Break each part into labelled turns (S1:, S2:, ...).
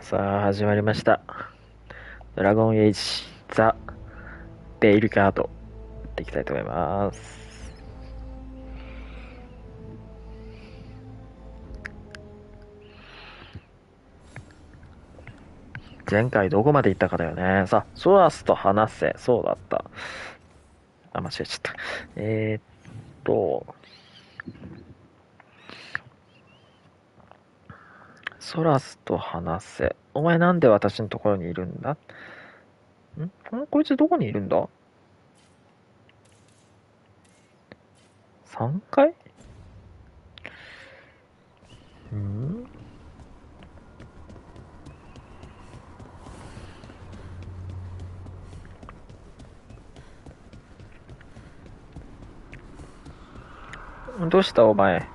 S1: さあ始まりました。ドラゴンエイジザ・ベイルカードやっていきたいと思います。前回どこまで行ったかだよね。さあ、ソラスと話せ。そうだった。あ、間違えちゃった。ソラスと話せ。お前なんで私のところにいるんだ？こいつどこにいるんだ？ 3 階？どうしたお前。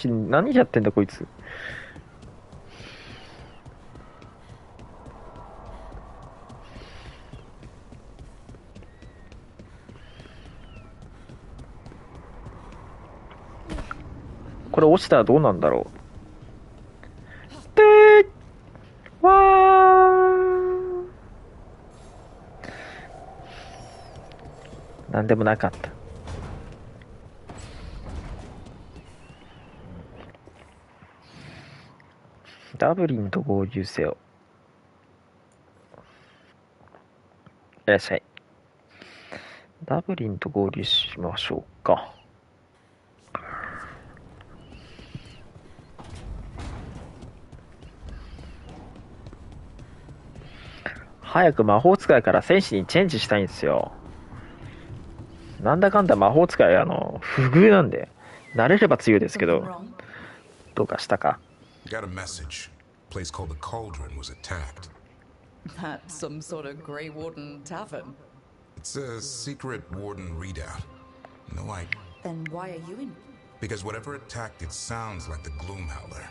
S1: 何やってんだこいつ。これ落ちたらどうなんだろう。でーわーなんでもなかった。ダブリンと合流せよ。いらっしゃい。ダブリンと合流しましょうか。早く魔法使いから戦士にチェンジしたいんですよ。なんだかんだ魔法使い不遇なんで、慣れれば強いですけど、どうかしたか。
S2: Got a message. A place called the Cauldron was attacked.
S3: That's some sort of Grey Warden tavern.
S2: It's a secret warden readout. No,
S3: Then why are you in?
S2: because whatever attacked it sounds like the Gloom Howler.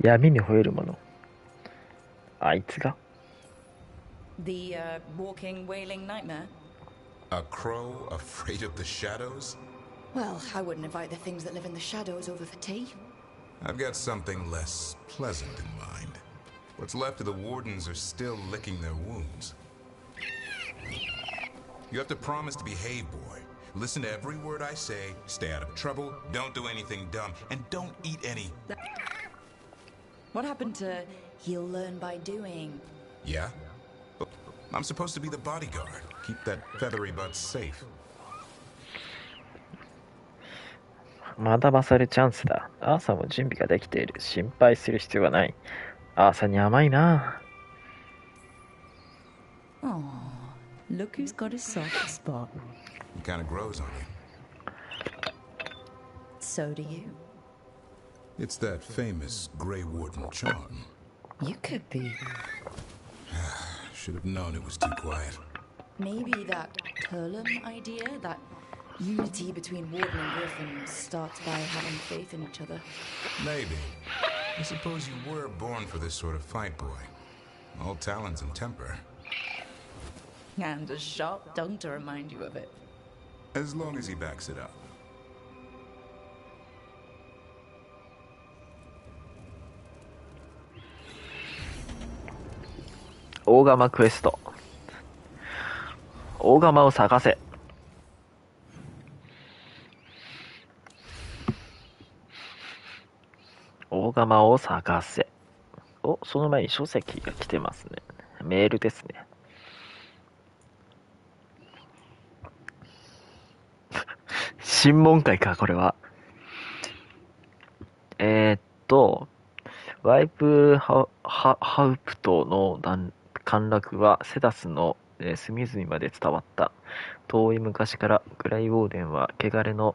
S1: 闇に吠えるもの。あいつが
S3: The walking, wailing nightmare?
S2: A crow afraid of the shadows?
S3: Well, I wouldn't invite the things that live in the shadows over for tea.
S2: I've got something less pleasant in mind. What's left of the wardens are still licking their wounds. You have to promise to behave, boy. Listen to every word I say, stay out of trouble, don't do anything dumb, and don't eat any...
S3: What happened to he'll learn by doing?
S2: Yeah? But I'm supposed to be the bodyguard. Keep that feathery butt safe.
S1: 学ばされるチャンスだ。アーサーも準備ができている。心配する必要はない。アーサーに甘いな。
S3: Oh, look who's got a soft spot.
S2: It kind of grows on you.
S3: So do you.
S2: It's that famous Grey Warden charm.
S3: You could be.
S2: Should have known it was too quiet.
S3: Maybe that Turlum idea, that unity between Warden and Griffin, starts by having faith in each other.
S2: Maybe. I suppose you were born for this sort of fight, boy. All talents and temper.
S3: And a sharp tongue to remind you of it.
S2: As long as he backs it up.
S1: 大釜クエスト。大釜を探せ。大釜を探せ。お、その前に書籍が来てますね。メールですね。審問会か、これは。ワイプハウプトの陥落はセダスの隅々まで伝わった。遠い昔からグライウォーデンは汚れの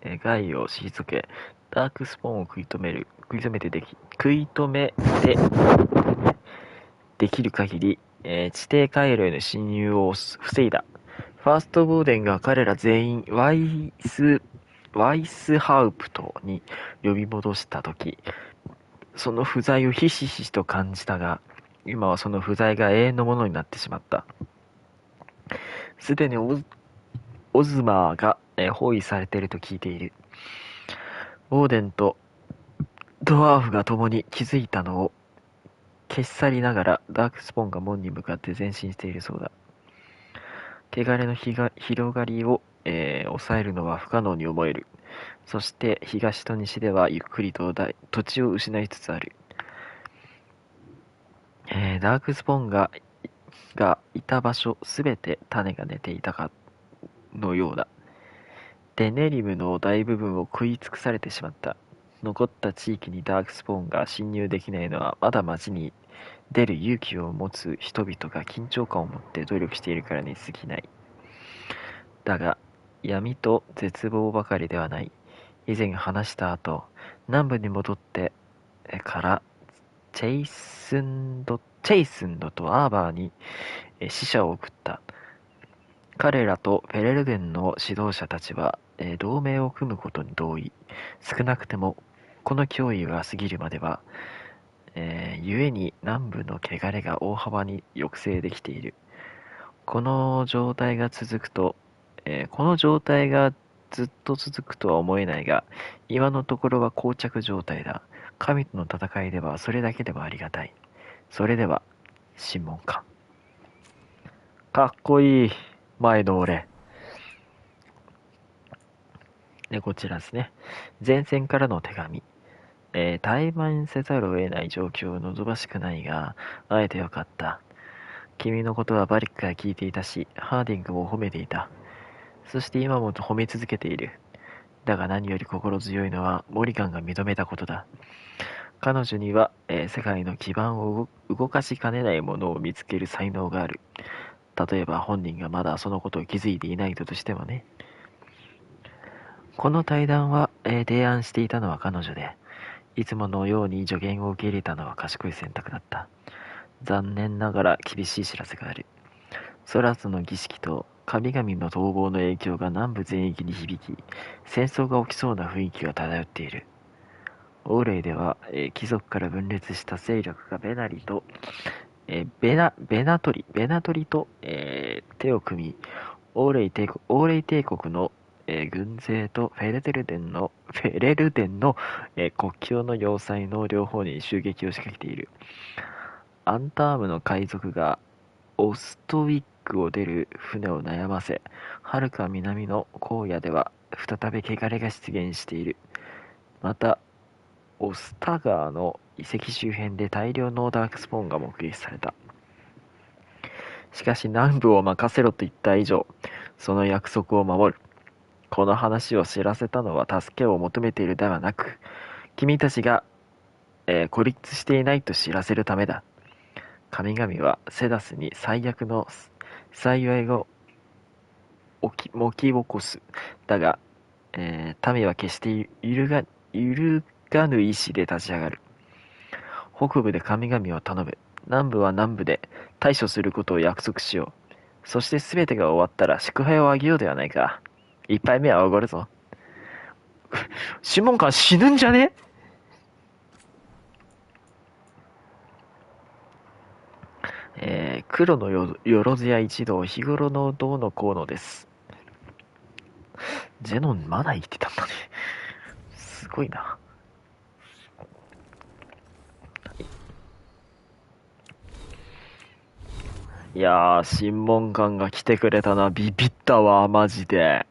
S1: 害を退け、ダークスポーンを食い止めてできる限り、地底回路への侵入を防いだ。ファーストボーデンが彼ら全員ワイスハウプトに呼び戻したとき、その不在をひしひしと感じたが、今はその不在が永遠のものになってしまった。すでにオズマーが、包囲されていると聞いている。オーデンとドワーフが共に気づいたのを消し去りながらダークスポーンが門に向かって前進しているそうだ。汚れの広がりを、抑えるのは不可能に思える。そして東と西ではゆっくりと土地を失いつつある。ダークスポーンがいた場所すべて種が寝ていたかのようだ。テネリムの大部分を食い尽くされてしまった。残った地域にダークスポーンが侵入できないのはまだ街に出る勇気を持つ人々が緊張感を持って努力しているからに過ぎない。だが闇と絶望ばかりではない。以前話した後、南部に戻ってからチェイスンドとアーバーに死者を送った。彼らとフェレルデンの指導者たちは、同盟を組むことに同意。少なくてもこの脅威が過ぎるまでは、故に南部の汚れが大幅に抑制できている。この状態がずっと続くとは思えないが、今のところは膠着状態だ。神との戦いではそれだけでもありがたい。それでは、審問官。かっこいい。前の俺。で、こちらですね。前線からの手紙。怠慢せざるを得ない状況を望ましくないが、会えてよかった。君のことはバリックが聞いていたし、ハーディングも褒めていた。そして今も褒め続けている。だが何より心強いのはモリガンが認めたことだ。彼女には、世界の基盤を動かしかねないものを見つける才能がある。例えば本人がまだそのことを気づいていないとしてもね。この対談は、提案していたのは彼女で、いつものように助言を受け入れたのは賢い選択だった。残念ながら厳しい知らせがある。ソラスの儀式と神々の逃亡の影響が南部全域に響き、戦争が起きそうな雰囲気が漂っている。オーレイでは、貴族から分裂した勢力がベナトリと、手を組み、オーレイ帝国の、軍勢とフェレルデンの、国境の要塞の両方に襲撃を仕掛けている。アンタームの海賊がオストウィックを出る船を悩ませ、はるか南の荒野では再び汚れが出現している。また、オスタガーの遺跡周辺で大量のダークスポーンが目撃された。しかし南部を任せろと言った以上、その約束を守る。この話を知らせたのは助けを求めているではなく、君たちが、孤立していないと知らせるためだ。神々はセダスに最悪の幸いをもき起こす。だが、民は決して揺るがぬ意志で立ち上がる。北部で神々を頼む。南部は南部で対処することを約束しよう。そして全てが終わったら祝杯をあげようではないか。一杯目はおごるぞ。審問官死ぬんじゃね？黒のよろずや一同、日頃のどうのこうのです。ゼノンまだ生きてたんだね。すごいな。いやー、審問官が来てくれたな。ビビったわ、マジで。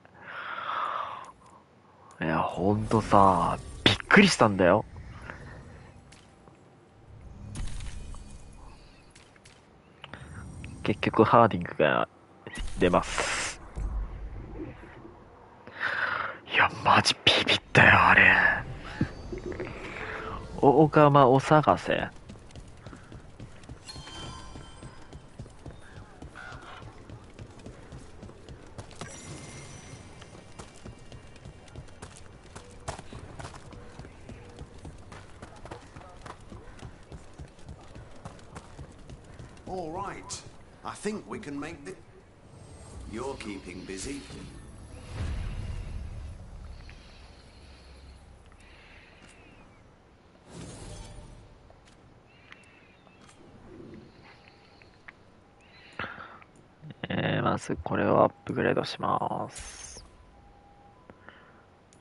S1: いや、ほんとさ、びっくりしたんだよ。結局、ハーディングが出ます。いや、マジビビったよ、あれ。大釜お探せ。
S4: All right. I think we can make the... You're keeping busy.
S1: まずこれをアップグレードします。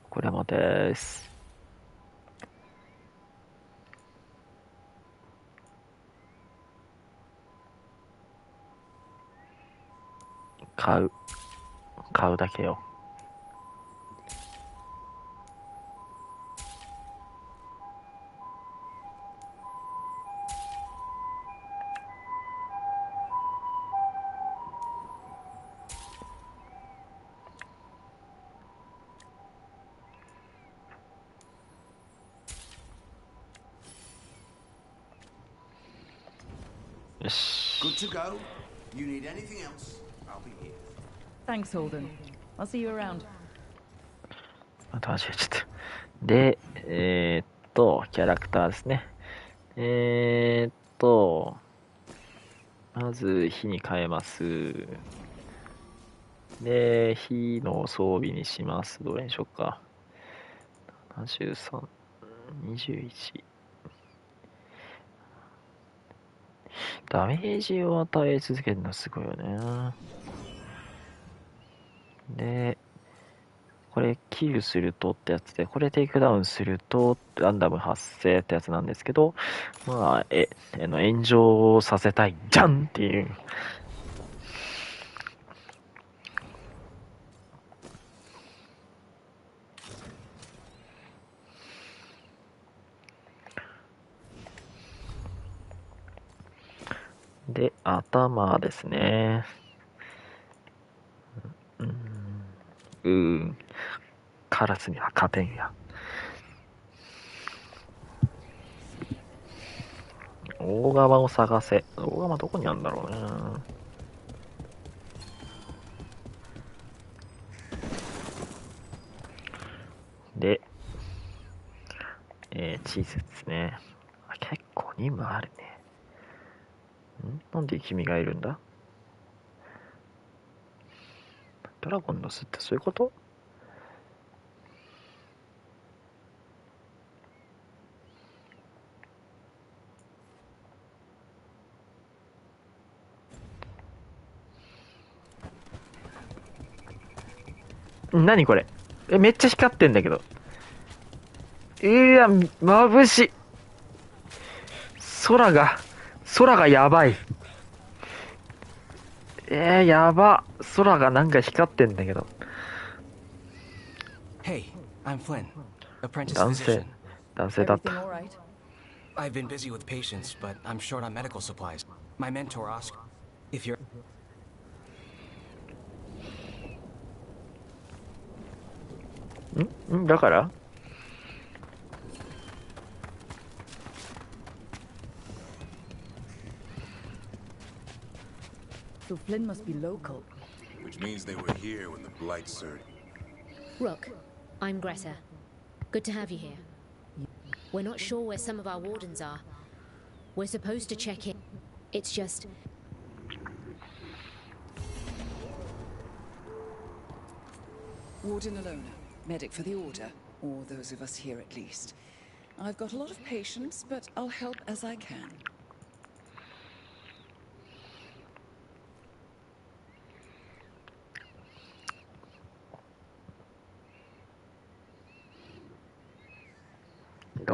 S1: これもです。買うだけよ。よし。
S4: Good to go. You need anything else? I'll be here.
S3: Thanks, Holden. I'll see you around.
S1: また間違えちゃった。で、キャラクターですね。まず火に変えます。で、火の装備にします。どれにしようか。73、21。ダメージを与え続けるのすごいよね。で、これキルするとってやつで、これテイクダウンするとランダム発生ってやつなんですけど、まあ、炎上させたいじゃんっていう。で、頭ですね。カラスには勝てんや。大釜を探せ。大釜どこにあるんだろうね。で、チーズですね。結構任務あるね。なんで君がいるんだ？ドラゴンの巣ってそういうこと？何これ？めっちゃ光ってんだけど。いや、眩しい。空がやばい。やば。空がなんか光ってんだけど。
S5: Hey, I'm Flynn, apprentice
S1: 男性
S5: physician.
S1: だっ
S3: Everything
S1: た。
S3: all right?
S5: I've been busy with patients, but I'm short on medical supplies. My mentor asked if you're...
S1: だから
S3: So Flynn must be local.
S2: Which means they were here when the blight surged.
S6: Rook, I'm Greta. Good to have you here. We're not sure where some of our wardens are. We're supposed to check in. It's just...
S7: Warden Alona, medic for the Order, or those of us here at least. I've got a lot of patience, but I'll help as I can.
S1: エ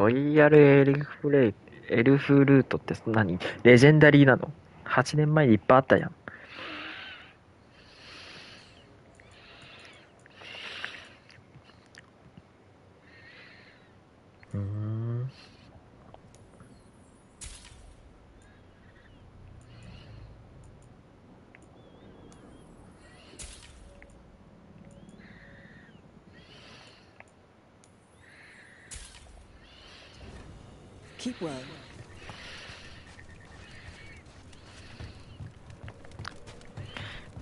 S1: ルフルートって何？レジェンダリーなの？ 8 年前にいっぱいあったじゃん。
S7: Keep well.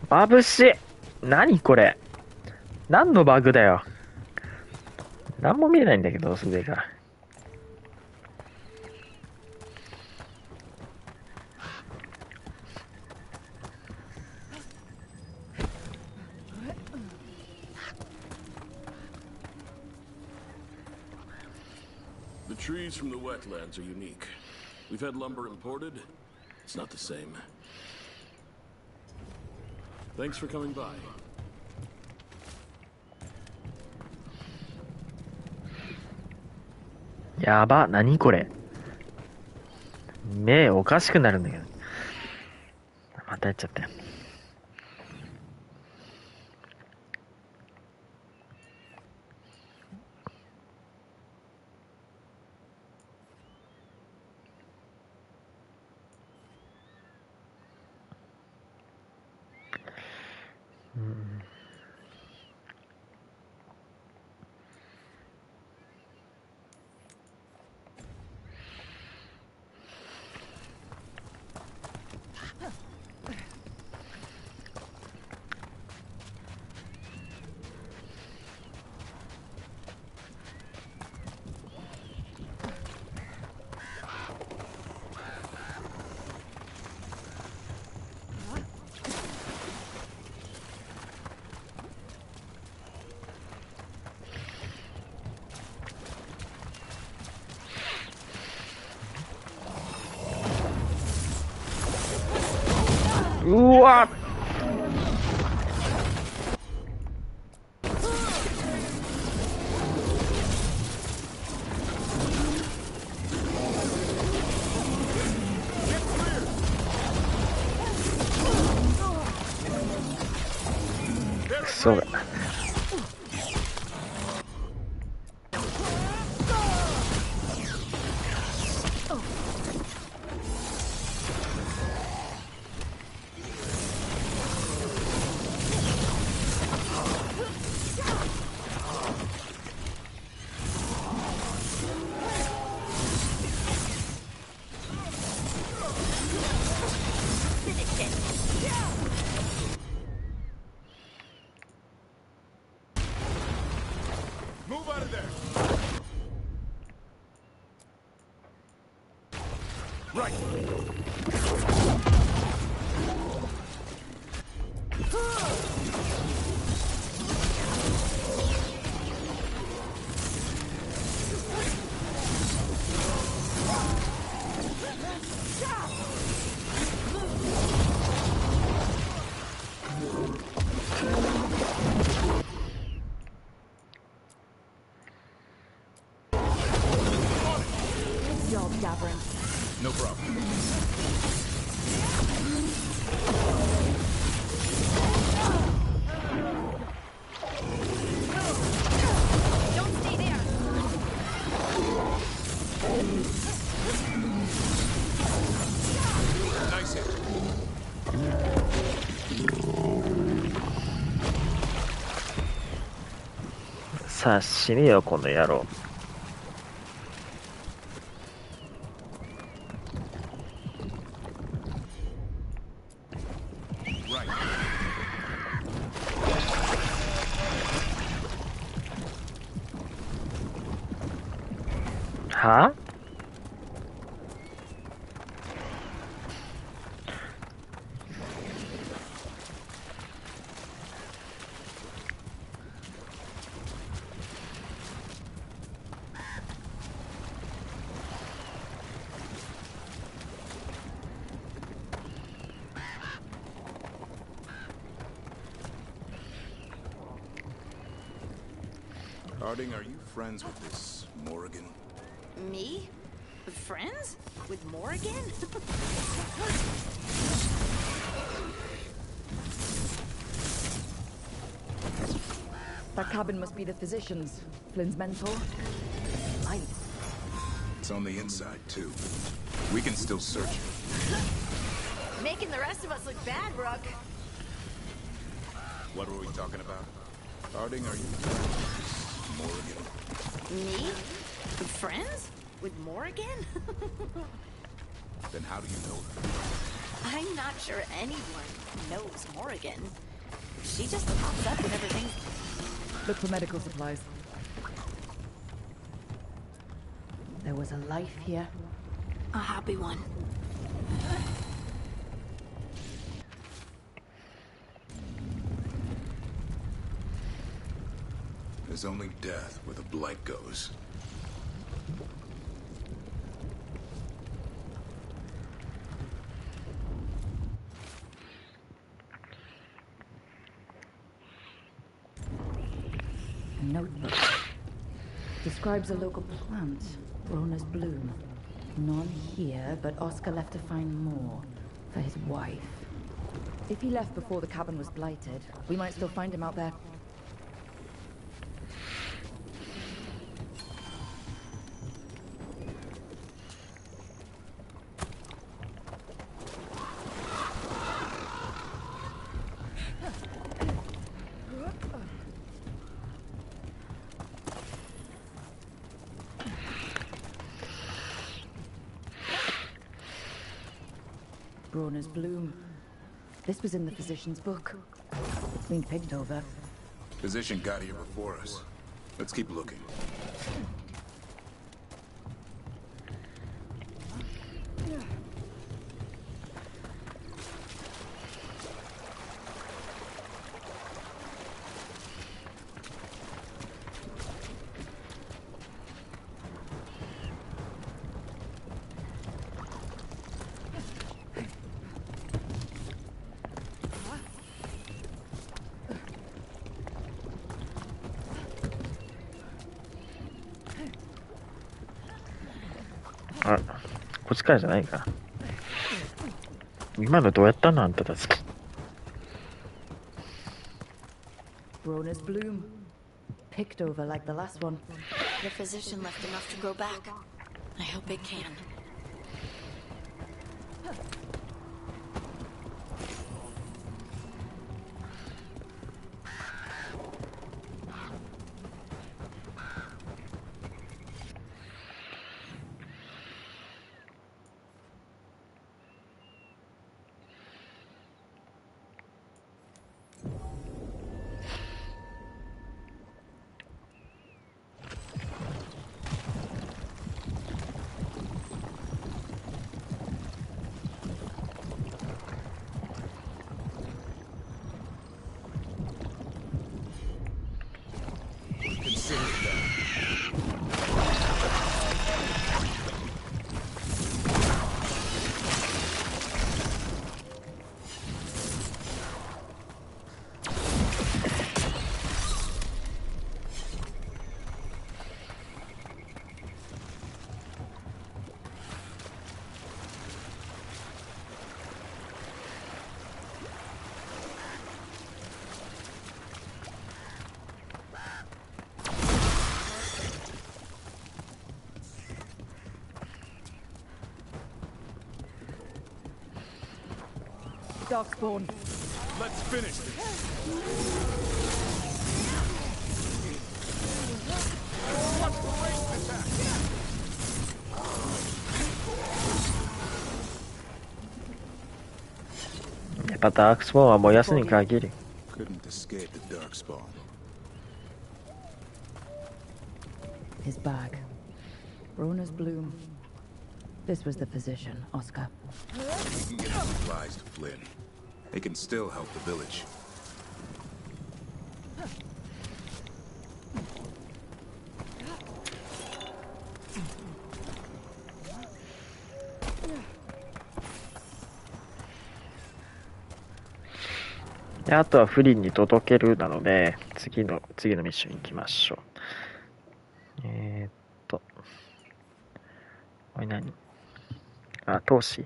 S1: 眩しい。何これ？何のバグだよ。何も見えないんだけど、上が。
S8: The trees from the wetlands are unique. We've had lumber imported. It's not the same. Thanks for coming by.
S1: やば、何これ。目おかしくなるんだけど。またやっちゃったよ。うわっ、クソが。
S2: Move out of there. Right. No problem.
S3: Don't stay there.
S2: Nice hit.
S1: さあ死ねよこの野郎。
S2: Right.
S1: は？Harding,
S2: are you friends with this Morrigan?
S3: Me? Friends? With Morrigan?
S7: That cabin must be the physician's. Flynn's mentor. Light.
S2: It's on the inside, too. We can still search it.
S3: Making the rest of us look bad, Rook.
S2: What were we talking about? Harding, are you friends with Morrigan?
S3: Me? Friends? With Morrigan?
S2: Then how do you know her?
S3: I'm not sure anyone knows Morrigan. She just pops up whenever things...
S7: Look for medical supplies. There was a life here.
S3: A happy one.
S2: There's only death where the blight goes.
S3: notebook. Describes a local plant, Rona's bloom. None here, but Oscar left to find more for his wife. If he left before the cabin was blighted, we might still find him out there. Rona's bloom. This was in the physician's book. It's been picked over.
S2: Physician got here before us. Let's keep looking.
S1: あ、こっちからじゃないか。今のどうやったのあんたたち。
S3: Rona's bloom. Picked over like the last one.
S9: The physician left enough to grow back. I hope it can.
S3: Darkspawn.
S8: Let's finish this. Watch the ranged attack.
S1: やっぱダークスポーンは燃やすに限る。
S2: Couldn't escape the darkspawn.
S3: His bag. Rona's bloom. This was the physician, Oscar.
S2: We can get supplies to Flynn. They can still help the village.
S1: であとはフリンに届けるなので、次のミッション行きましょう。これ何？あ、投資。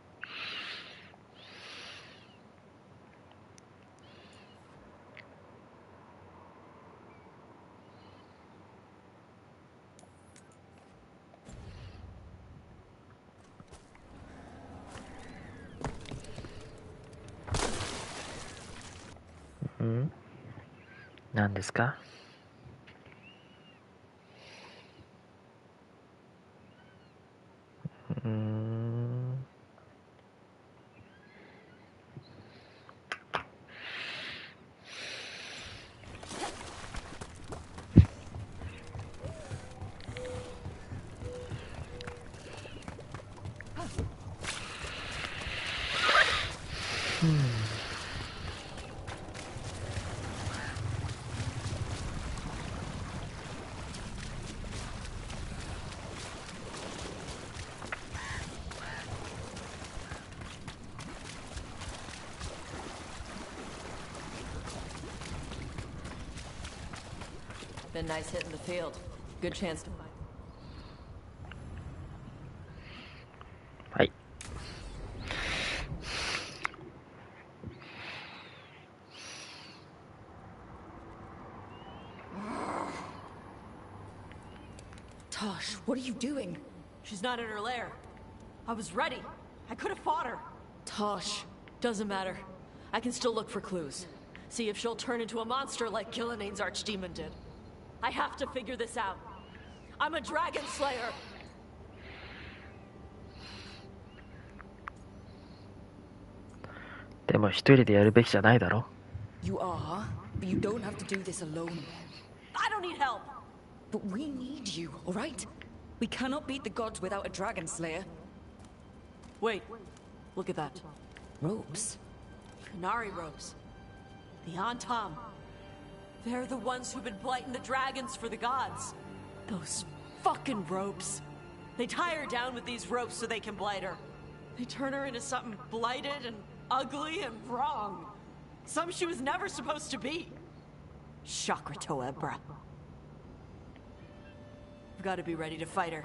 S1: 何ですか？
S10: Been nice hitting the field. Good chance to find.
S1: はい。
S3: Tosh, what are you doing?
S10: She's not in her lair. I was ready. I could have fought her. Tosh, doesn't matter. I can still look for clues. See if she'll turn into a monster like Gillian's archdemon did. I have to figure this out. I'm a dragon slayer.
S3: You are, but you don't have to do this alone.
S10: I don't need help.
S3: But we need you, all right? We cannot beat the gods without a dragon slayer.
S10: Wait, look at that.
S3: Ropes.
S10: Canary ropes. The Antam. They're the ones who've been blighting the dragons for the gods. Those fucking ropes. They tie her down with these ropes so they can blight her. They turn her into something blighted and ugly and wrong. Something she was never supposed to be. Chakra Toebra. I've got to be ready to fight her.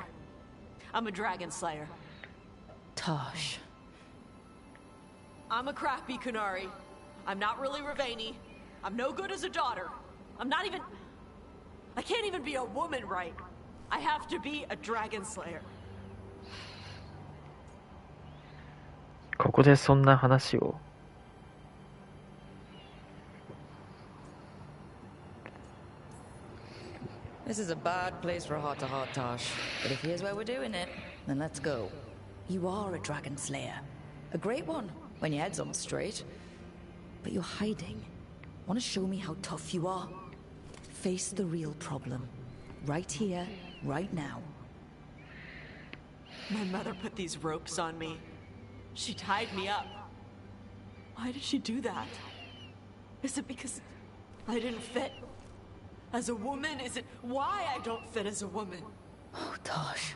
S10: I'm a dragon slayer.
S3: Tosh.
S10: I'm a crappy Kunari. I'm not really Ravani. I'm no good as a daughter. I'm not even... I can't even be a woman right. I have to be a dragon slayer.
S1: ここでそんな話を。
S3: This is a bad place for a heart-to-heart, Tosh. But if here's where we're doing it, then let's go. You are a dragon slayer. A great one, when your head's on straight. But you're hiding. Want to show me how tough you are? Face the real problem. Right here, right now.
S10: My mother put these ropes on me. She tied me up. Why did she do that? Is it because I didn't fit? As a woman, is it why I don't fit as a woman?
S3: Oh, Tosh.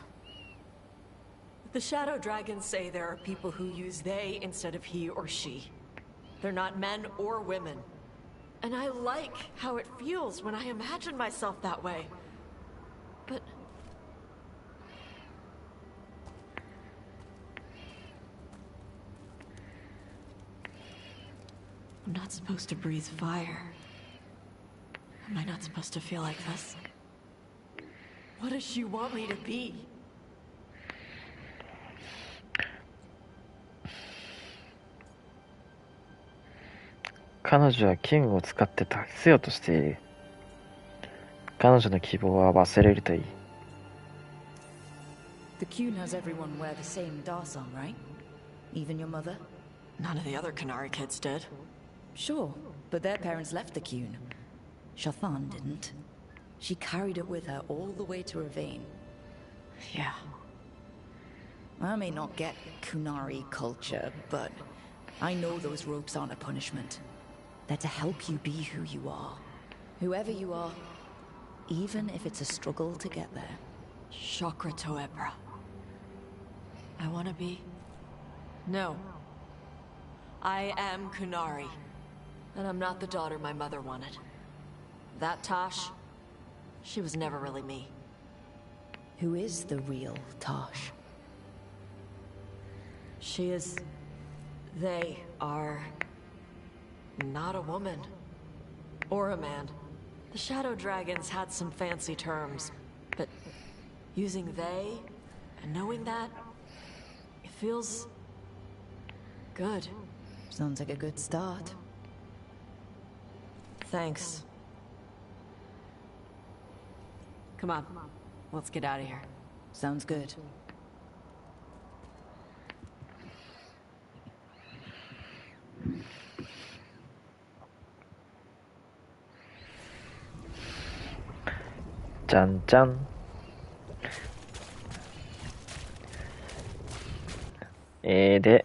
S10: The Shadow Dragons say there are people who use they instead of he or she. They're not men or women. And I like how it feels when I imagine myself that way. But... I'm not supposed to breathe fire. Am I not supposed to feel like this? What does she want me to be?
S1: 彼女はキングを使って助けようとしている。彼女の希望は忘れるといい。
S3: The Qun has everyone wear the same darsam, right? Even your mother?
S10: None of the other Canary kids did.
S3: Sure, but their parents left the Qun. Shathan didn't. She carried it with her all the way to Ravane.
S10: Yeah.
S3: I may not get Kunari culture, but I know those ropes aren't a punishment. They're to help you be who you are. Whoever you are, even if it's a struggle to get there.
S10: Chakra Toebra. I want to be... No. I am Kunari. And I'm not the daughter my mother wanted. That Tosh, she was never really me.
S3: Who is the real Tosh?
S10: She is... They are... not a woman. Or a man. The Shadow Dragons had some fancy terms, but using they and knowing that, it feels... good.
S3: Sounds like a good start.
S10: Thanks. Come on, let's get out of here.
S3: Sounds good.
S1: Chan chan. De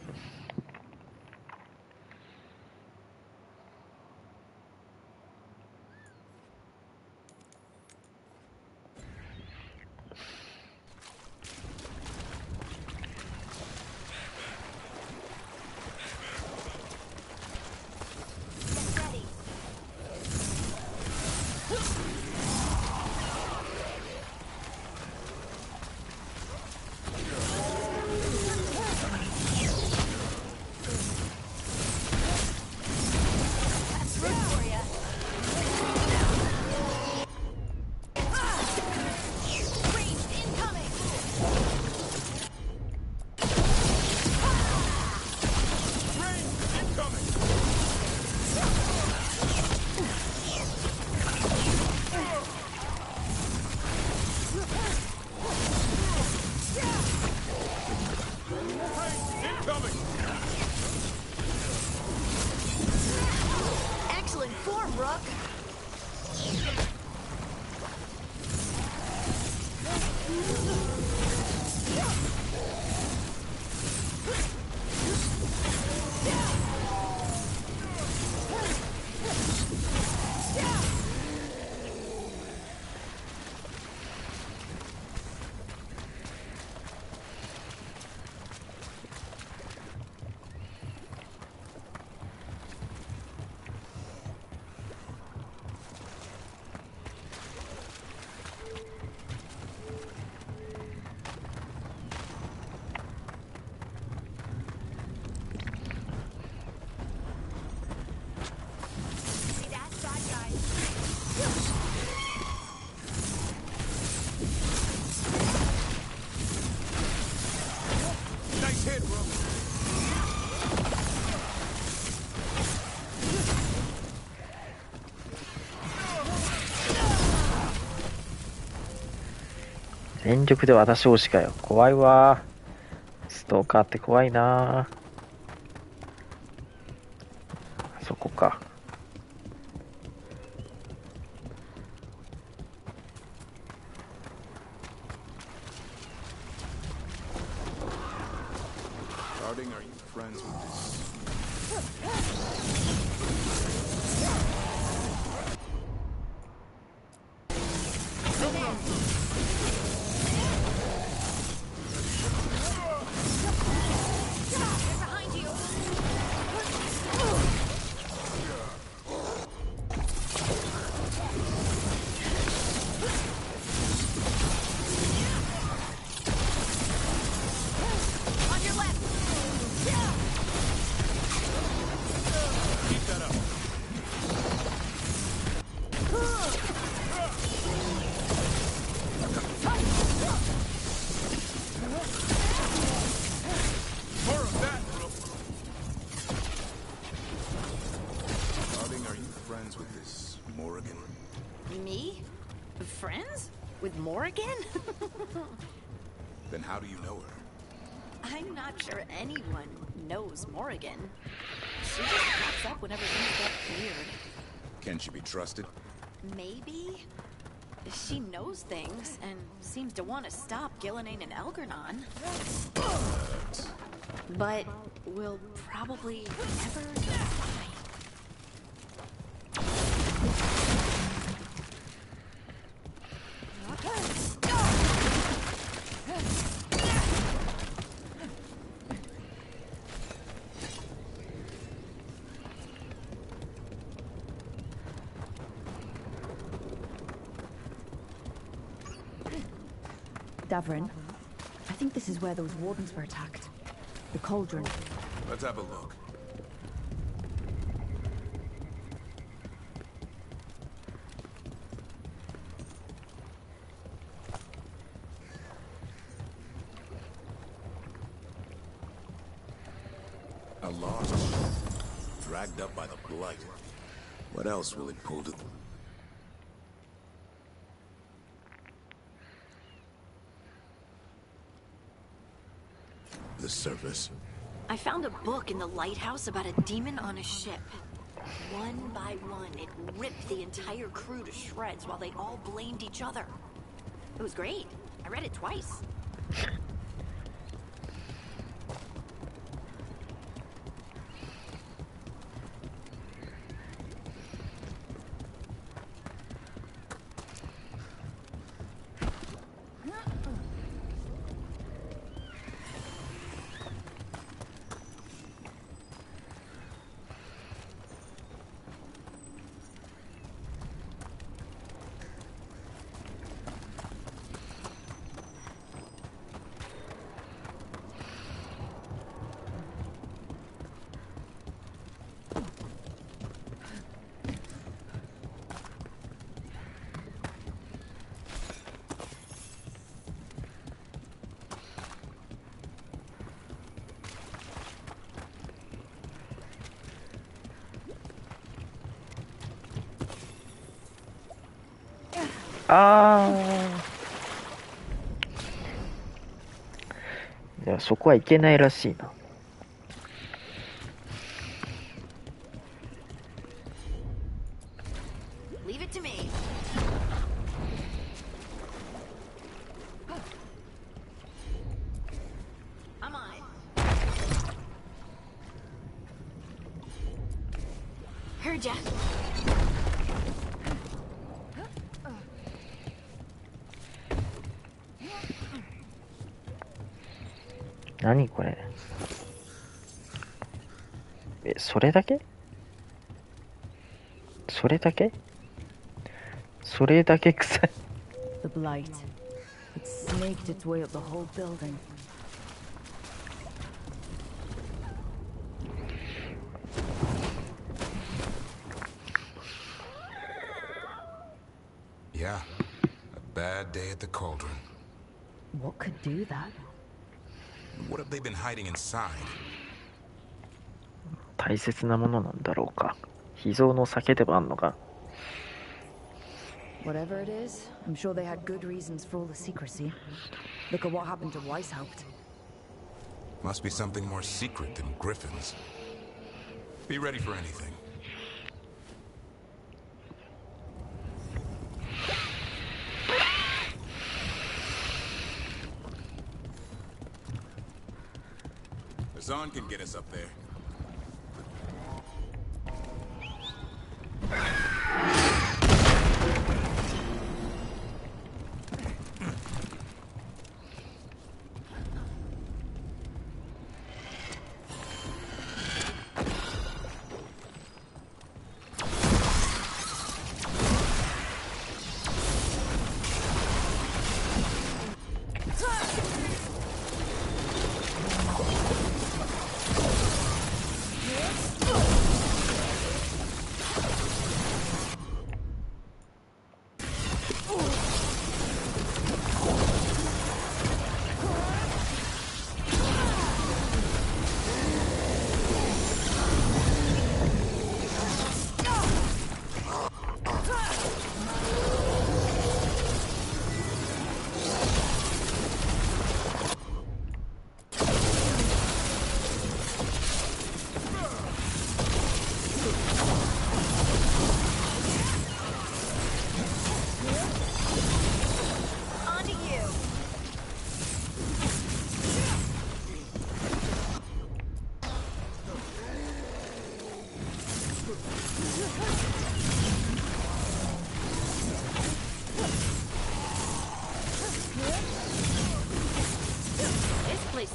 S10: Rook.
S1: 全力で私推しかよ。怖いわ。ストーカーって怖いな。そこか。
S9: Me? Friends? With Morrigan?
S2: Then how do you know her?
S9: I'm not sure anyone knows Morrigan. She just pops up whenever things get weird.
S2: Can she be trusted?
S9: Maybe? She knows things and seems to want to stop Gillenane and Elgernon. But we'll probably never know why.
S3: Davrin, I think this is where those wardens were attacked. The cauldron.
S2: Let's have a look. A lost ship, dragged up by the blight. What else will it pull to? The surface.
S9: I found a book in the lighthouse about a demon on a ship. One by one, it ripped the entire crew to shreds while they all blamed each other. It was great. I read it twice.
S1: いや、そこはいけないらしいな。
S9: Leave it to me. I'm on it. Heard ya.
S1: 何これ。それだけ？それだけ？それだけ臭い。
S3: The blight. It snaked its way up the whole building.
S2: Yeah, a bad day at the cauldron.
S3: What could do that?
S2: What have they been hiding inside?
S1: 大切なものなんだろうか。秘蔵の酒でもあんのか。
S3: Whatever it is, I'm sure they had good reasons for all the secrecy. Look at what happened to Weishaupt.
S2: Must be something more secret than griffins. Be ready for anything. Zahn can get us up there.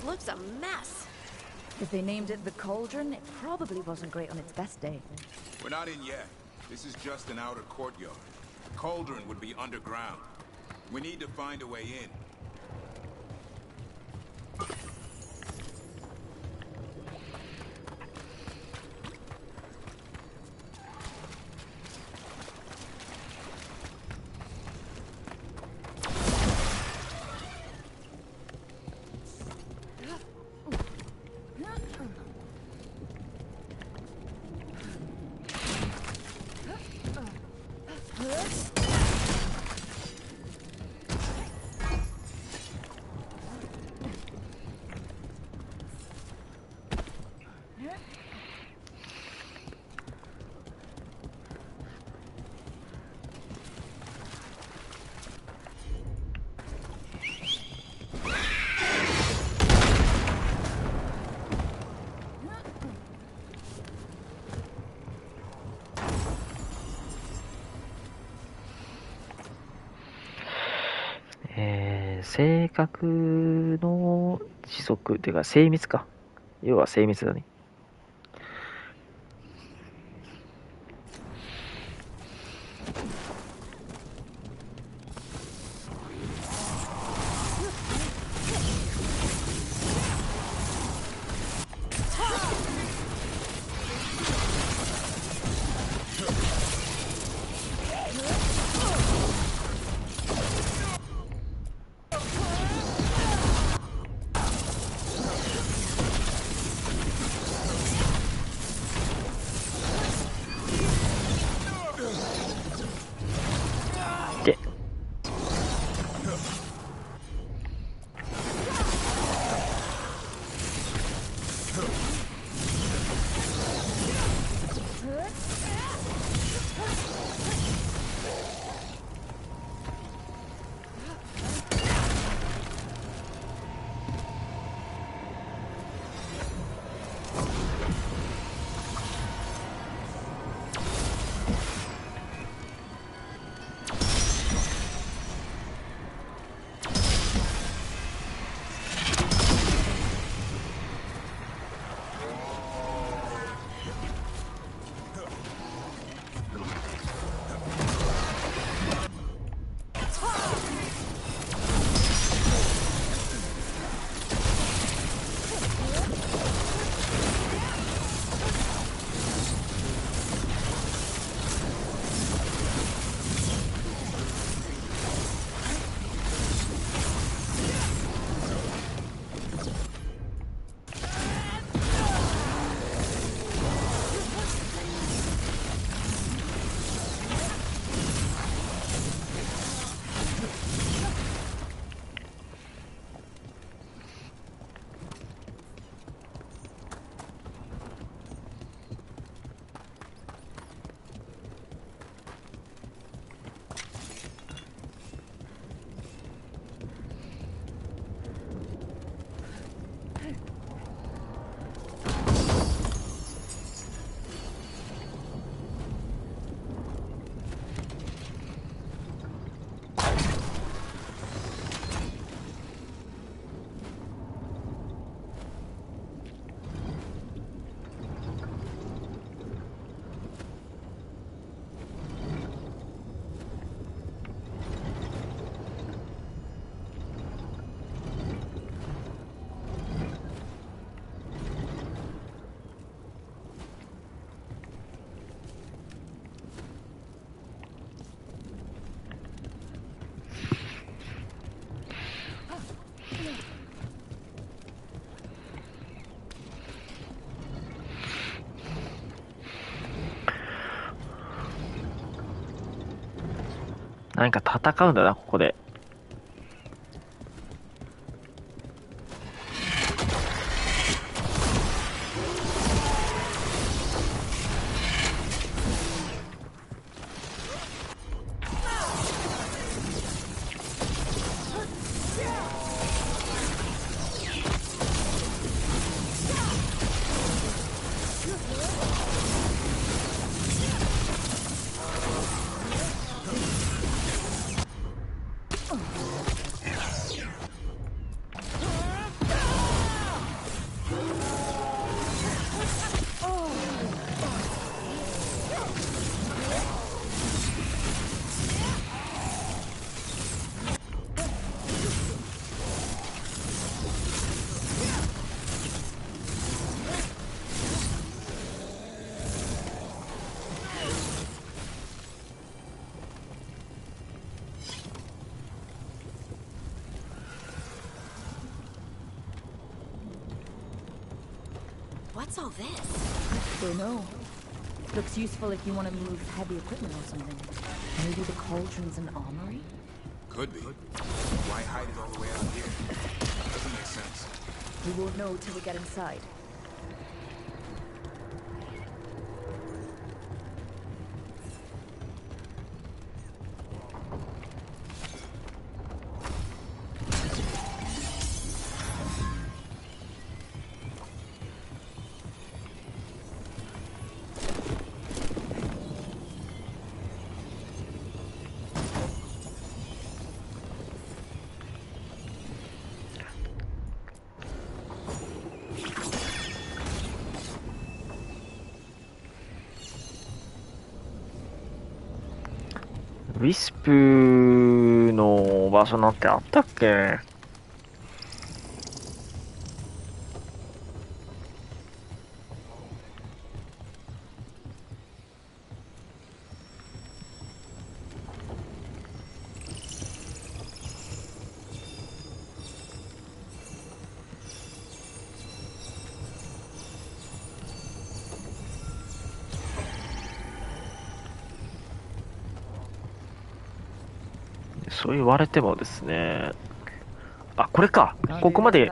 S9: Looks a mess.
S3: If they named it the Cauldron, it probably wasn't great on its best day.
S2: We're not in yet. This is just an outer courtyard. The cauldron would be underground. We need to find a way in.
S1: 性格の持続っていうか精密か。要は精密だね。何か戦うんだな、ここで。
S9: What's all this?
S3: Don't know. Looks useful if you want to move heavy equipment or something. Maybe the cauldron's an armory?
S2: Could be. Why hide it all the way out here? Doesn't make sense.
S3: We won't know till we get inside.
S1: ウィスプの場所なんてあったっけ？そう言われてもですね。あ、これか。ここまで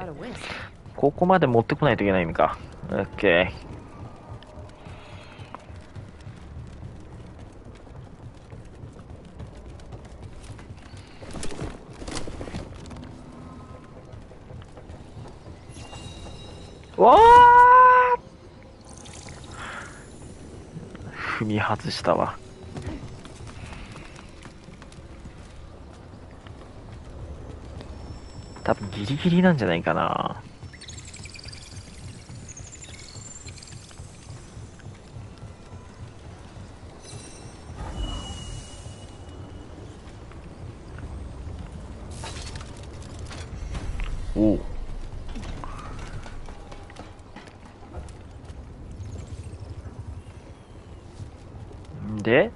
S1: 持ってこないといけない意味か。オッケー。わー！踏み外したわ。多分ギリギリなんじゃないかな。おう。で、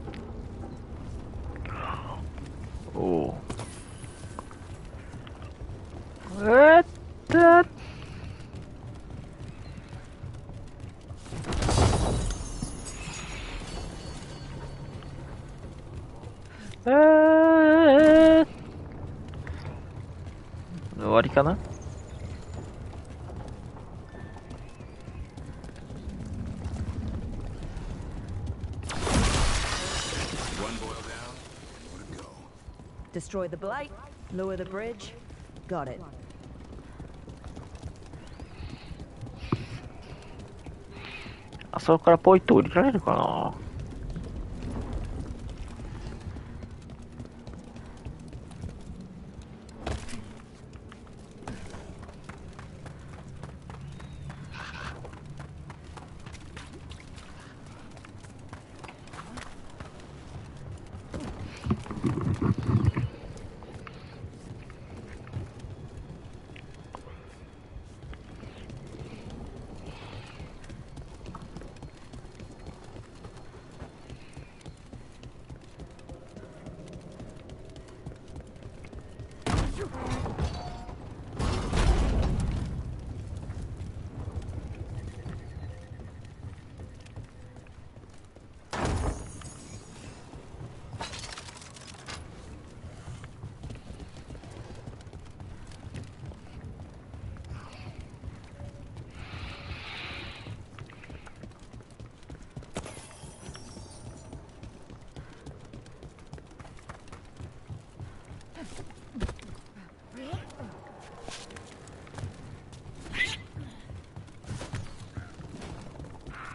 S1: おう。終わりかな。
S3: Destroy the blight, lower the bridge. Got it.
S1: あそこからポイッと降りられるかな。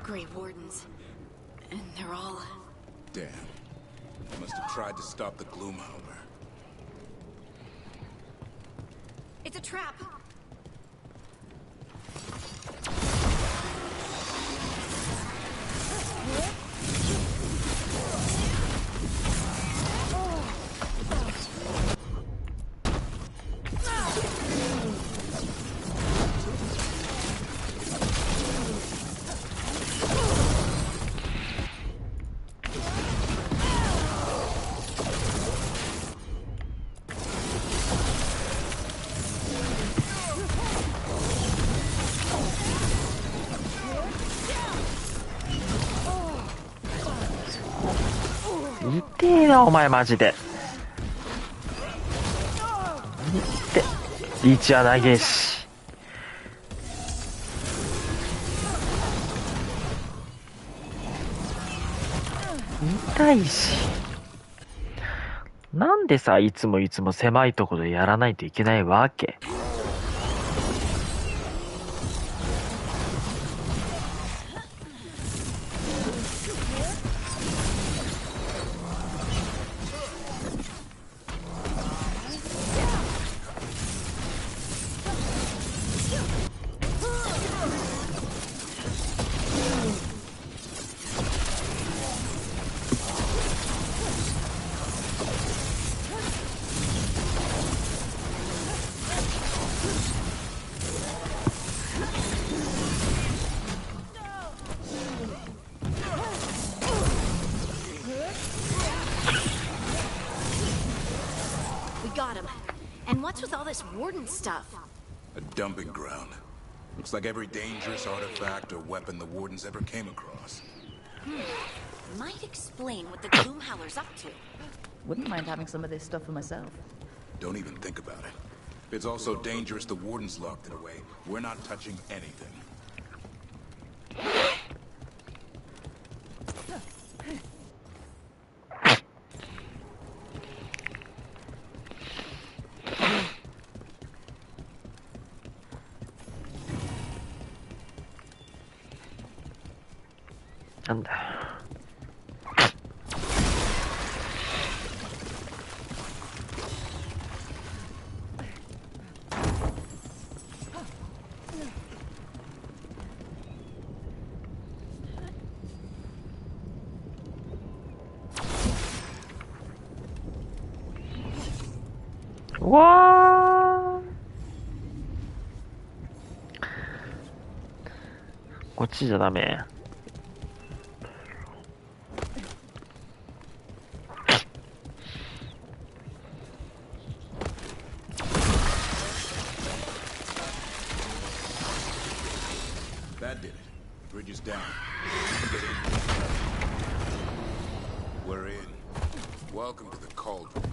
S9: Grey Wardens. And they're all...
S2: Damn. Must have tried to stop the Gloomhowler.
S9: It's a trap!
S1: 痛えなお前マジで。ってリーチは長えし。痛いし。なんでさいつも狭いところでやらないといけないわけ。
S9: And what's with all this warden stuff?
S2: A dumping ground. Looks like every dangerous artifact or weapon the Wardens ever came across.
S9: Might explain what the Gloomhowler's up to.
S3: Wouldn't mind having some of this stuff for myself.
S2: Don't even think about it. If it's also dangerous the Wardens locked it away, we're not touching anything.
S1: わー、こっちじゃダメ。
S2: That did it. Bridge is down. Get in. We're in. Welcome to the cauldron.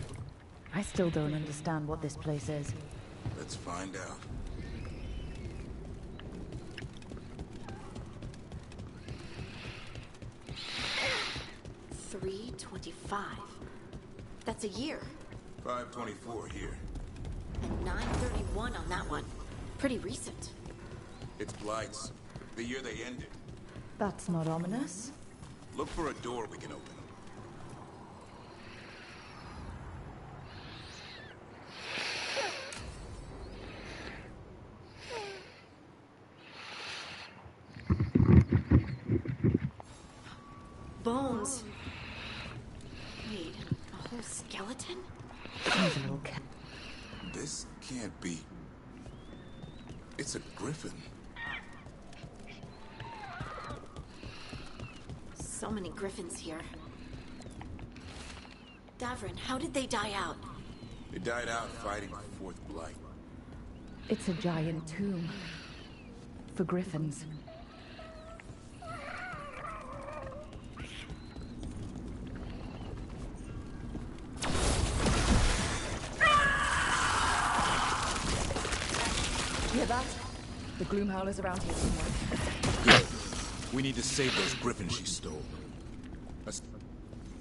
S3: I still don't understand what this place is.
S2: Let's find out.
S9: $325. That's a year.
S2: 524 here.
S9: And 931 on that one. Pretty recent.
S2: It's Blight's. The year they ended.
S3: That's not ominous.
S2: Look for a door we can open.
S9: Bones. Wait, a whole skeleton?
S3: Seems a little
S2: This can't be. It's a griffin.
S9: So many griffins here. Davrin, how did they die out?
S2: They died out fighting the fourth Blight.
S3: It's a giant tomb. For griffins. Hear that? The Gloomhowler's around here somewhere.
S2: Good. We need to save those griffins she stole.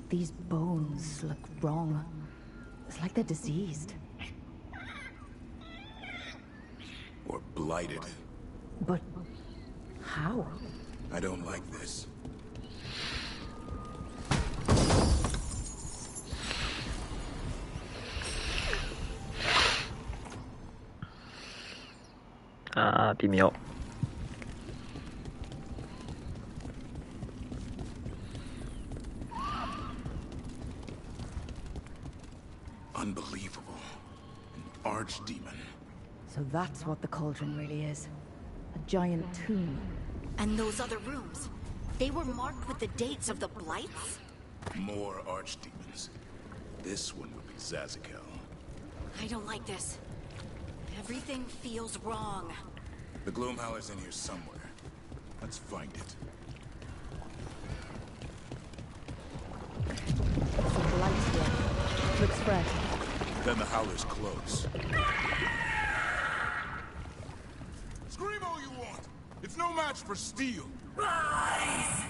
S3: These bones look wrong. It's like they're diseased.
S2: Or blighted.
S3: But how?
S2: I don't like this.
S1: Ah, 微妙。
S2: Unbelievable. An archdemon.
S3: So that's what the cauldron really is. A giant tomb.
S9: And those other rooms, they were marked with the dates of the blights?
S2: More archdemons. This one would be Zazakel.
S9: I don't like this. Everything feels wrong.
S2: The Gloomhowler's in here somewhere. Let's find it.
S3: Some blights here. Looks fresh.
S2: Then the Howler's close. Scream all you want! It's no match for steel!
S11: Rise!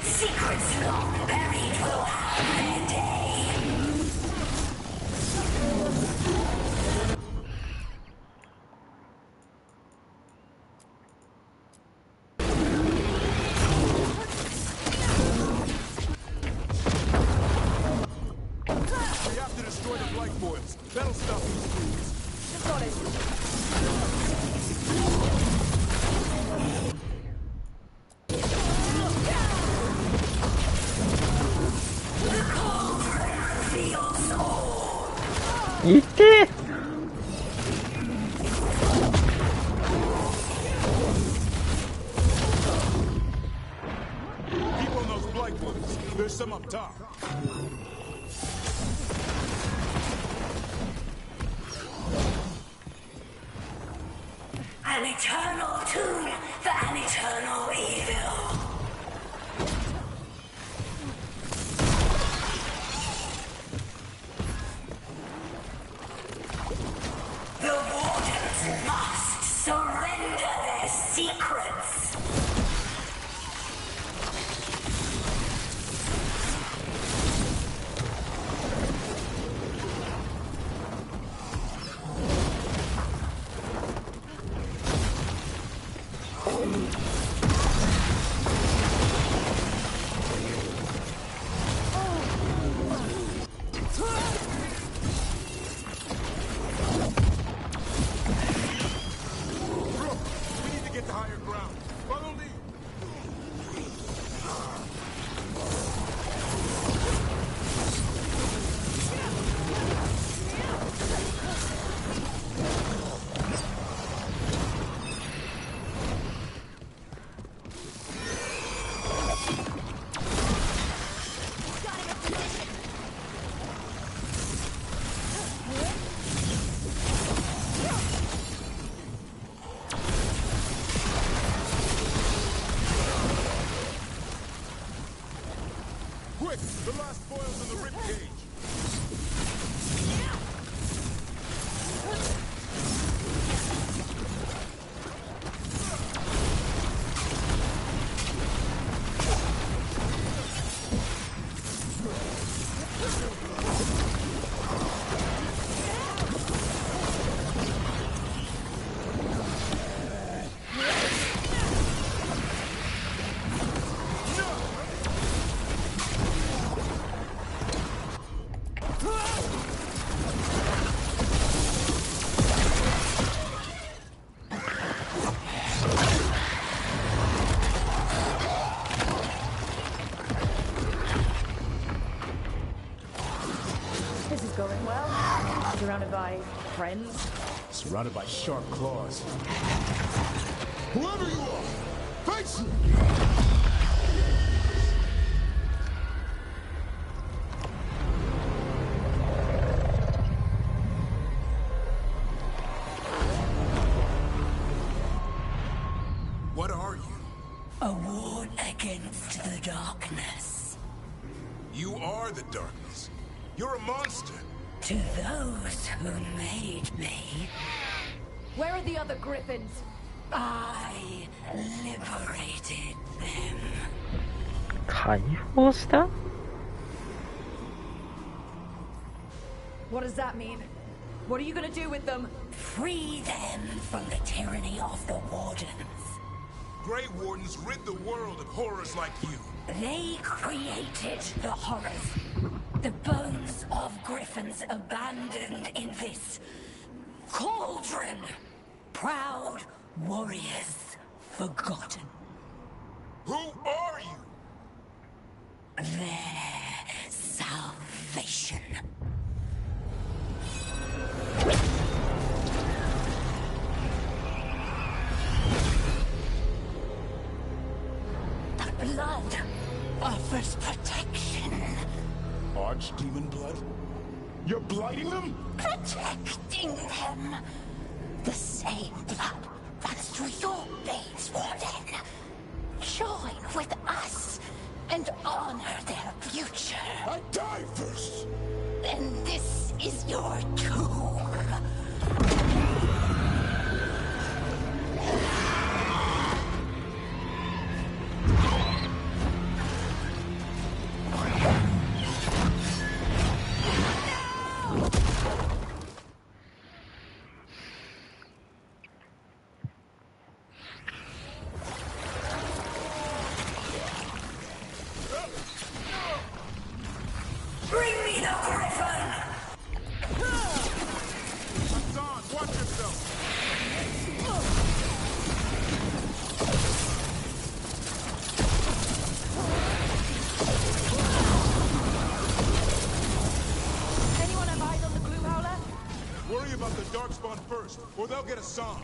S11: Secrets long buried will have their day.
S2: We have to destroy the Blight Boils. That'll stop these fools.
S10: Just got it.
S1: いて
S2: Keep on those Blight Boils. There's some up top.
S11: An eternal tomb for an eternal evil. The Wardens must surrender their secrets.
S2: We need to get to higher ground. Follow me. Quick! The last boil's in the rib cage.
S3: This is going well. Surrounded by friends.
S2: Surrounded by sharp claws. Whoever you are, face it! What are you?
S11: A ward against the darkness.
S2: You are the darkness. You're a monster.
S11: To those who made me,
S10: Where are the other griffins?
S11: I liberated them.
S1: 解放した
S10: What does that mean? What are you gonna do with them?
S11: Free them from the tyranny of the Wardens.
S2: Grey Wardens rid the world of horrors like you.
S11: They created the horrors. The bones of griffins abandoned in this cauldron. Proud warriors forgotten.
S2: Who are you?
S11: Their salvation. The blood offers protection.
S2: Archdemon blood? You're blighting them?
S11: Protecting them. The same blood runs through your veins, Warden. Join with us and honor their future.
S2: I die first!
S11: Then this is your tomb. Bring me the griffin!
S2: Hassan, watch yourself!
S10: Anyone have eyes on the Gloom Howler?
S2: Worry about the Darkspawn first, or they'll get a song.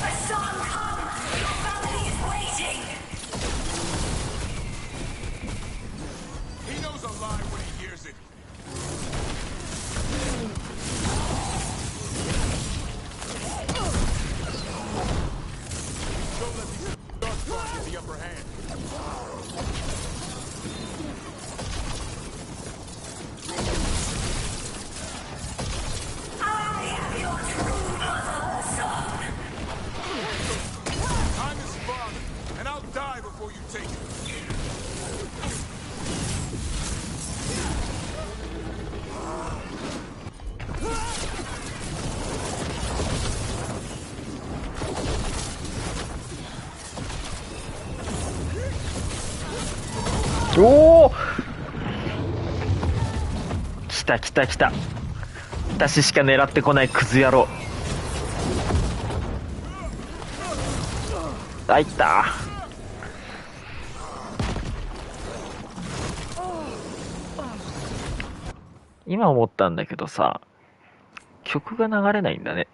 S11: Hassan, come! Your family is waiting!
S2: He knows a lie when he hears it. Don't let these Darkspawn get the upper hand.
S11: I am your true mother, son!
S2: I'm his father, and I'll die before you take it.
S1: おお、来た来た来た。私しか狙ってこないクズ野郎。あ、いった。今思ったんだけどさ、曲が流れないんだね。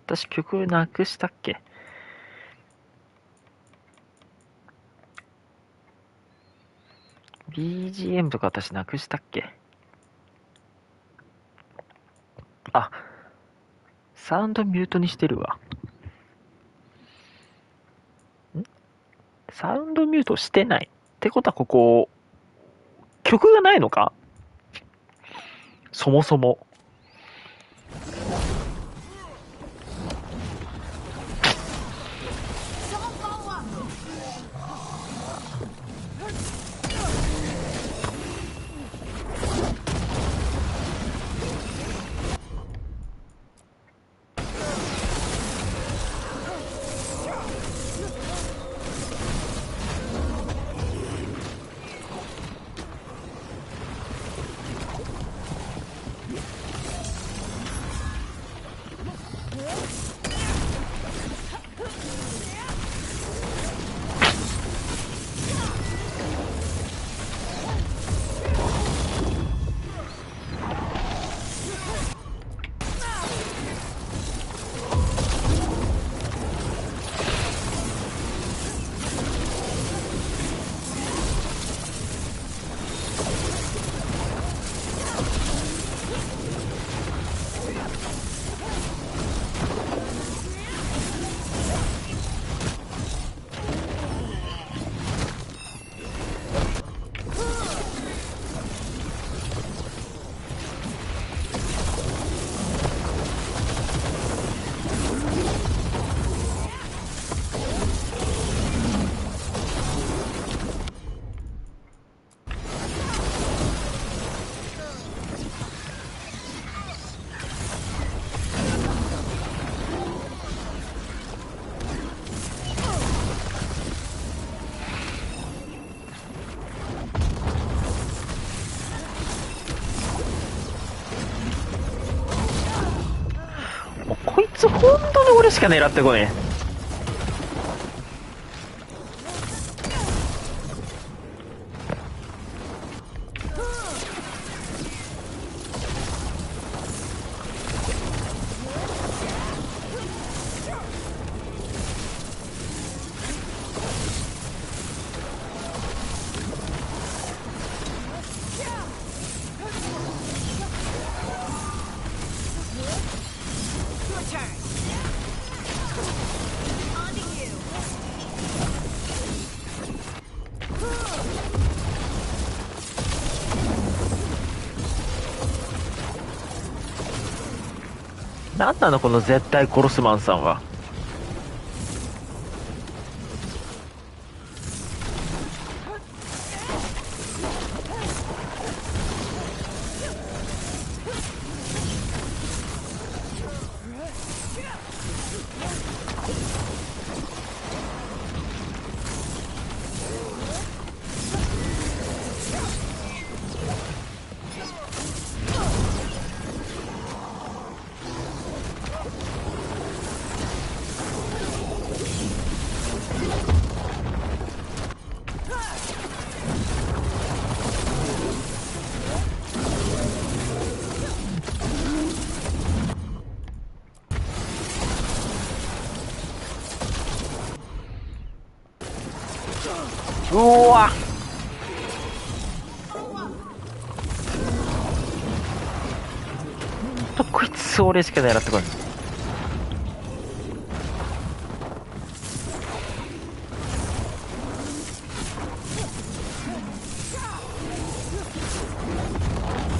S1: 私曲なくしたっけ？BGM とか私なくしたっけ？あ、サウンドミュートにしてるわ。サウンドミュートしてない。ってことはここ、曲がないのか？そもそも。もうこいつ本当に俺しか狙ってこねえ。なんなのこの絶対殺すマンさんは。うわっ、こいつ俺しか狙ってこない。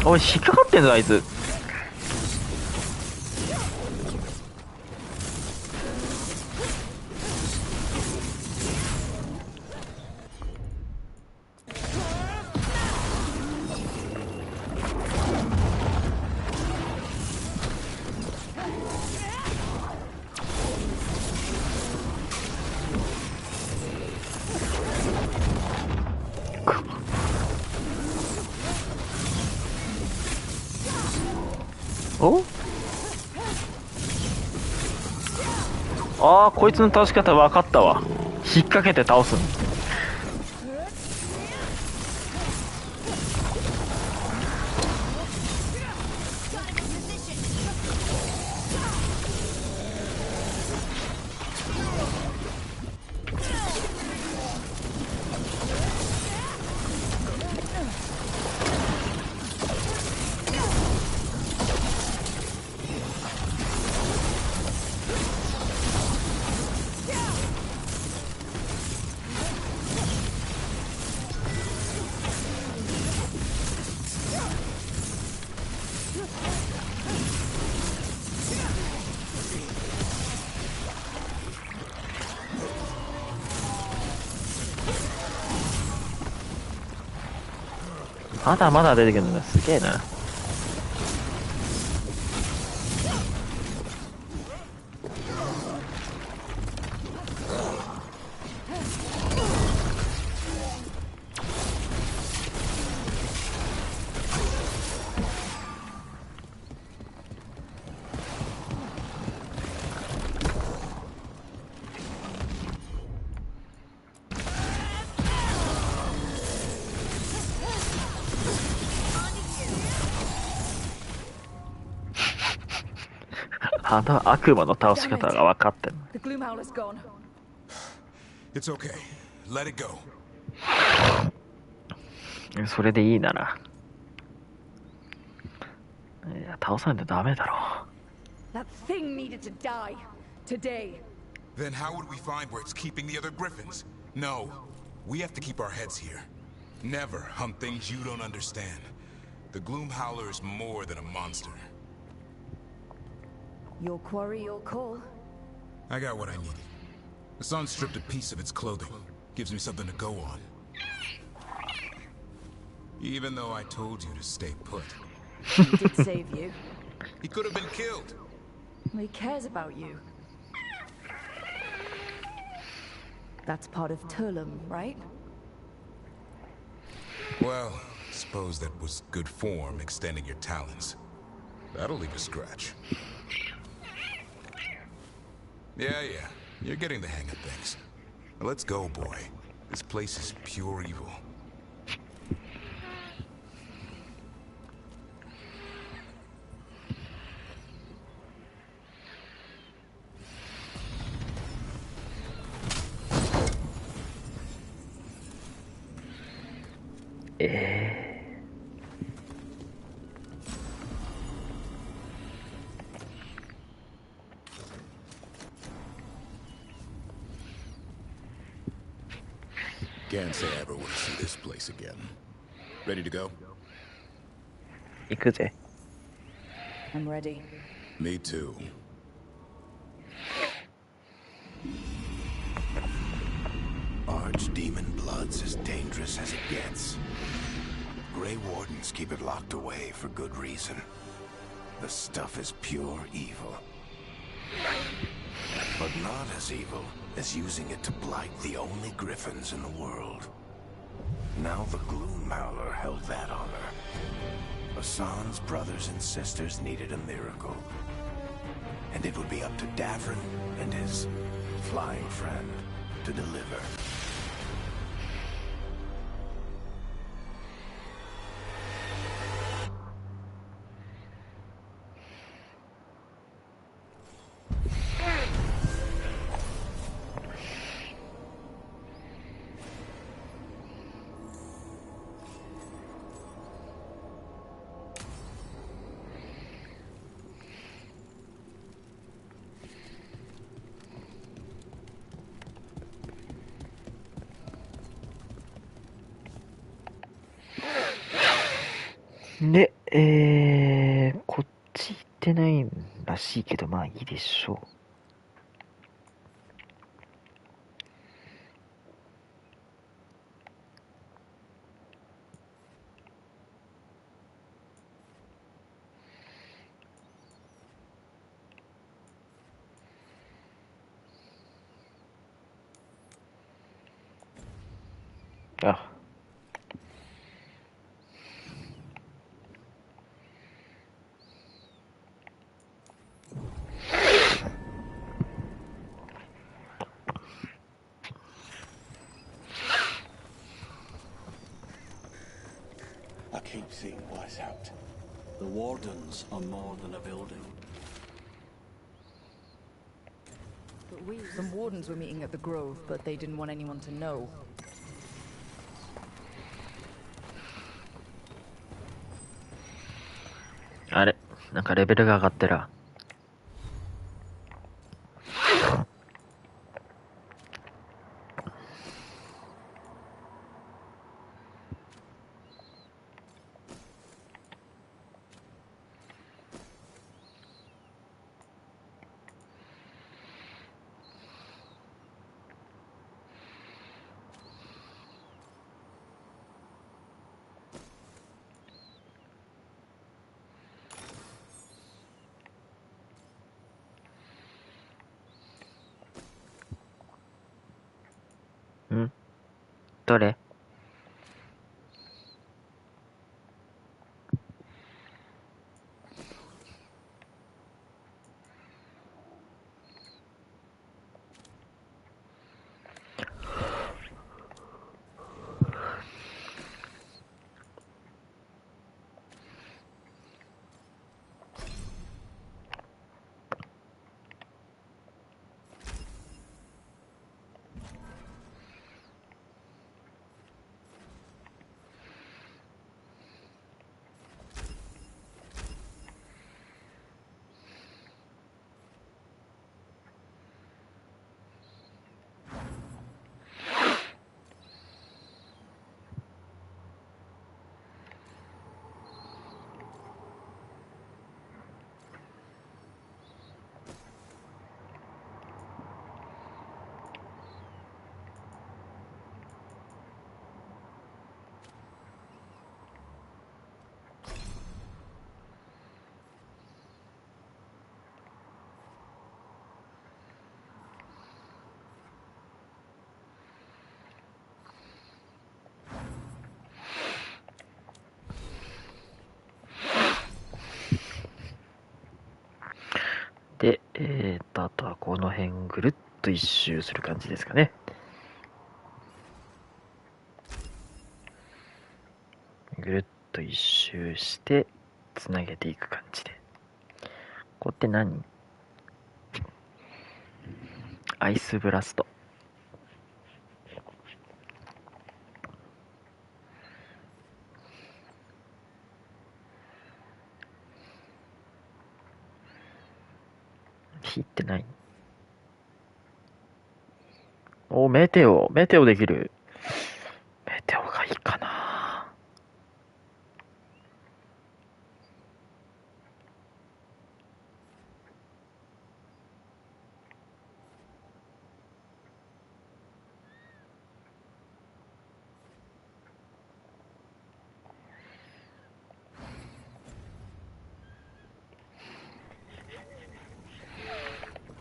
S1: おい引っかかってんぞあいつ。おああ、こいつの倒し方分かったわ。引っ掛けて倒すの。まだまだ出てくるんだ。すげえな。あの悪魔の倒し方が分かってる。
S2: It's okay. Let it go.
S1: それでいいなら。いや、倒さないとダメだろ。
S3: That thing needed to die today.
S2: Then how would we find where it's keeping the other griffins? No, we have to keep our heads here. Never hunt things you don't understand. The Gloom Howler is more than a monster.
S3: Your quarry, your call.
S2: I got what I needed. The sun stripped a piece of its clothing. Gives me something to go on. Even though I told you to stay put.
S3: He did save you.
S2: He could have been killed.
S3: He cares about you. That's part of Turlum, right?
S2: Well, suppose that was good form, extending your talons. That'll leave a scratch. Yeah, you're getting the hang of things. Now let's go, boy. This place is pure evil.
S8: Can't say I ever want to see this place again. Ready to go?
S1: 行くぜ。
S7: I'm ready.
S8: Me too.
S4: Archdemon blood's as dangerous as it gets. Grey Wardens keep it locked away for good reason. The stuff is pure evil. But not as evil as using it to blight the only griffins in the world. Now the Gloom Howler held that honor. Hassan's brothers and sisters needed a miracle. And it would be up to Davrin and his flying friend to deliver.
S1: で、こっち行ってないらしいけど、まあいいでしょう。あ。
S12: I keep seeing what's out. The Wardens are more than a building.
S3: Some Wardens were meeting at the Grove, but they didn't want anyone to know.
S1: あれ、なんかレベルが上がってら。ん？どれ？あとはこの辺ぐるっと一周する感じですかね。ぐるっと一周してつなげていく感じで。ここって何？アイスブラスト。火って何？お、メテオできる。メテオがいいかな。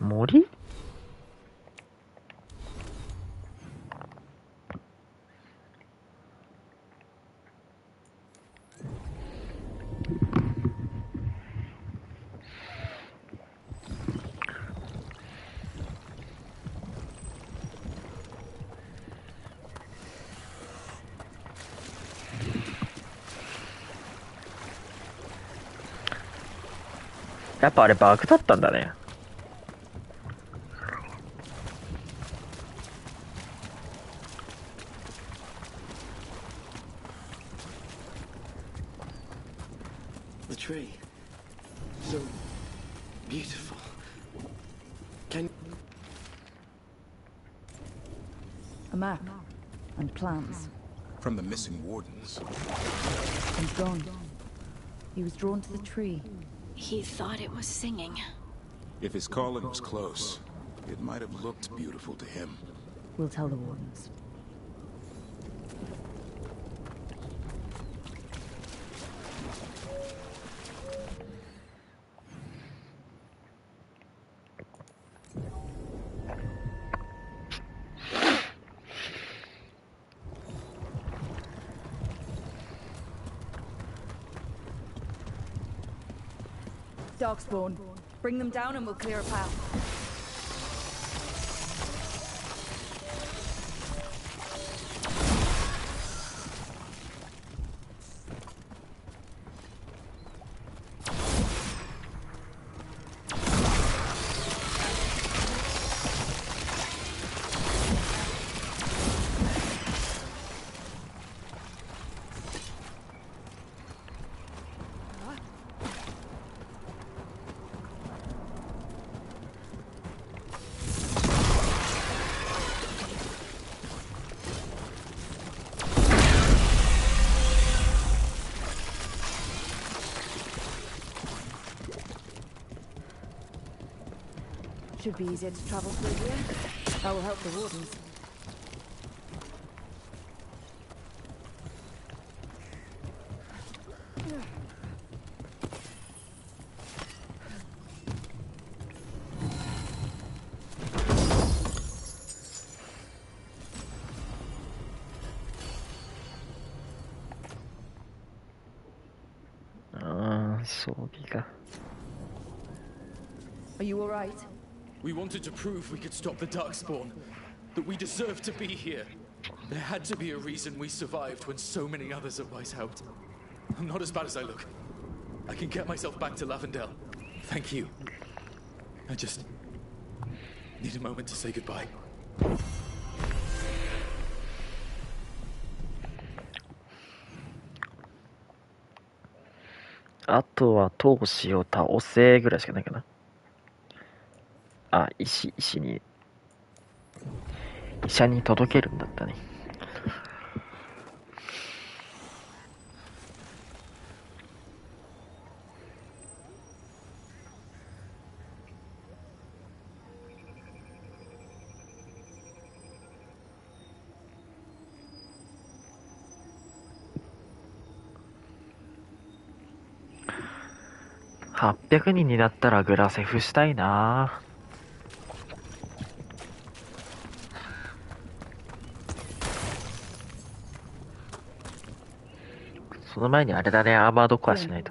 S1: 森？やっぱあれバグだったんだね。
S13: The tree. So beautiful. Can
S3: A map and plans.
S2: From the missing wardens.
S3: He's gone. He was drawn to the tree.
S9: He thought it was singing.
S2: If his calling was close, it might have looked beautiful to him.
S3: We'll tell the wardens. Darkspawn. Bring them down and we'll clear a path. Should be easier to travel through here. That will help the wardens. Are you all right?
S14: We wanted to prove we could stop the Darkspawn, that we deserved to be here. There had to be a reason we survived when so many others are wiped out. I'm not as bad as I look. I can get myself back to Lavendel. Thank you. I just need a moment to say goodbye.
S1: あとは闘士を倒せぐらいしかないかな。あ、医者に届けるんだったね。800人になったらグラセフしたいな。その前にあれだね、アーマードコアしないと。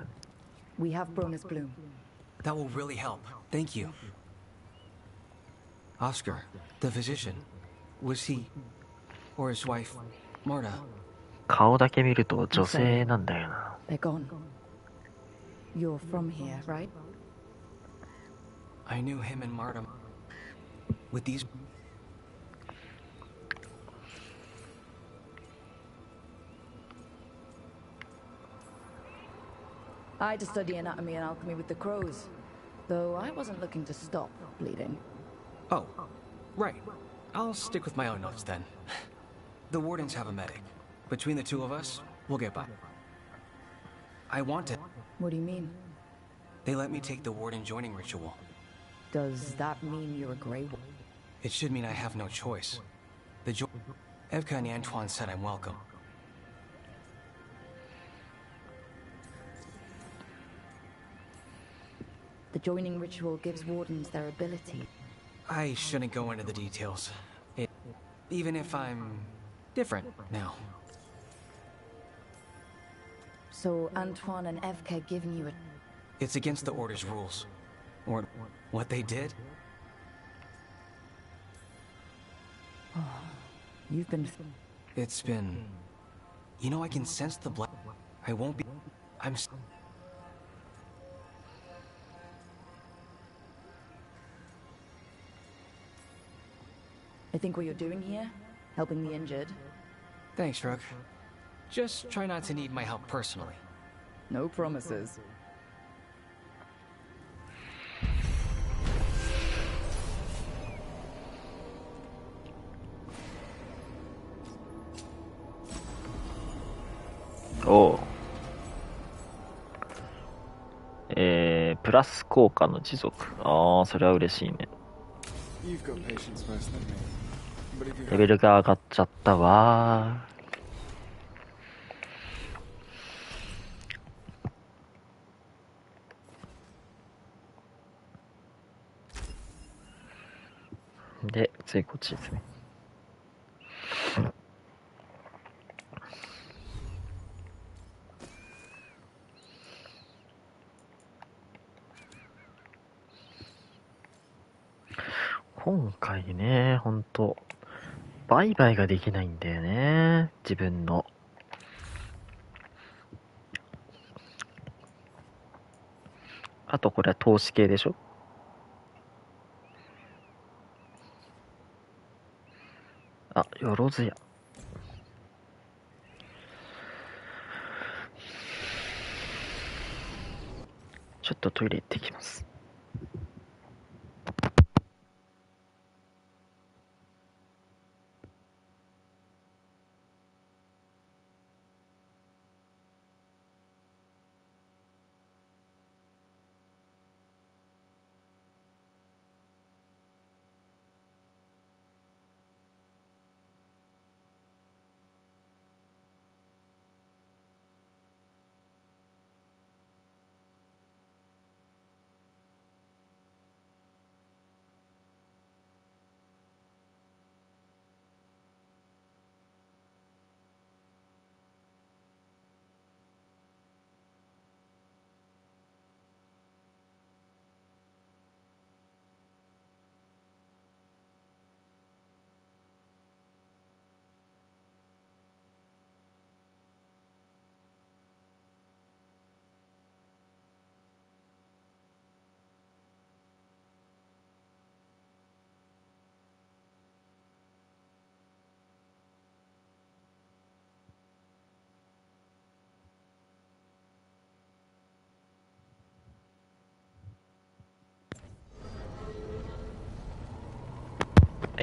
S5: That will really help. Thank you. Oscar, the physician. Was he... or his wife, Marta?
S1: 顔だけ見ると女性なんだよな。
S3: They're gone. You're from here, right?
S5: I knew him and Marta. With these...
S3: I had to study anatomy and alchemy with the crows, though I wasn't looking to stop bleeding.
S5: Oh, right. I'll stick with my own notes then. The wardens have a medic. Between the two of us, we'll get by. I want to...
S3: What do you mean?
S5: They let me take the warden joining ritual.
S3: Does that mean you're a Grey Wolf?
S5: It should mean I have no choice. Evka and Antoine said I'm welcome.
S3: The joining ritual gives wardens their ability.
S5: I shouldn't go into the details. Even if I'm... different now.
S3: So Antoine and Evka giving you a...
S5: It's against the Order's rules. Or what they did.
S3: Oh, you've been...
S5: It's been... You know, I can sense the blood. I won't be... I'm...
S3: I think what you're doing here, helping the injured.
S5: Thanks, Rook. Just try not to need my help personally.
S3: No promises.
S1: おう。プラス効果の持続。ああ、それは嬉しいね。レベルが上がっちゃったわー。で、次こっちですね。今回ね、ほんと、売買ができないんだよね、自分の。あとこれは投資系でしょ。あ、よろずや。ちょっとトイレ行ってきます。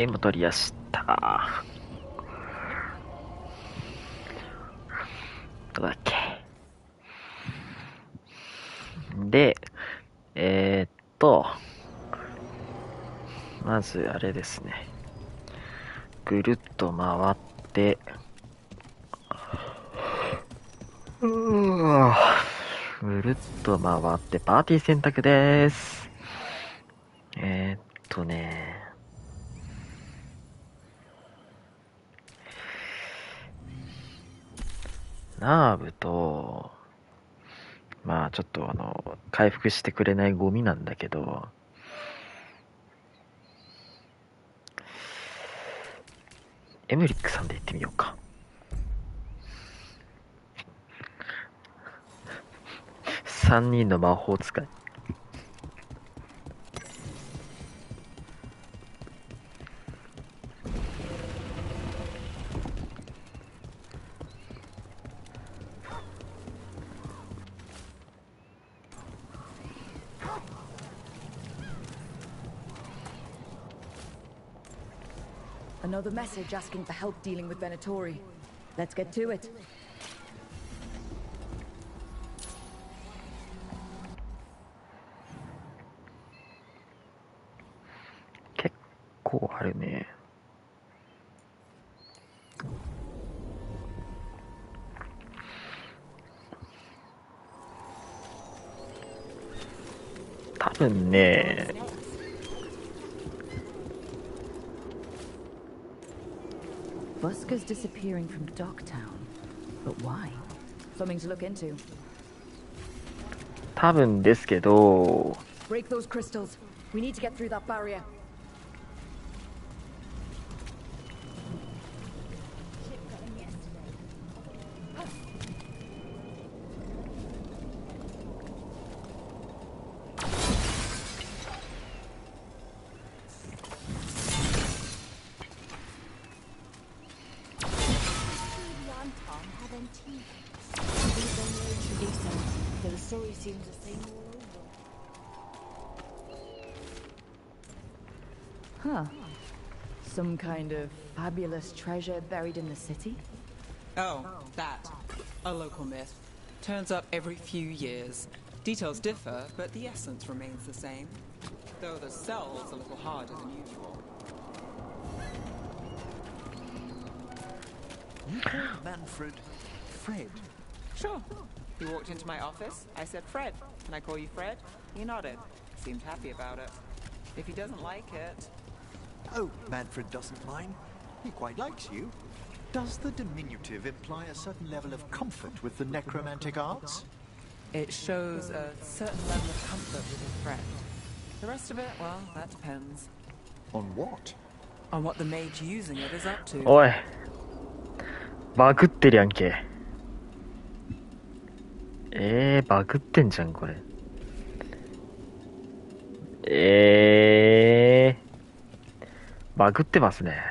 S1: 今取りやした。どうだっけ。で、まずあれですね。ぐるっと回って、ぐるっと回ってパーティー選択です。ナーブと、まあちょっと回復してくれないゴミなんだけど、エムリックさんで行ってみようか。3人の魔法使い。
S3: Another message asking for help dealing with Venatori. Let's get to it.
S1: 結構あるね。多分ね、
S3: Busker's disappearing from Docktown. But why? Something to look into.
S1: 多分ですけど、
S3: Break those crystals. We need to get through that barrier.
S6: The story seems the same all over.
S3: Huh. Some kind of fabulous treasure buried in the city?
S7: Oh, that. A local myth. Turns up every few years. Details differ, but the essence remains the same. Though the cell's a little harder than usual.
S15: You call Manfred Fred?
S7: Sure. He walked into my office. I said, Fred, can I call you Fred? He nodded. Seemed happy about it. If he doesn't like it...
S15: Oh, Manfred doesn't mind. He quite likes you. Does the diminutive imply a certain level of comfort with the necromantic arts?
S7: It shows a certain level of comfort with a friend. The rest of it, well, that depends.
S15: On what?
S7: On what the mage using it is up to.
S1: おい、バグってるやんけ。バグってんじゃんこれ。バグってますね。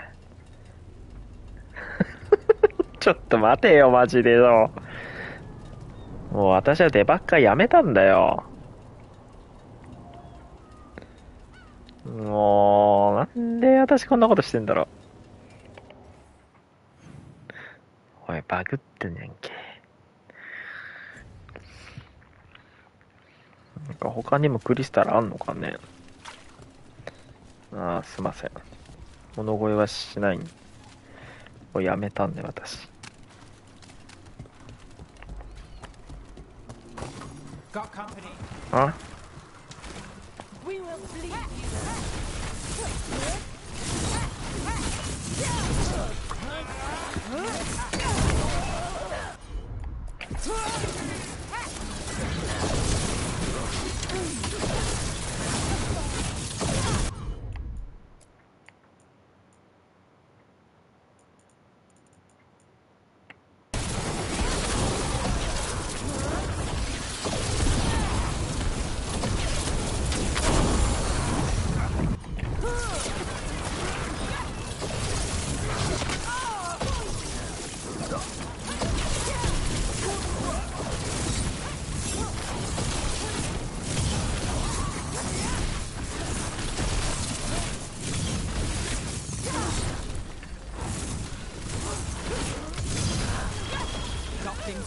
S1: ちょっと待てよマジでよ。もう私はデバッカーやめたんだよ。もうなんで私こんなことしてんだろう。おい、バグってんやんけ。なんか他にもクリスタルあんのかね。ああ、すいません。物乞いはしない。もうやめたんで私。あ
S10: We will bleed you.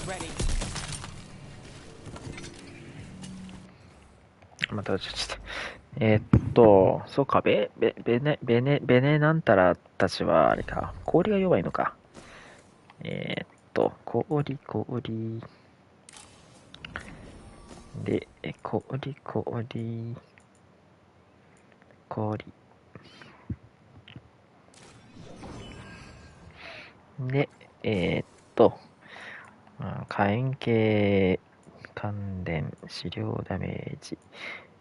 S7: Ready.
S1: またちょっとそうか、ベネなんたらたちはあれか、氷が弱いのか。氷で、氷で、火炎系関連資料ダメージ、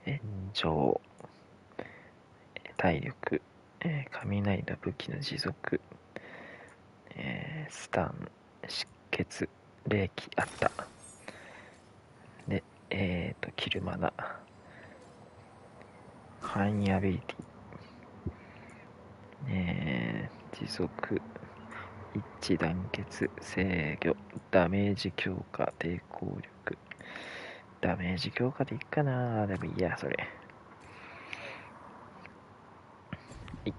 S1: 炎上、体力、雷の武器の持続、スタン、失血、霊気あった。で、キルマナ、範囲アビリティ、持続、一致団結、制御、ダメージ強化、抵抗力。ダメージ強化でいいかな。でもいいや、それ。はい。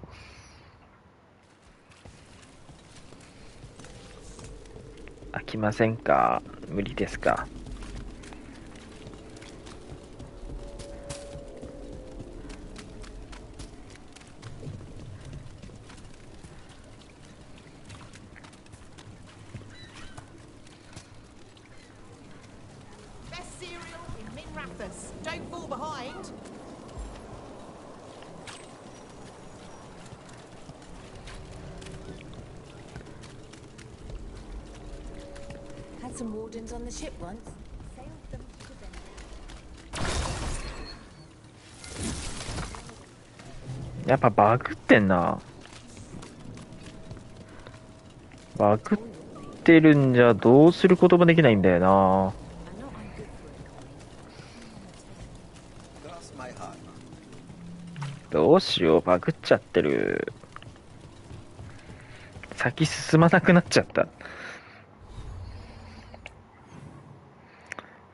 S1: 飽きませんか？無理ですか？Had
S6: some wardens on the ship once. Sailed them to them.
S1: やっぱバグってんな。バグってるんじゃどうすることもできないんだよな。どうしよう、バグっちゃってる。先進まなくなっちゃった。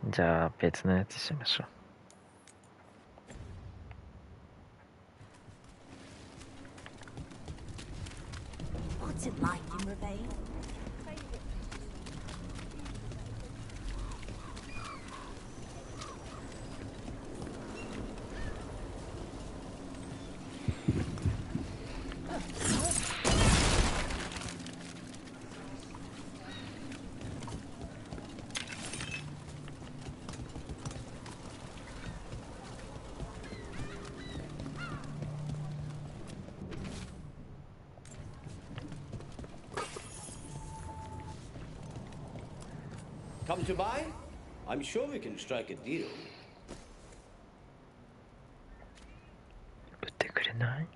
S1: じゃあ別のやつしましょう。
S9: What's it like in Ravane?
S12: Come to buy? I'm sure we can strike a deal.
S1: 売ってくれない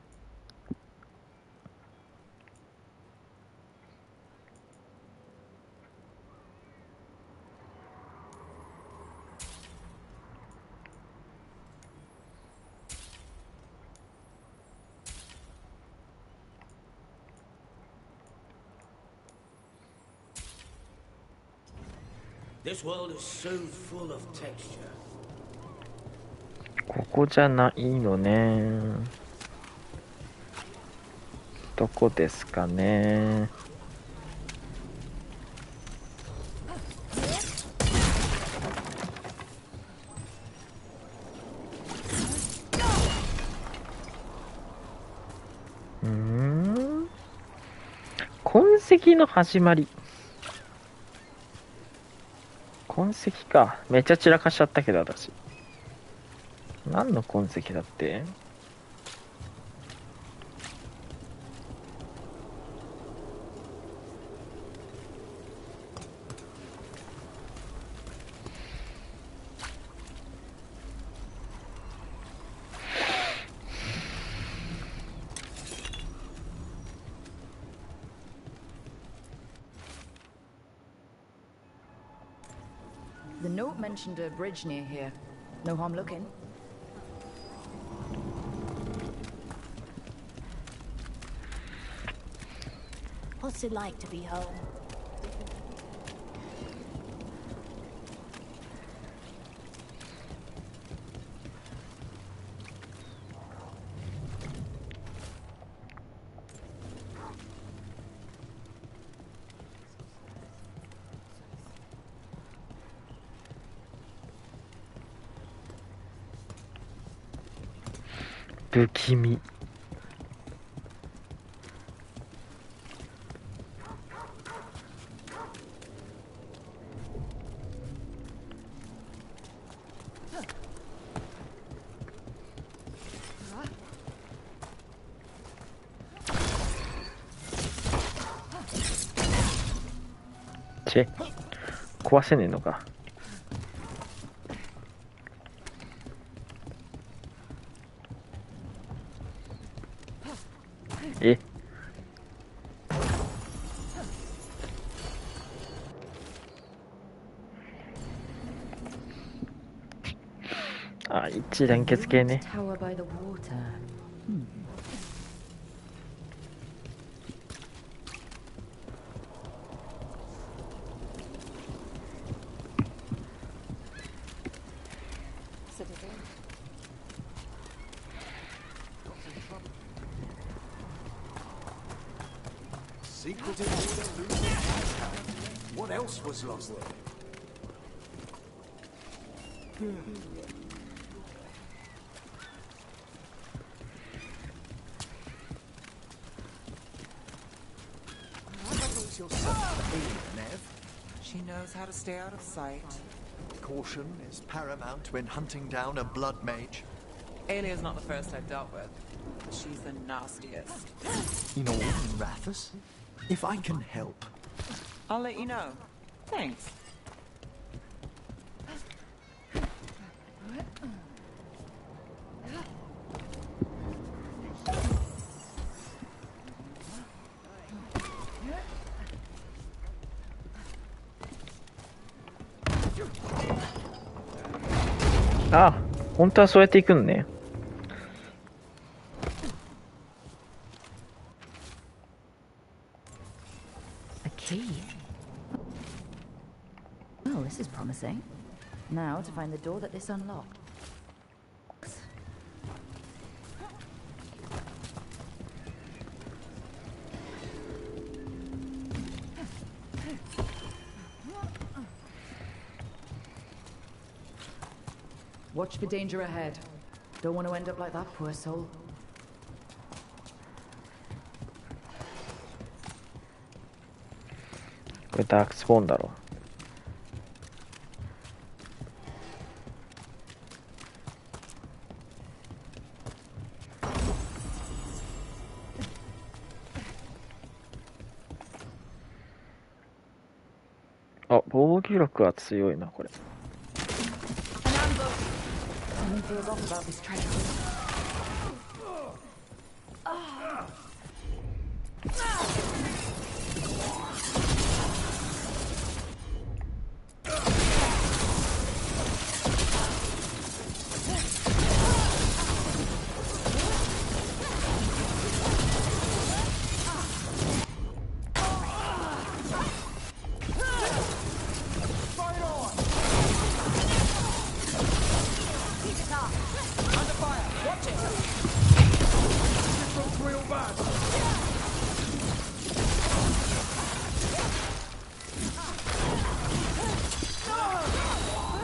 S1: ？This
S12: world is so full of texture.
S1: ここじゃないのね。どこですかね。痕跡の始まり。痕跡か。めっちゃ散らかしちゃったけど私。何の痕跡だって？The
S3: note mentioned a bridge near here. No harm looking.
S9: What's it like to be home?
S1: 不気味。壊せねえのか。あ、一致団結系ね。
S3: Tower by the water.
S15: Secretive order. What else was lost there?
S7: She knows how to stay out of sight.
S15: Caution is paramount when hunting down a blood mage.
S7: Alia's not the first I've dealt with. She's the nastiest.
S15: In all, Rathus, if I can help.
S7: I'll let you know. Thanks.
S1: Ah, 本当はそうやっていくのね。
S3: A key. Well, this is promising. Now to find the door that this unlocks. Watch for danger ahead. Don't want to end up like that poor soul.
S1: This is dark spawn だろ。あ、防御力は強いなこれ。
S3: Something feels off about this treasure.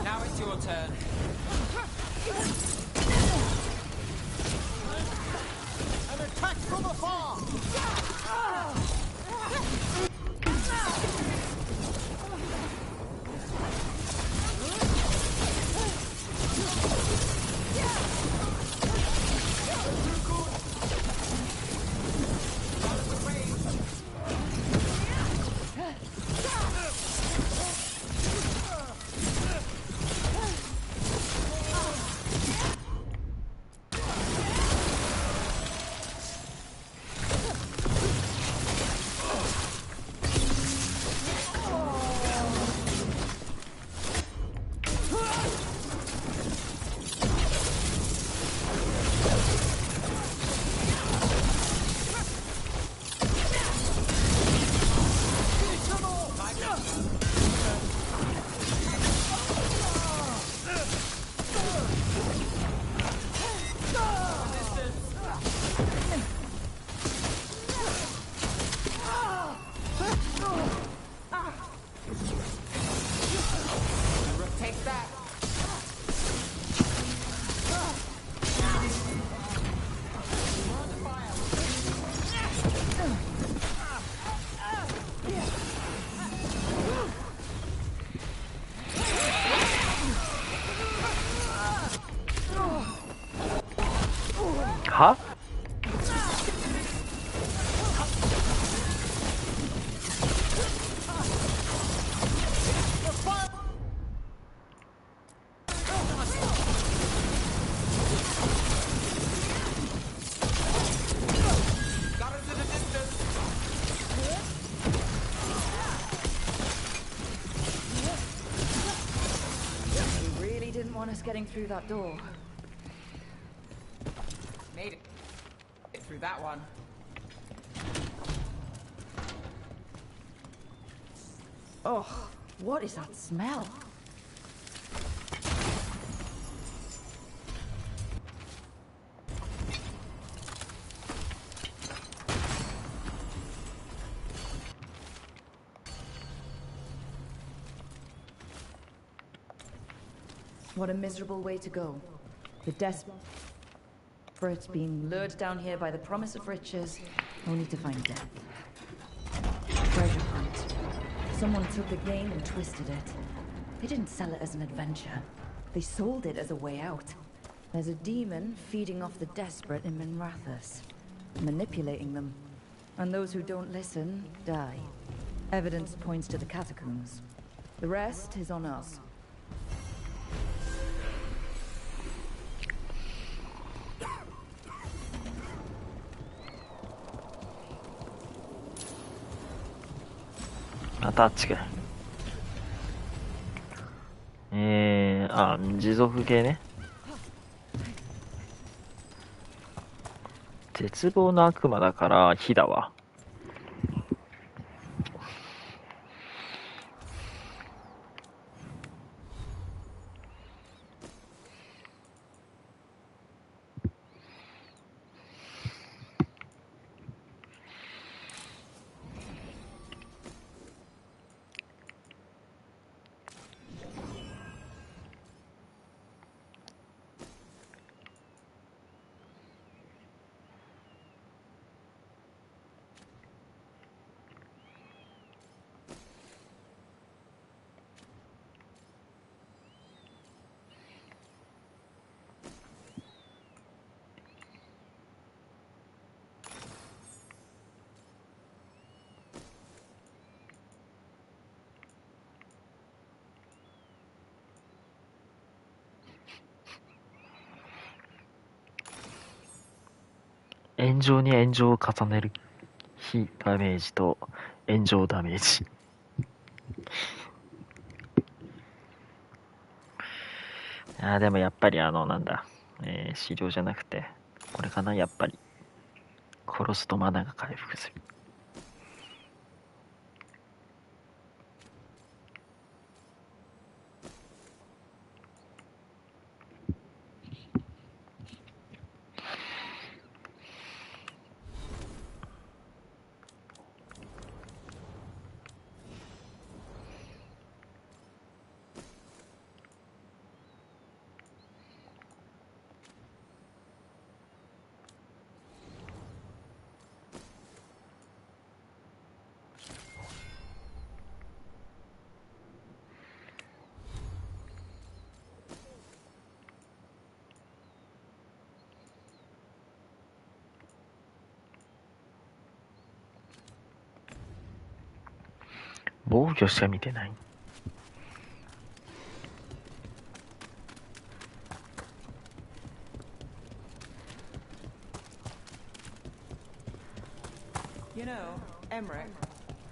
S7: Now it's your turn.
S15: An attack from afar!
S7: Take that.
S1: Huh?
S3: You really didn't want us getting through that door.
S7: Made it through that one.
S3: Oh, what is that smell? What a miserable way to go. The desperate being lured down here by the promise of riches, only to find death. Treasure hunt. Someone took the game and twisted it. They didn't sell it as an adventure. They sold it as a way out. There's a demon feeding off the desperate in Minrathous, manipulating them. And those who don't listen, die. Evidence points to the catacombs. The rest is on us.
S1: またあっちかい。持続系ね。絶望の悪魔だから火だわ。炎上に炎上を重ねる非ダメージと炎上ダメージ。でもやっぱりなんだ、資料じゃなくてこれかな。やっぱり殺すとマナが回復する。防御しか見てない。
S7: You know, Emmerich,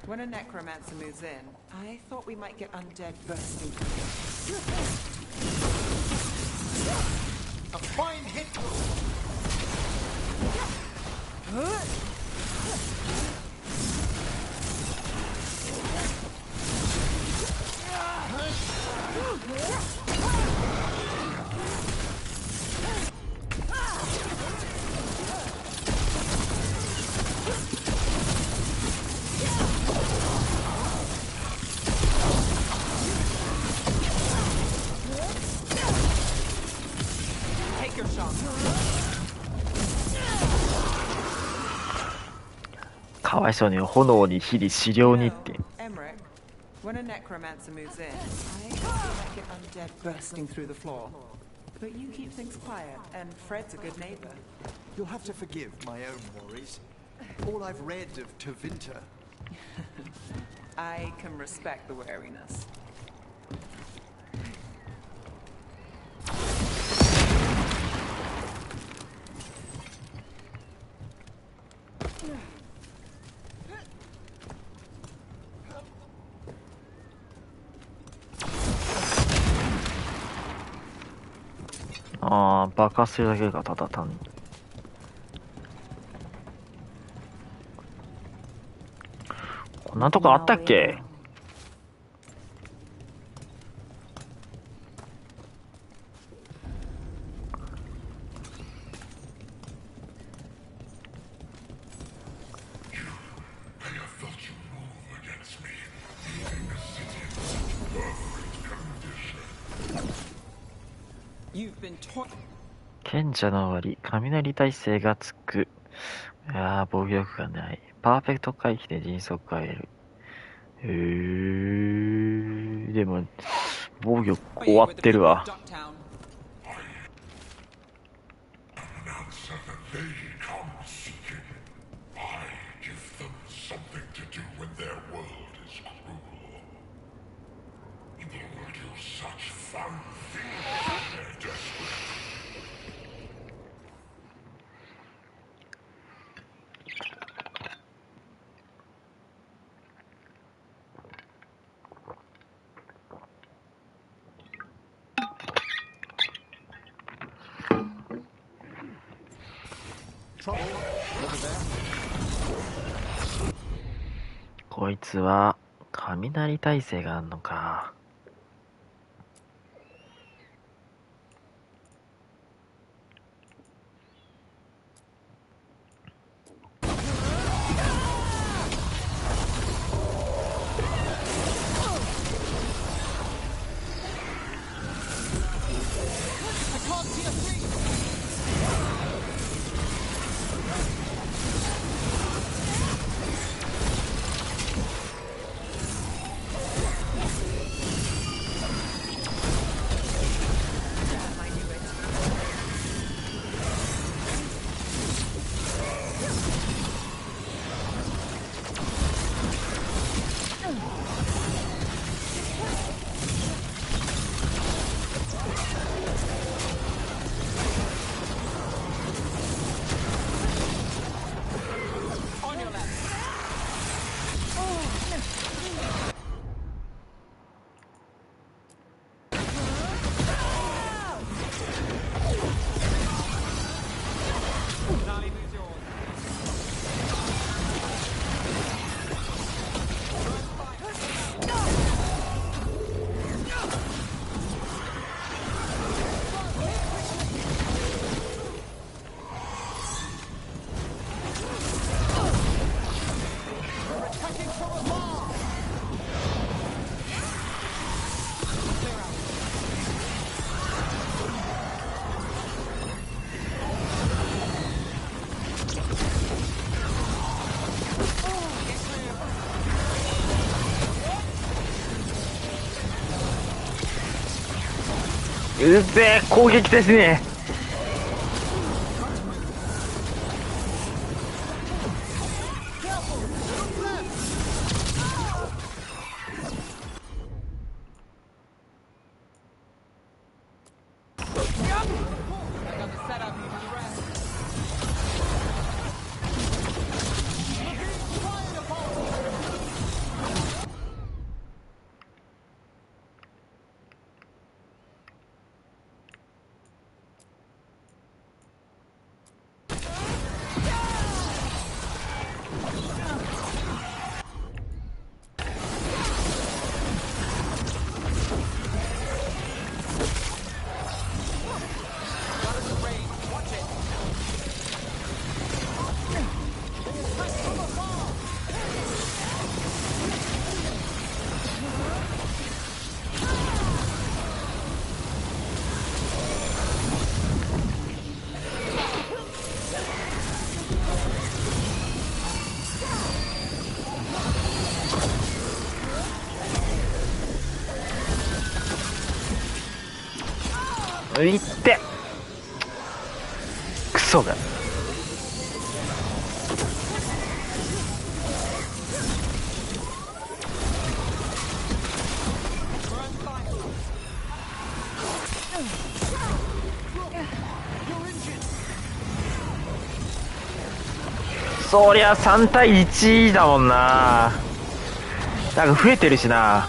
S7: when a necromancer moves in, I thought we might get undead bursting.
S15: A fine hit!
S7: Take your shot.
S1: かわいそうに炎に火に資料にって。
S7: Emmerich, when a necromancer moves in, I thought we might get undead bursting through the floor. But you keep things quiet, and Fred's a good neighbor.
S15: You'll have to forgive my own worries. All I've read of Tevinter.
S7: I can respect the wariness.
S1: Ah, 爆発するだけがただ単に。こんなとこあったっけ？賢者の終わり、雷耐性がつく。防御力がない。パーフェクト回避で迅速変える。でも、防御終わってるわ。こいつは雷耐性があんのか。うっせえ、攻撃ですね。いってクソが。そりゃ3対1だもんな。なんか増えてるしな。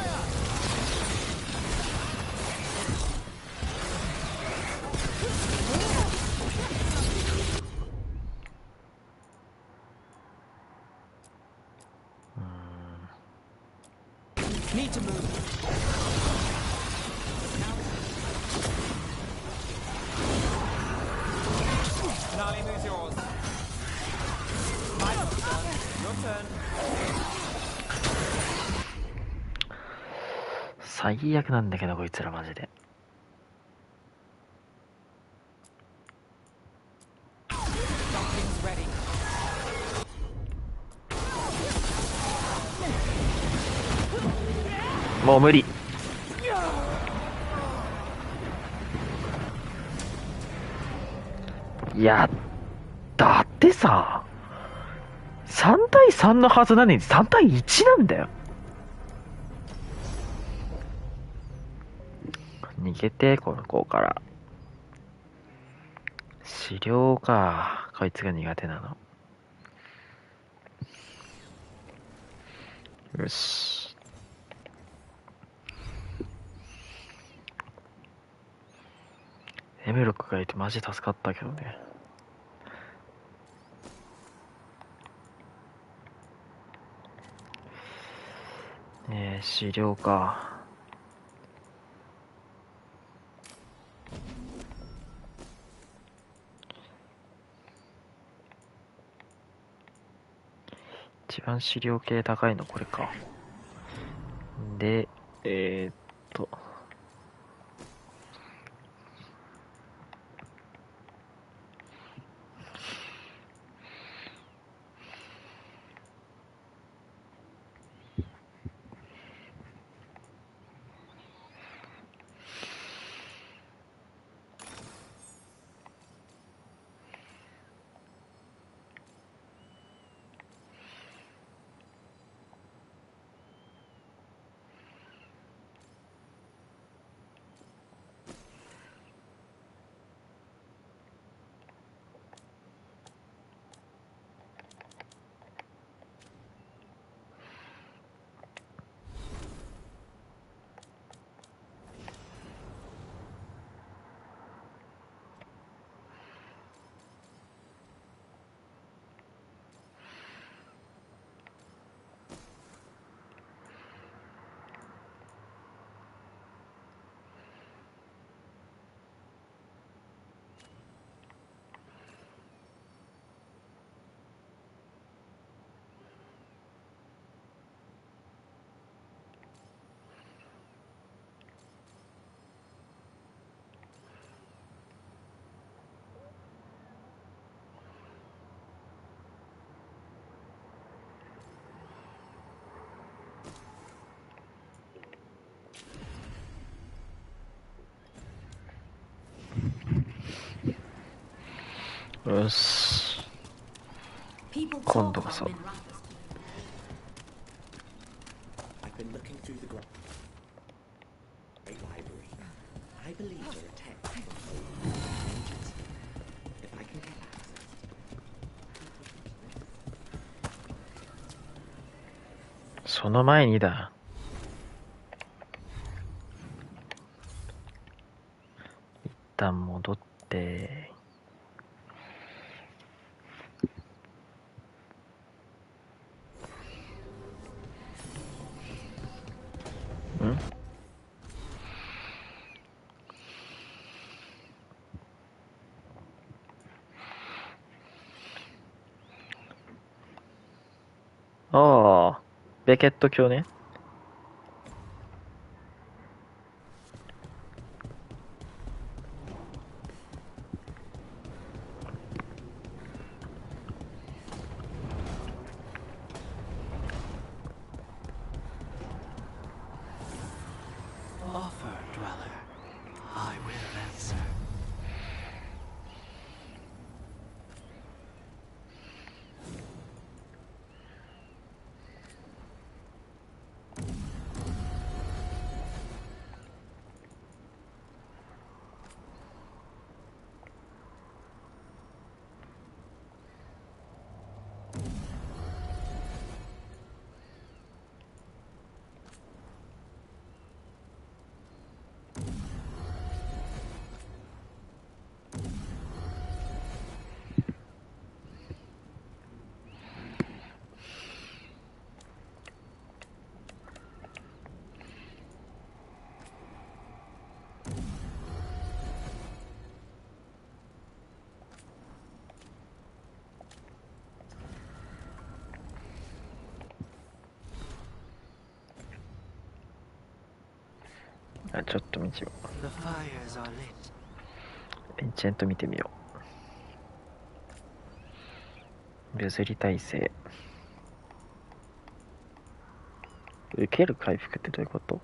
S7: need to move. Finale moves yours. My turn. Your turn.
S1: 最悪なんだけどこいつらマジで。もう無理。いや、だってさ、3対3のはずなのに3対1なんだよ。逃げて、この子から。資料か。こいつが苦手なの。よし。M6 がいてマジ助かったけどね。資料か。一番資料系高いのこれか。で、よし。今度こそ。その前にだ。一旦戻って。ああ、ベケット鏡ね。あ、ちょっと見てみよ
S13: The fires are lit.
S1: う。エンチェント見てみよう。譲り耐性。受ける回復ってどういうこと？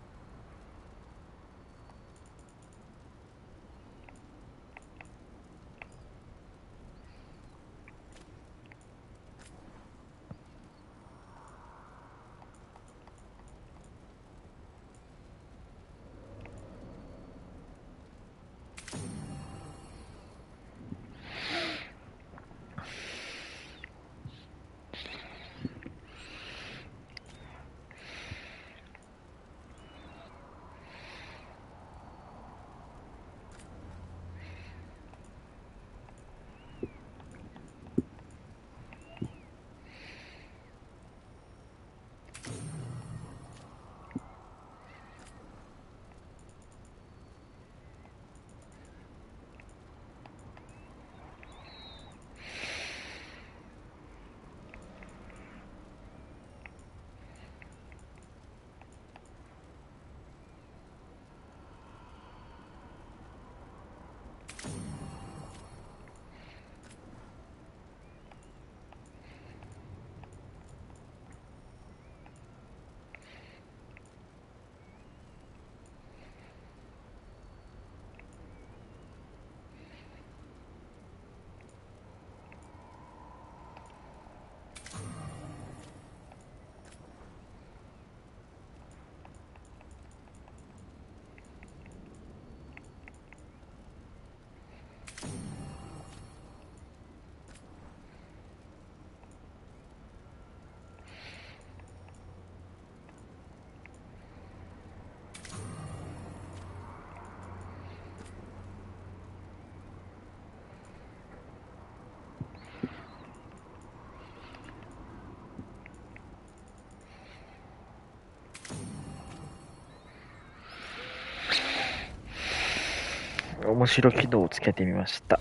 S1: 面白機能をつけてみました。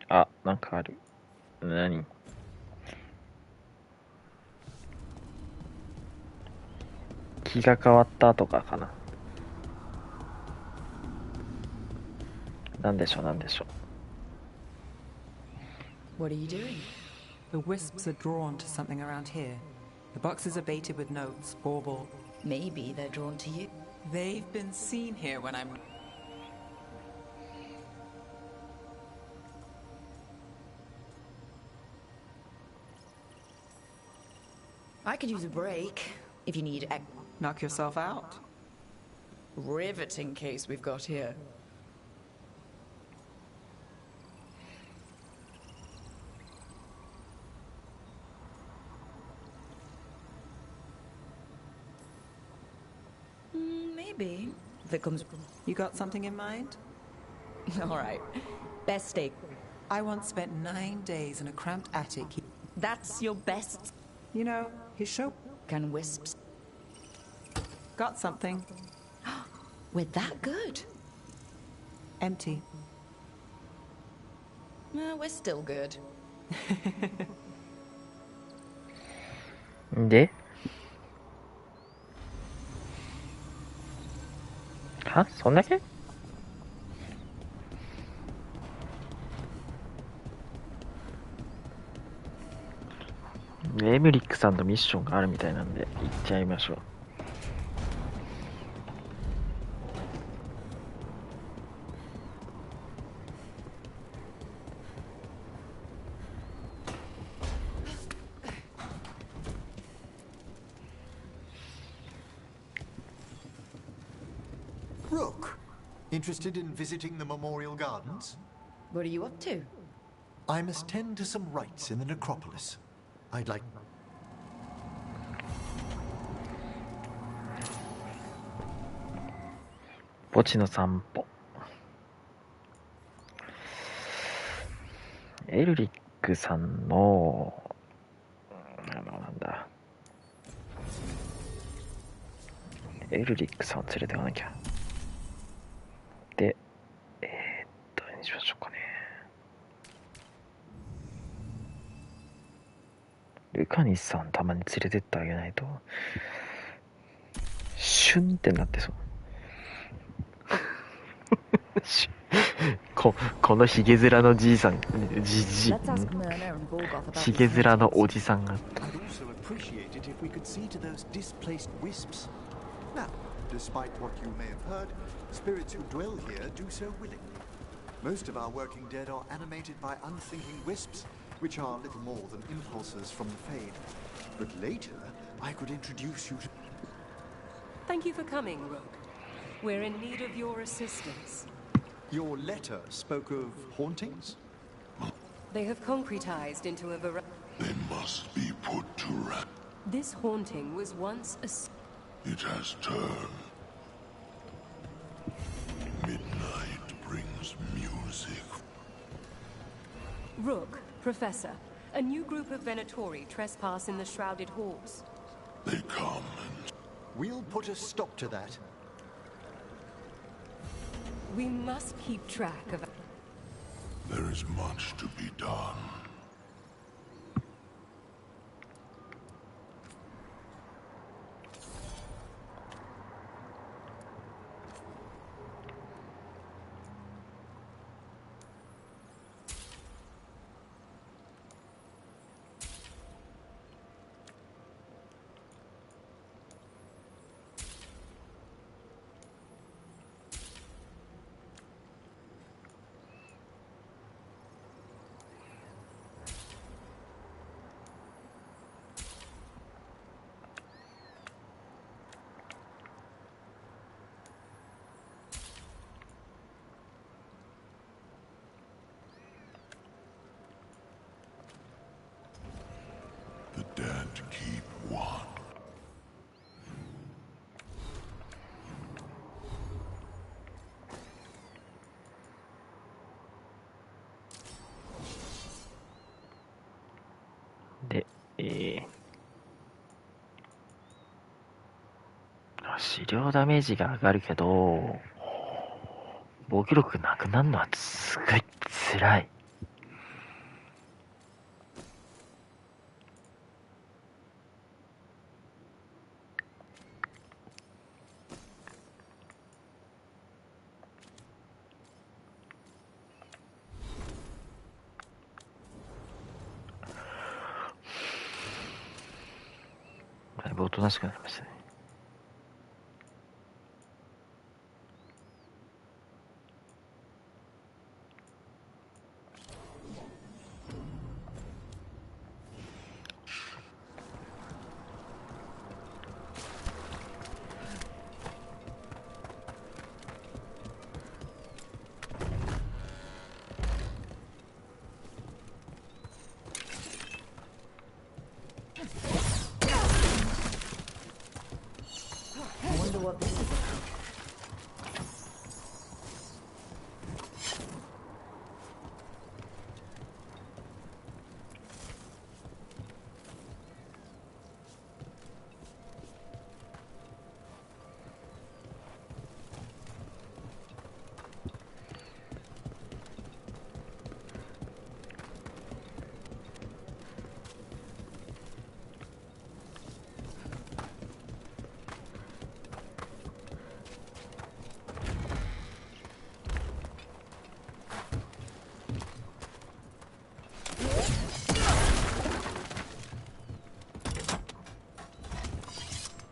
S1: あ、なんかある。何？気が変わったとかかな。なんでしょう、なんでしょう。
S7: What are you doing? The wisps are drawn to something around here. The boxes are baited with notes, bauble.
S3: Maybe they're drawn to you.
S7: They've been seen here when I'm...
S3: I could use a break, if you need...
S7: Knock yourself out.
S3: Riveting case we've got here. Maybe. If it comes...
S7: You got something in mind?
S3: All right. Best steak.
S7: I once spent 9 days in a cramped attic.
S3: That's your best...
S7: You know, his show...
S3: Can wisps...
S7: Got something.
S3: We're that good?
S7: Empty.
S3: We're still good.
S1: では？そんだけ？エムリックさんのミッションがあるみたいなんで行っちゃいましょう。
S15: Rook, interested in visiting the Memorial Gardens?
S3: What are you up to?
S15: I must tend to some rites in the necropolis. I'd like...
S1: 墓地の散歩。エルリックさんのなんだ、エルリックさんを連れてかなきゃ。で、何しましょうかね。ルカニさんたまに連れてってあげないとシュンってなってそうこのヒゲ面のじいさん、ヒゲ面のおじさんが。
S15: Despite what you may have heard, spirits who dwell here do so willingly. Most of our working dead are animated by unthinking wisps, which are little more than impulses from the Fade. But later, I could introduce you to...
S10: Thank you for coming, Rogue. We're in need of your assistance.
S15: Your letter spoke of hauntings?
S10: They have concretized into a variety...
S8: They must be put to rest.
S10: This haunting was once a...
S8: It has turned. Midnight brings music.
S10: Rook, Professor, a new group of Venatori trespass in the shrouded halls.
S8: They come and...
S15: We'll put a stop to that.
S10: We must keep track of...
S8: There is much to be done. The dead keep one.
S1: で、資料ダメージが上がるけど、防御力なくなるのはすごい辛い。だいぶおとなしくなりましたね。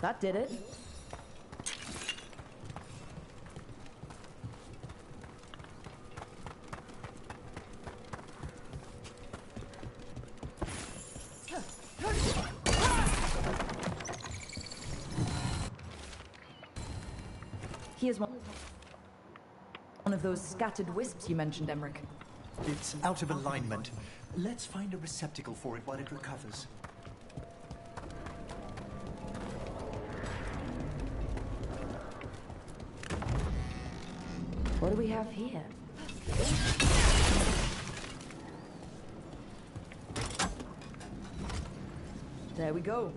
S3: That did it. Here's one of those scattered wisps you mentioned, Emmerich.
S15: It's out of alignment. Let's find a receptacle for it while it recovers.
S3: What do we have here? There we go.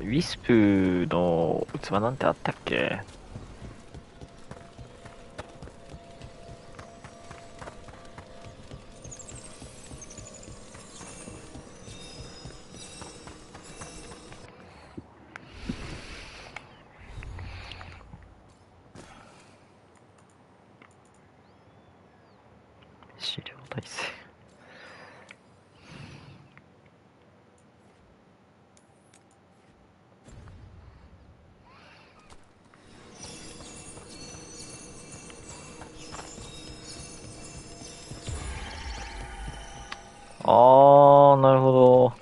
S1: ウィスプの器なんてあったっけ？資料体制。あー、なるほど。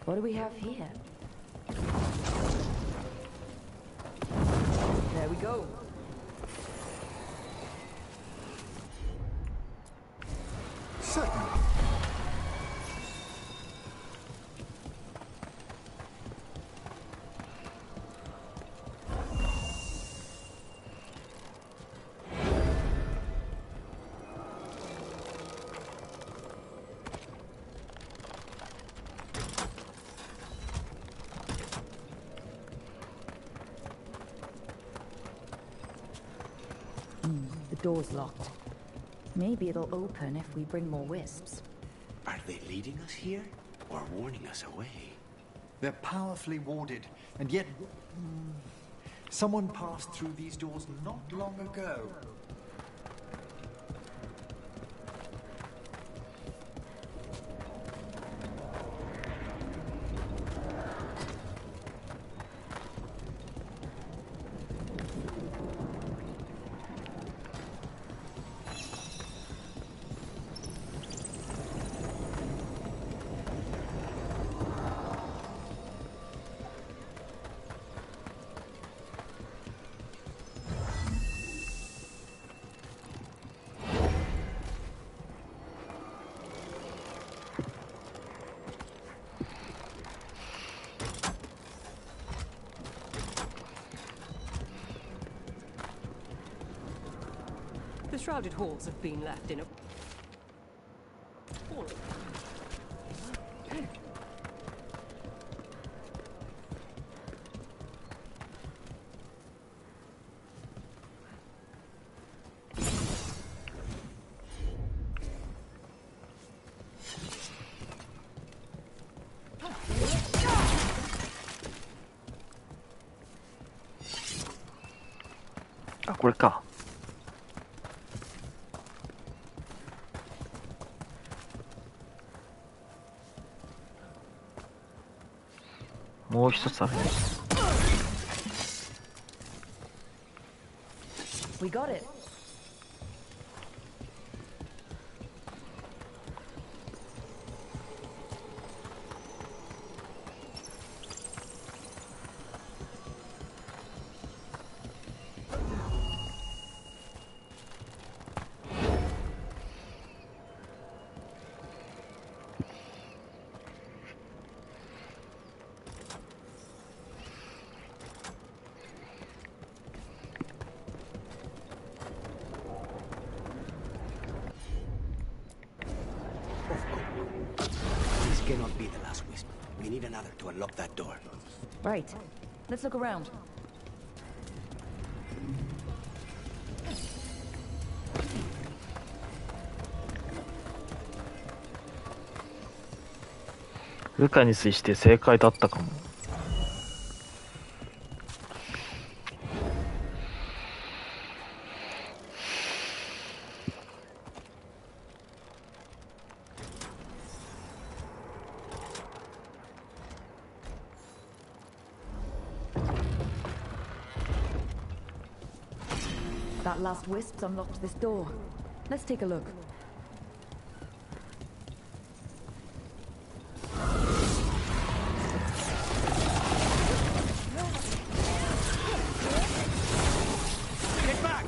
S3: What do we have here? There we go.
S15: Certainly.
S3: The door's locked. Maybe it'll open if we bring more wisps.
S12: Are they leading us here or warning us away?
S15: They're powerfully warded, and yet someone passed through these doors not long ago.
S10: The shrouded halls have been left in a...
S1: あ、これか。もう一つあるね。
S3: We got it.
S12: This cannot be the last wisp. We need another to unlock that door.
S3: Right. Let's look around.
S1: ルカに推して正解だったかも。
S3: That last wisp's unlocked this door. Let's take a look.
S12: Get back!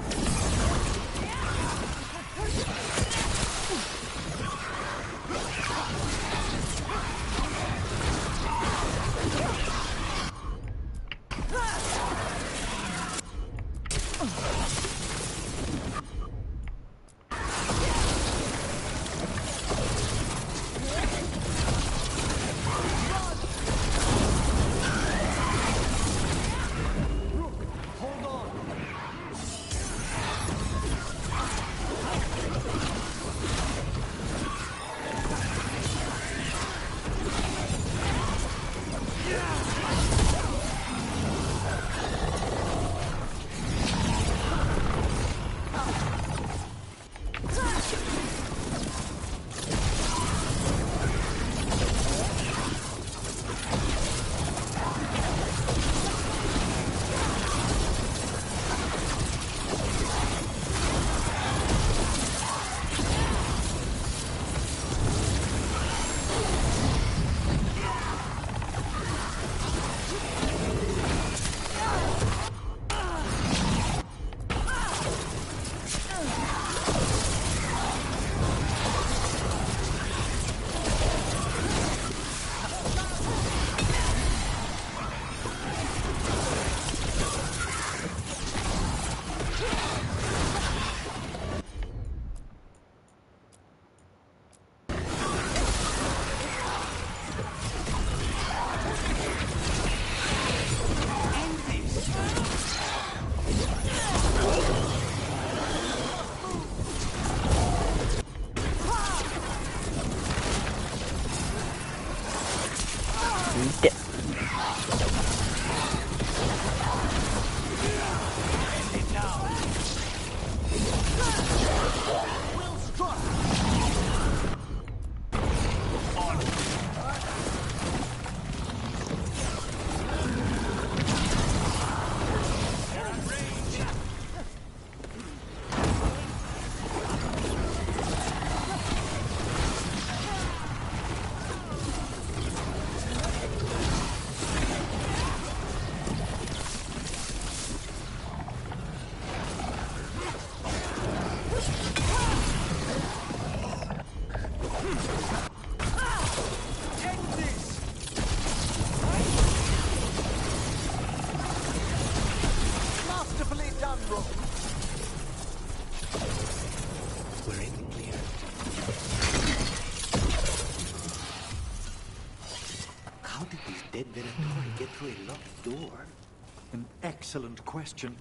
S4: We're in the clear.
S15: How did these dead Venatori get through a locked door? An excellent question.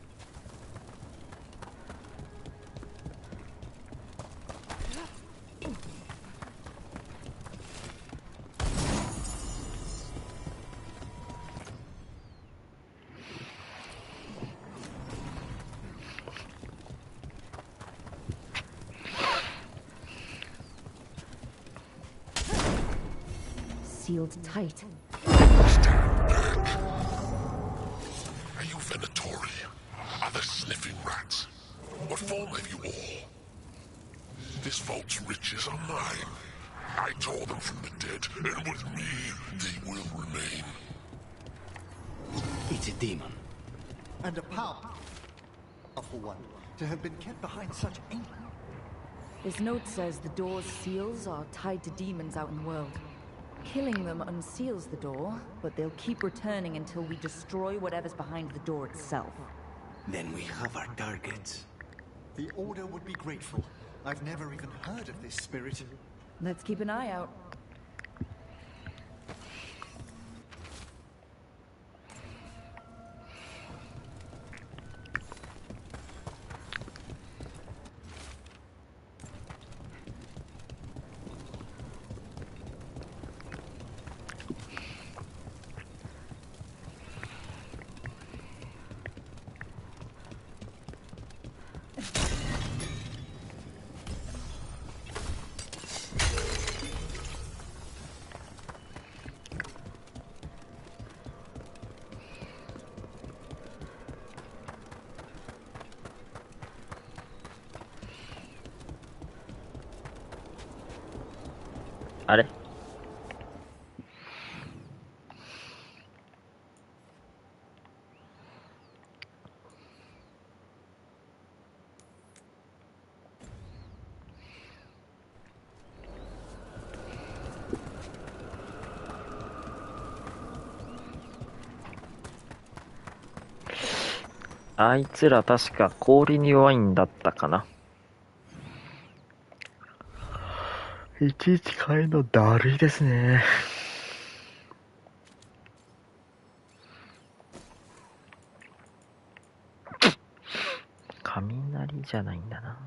S3: Sealed tight.
S16: Stand back. Are you Venatori? Are the sniffing rats? What form have you all? This vault's riches are mine. I tore them from the dead, and with me, they will remain.
S12: It's a demon.
S15: And a powerful one to have been kept behind such ancient.
S3: This note says the door's seals are tied to demons out in the world. Killing them unseals the door, but they'll keep returning until we destroy whatever's behind the door itself.
S12: Then we have our targets.
S15: The Order would be grateful. I've never even heard of this spirit.
S3: Let's keep an eye out.
S1: あれあいつら確か氷に弱いんだったかな。いちいち変えるのだるいですね。雷じゃないんだな。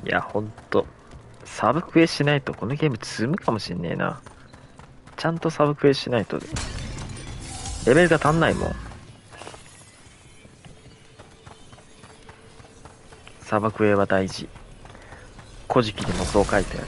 S1: いや、ほんと。サブクエしないとこのゲーム積むかもしんねえな。ちゃんとサブクエしないと。レベルが足んないもん。サブクエは大事。古事記にもそう書いてある。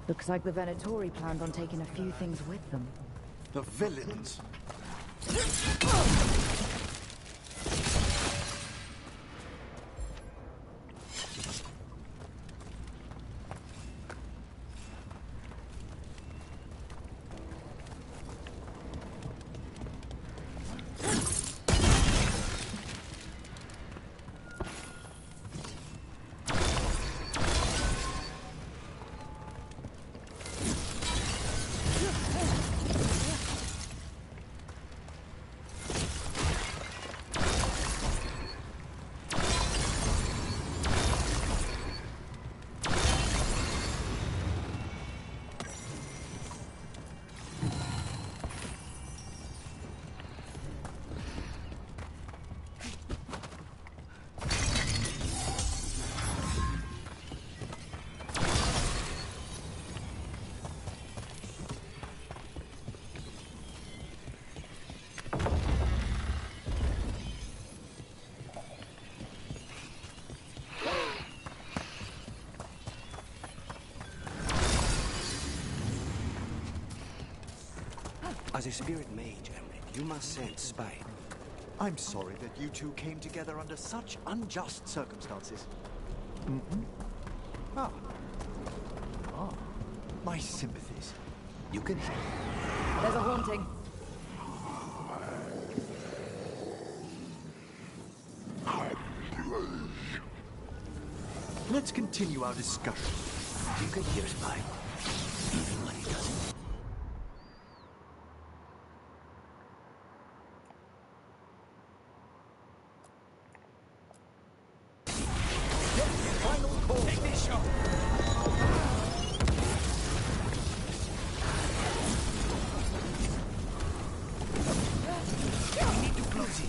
S3: Looks like the Venatori planned on taking a few things with them.
S15: The villains.
S13: As a spirit mage, Emmerich, you must sense spite.
S15: I'm sorry that you two came together under such unjust circumstances. Mm-hmm. Ah. My sympathies. You can...
S3: There's a haunting.
S15: Let's continue our discussion.
S13: You can hear spite, even when he doesn't.
S15: Final call. Take this shot.
S13: We need to close it.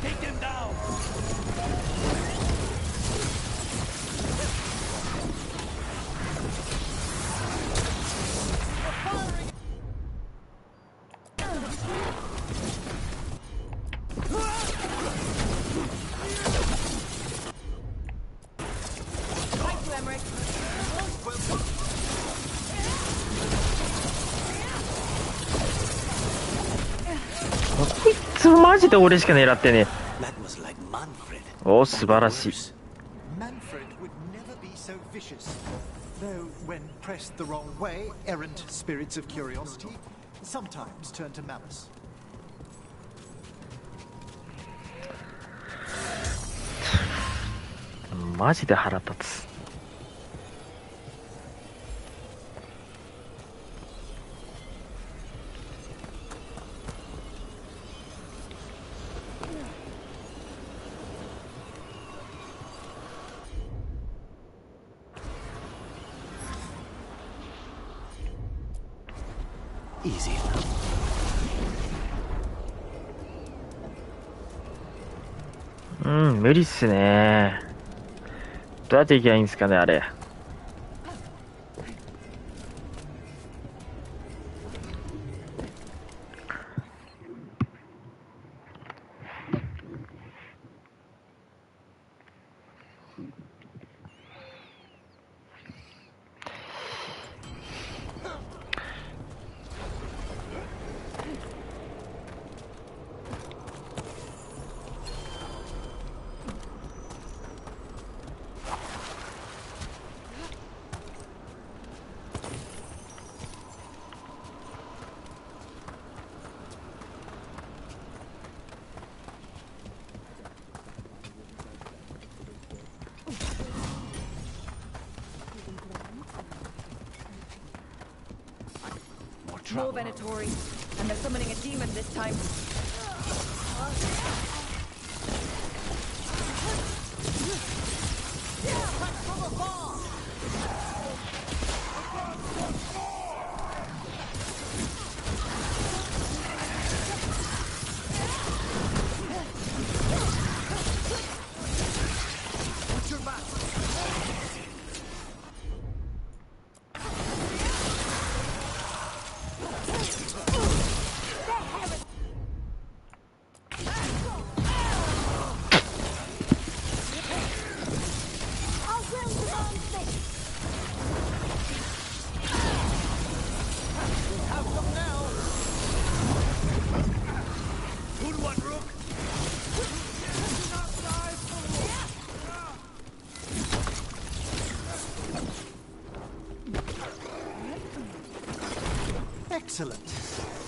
S12: Take them down!
S3: Thank you, Emmerich.
S1: こいつマジで俺しか狙ってねえ。お、素晴らしい。
S15: Manfred would never be so vicious. Though, when pressed the wrong way, errant spirits of curiosity sometimes turn to malice.
S1: マジで腹立つ。
S13: Easy.
S1: うん、無理っすね。どうやって行けばいいんですかね、あれ。
S3: More Venatori, and they're summoning a demon this time.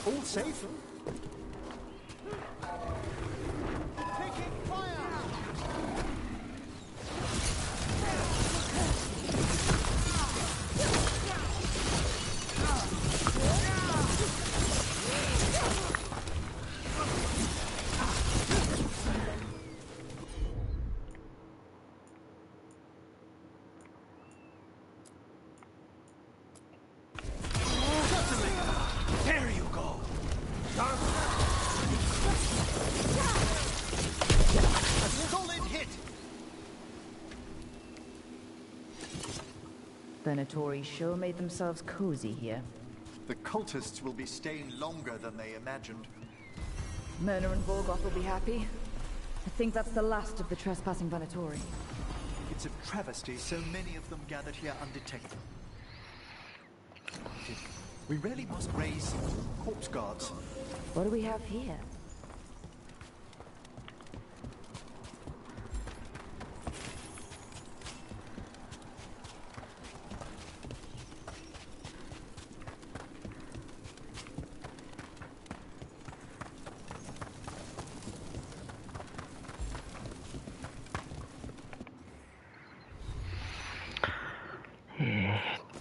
S15: All safe? Taking fire!
S4: There you go.
S15: A solid hit!
S3: Venatori sure made themselves cozy here.
S15: The cultists will be staying longer than they imagined.
S3: Myrna and Vorgoth will be happy. I think that's the last of the trespassing Venatori.
S15: It's a travesty so many of them gathered here undetected. We really must raise corpse guards.
S3: What do we have here?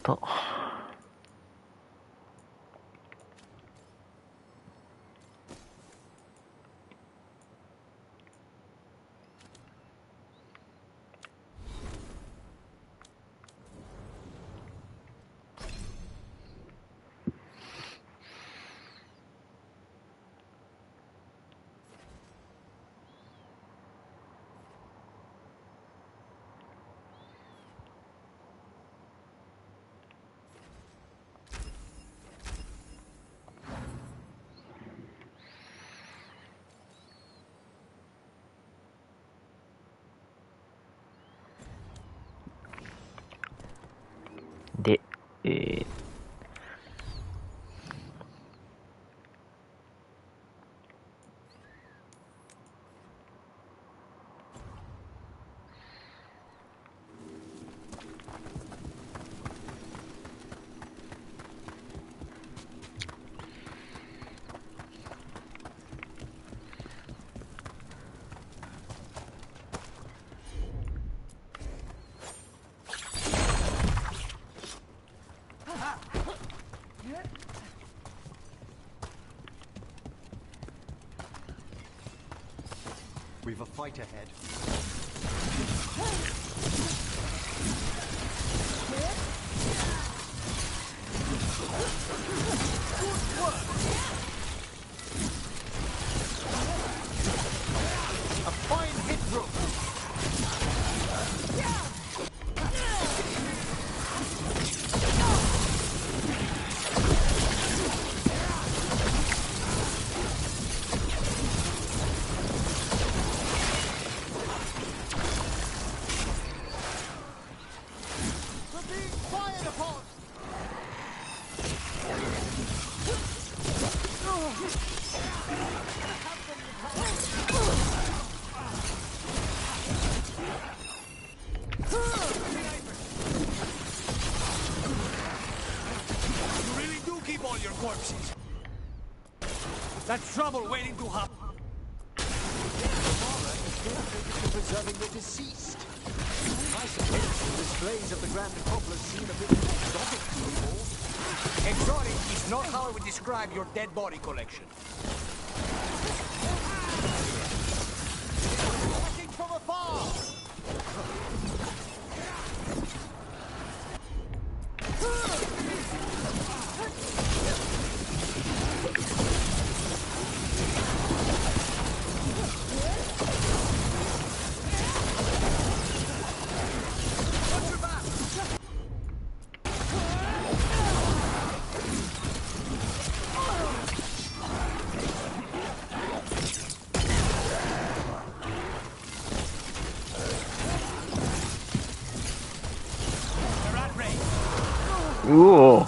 S1: と。で、
S15: We've a fight ahead. Good work! A fine hit through.
S4: That's trouble waiting to happen.
S15: Preserving the deceased. I suppose the displays of the Grand Necropolis seem a bit exotic to you all.
S4: Exotic is not how I would describe your dead body collection.
S15: Watching from afar!
S1: Ooh.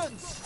S15: Silence!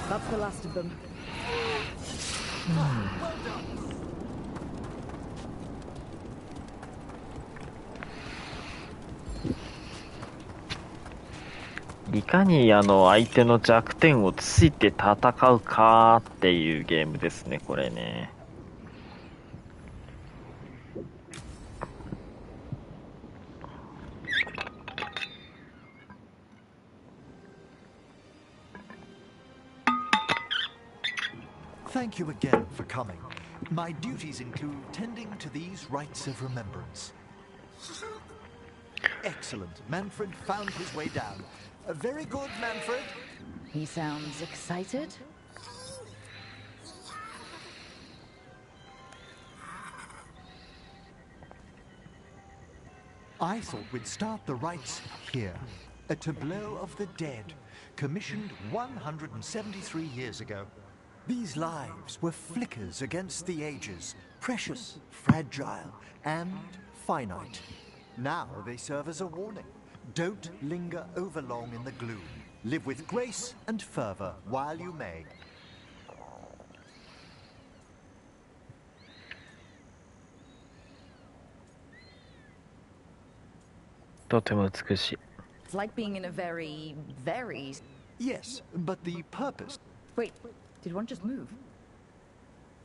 S3: That's the last of them.
S15: Well done.
S1: いかに相手の弱点をついて戦うかっていうゲームですね、これね。
S15: Thank you again for coming. My duties include tending to these rites of remembrance. Excellent. Manfred found his way down. Very good, Manfred.
S3: He sounds excited.
S15: I thought we'd start the rites here. A tableau of the dead, commissioned 173 years ago. These lives were flickers against the ages, precious, fragile, and finite. Now they serve as a warning. Don't linger overlong in the gloom. Live with grace and fervor while you may.
S1: とても美しい。
S3: It's like being in a very...
S15: Yes, but the purpose...
S3: Wait, did one just move?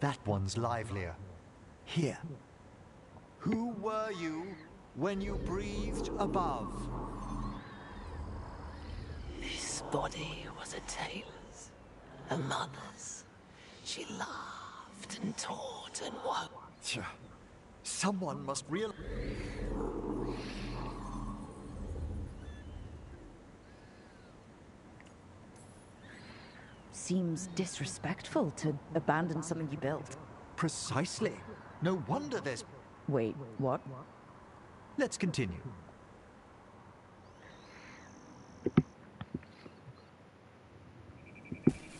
S15: That one's livelier. Here. Who were you when you breathed above?
S11: This body was a tailor's, a mother's. She laughed and taught and woke.
S15: Someone must realize...
S3: Seems disrespectful to abandon something you built.
S15: Precisely. No wonder there's...
S3: Wait, what?
S15: Let's continue.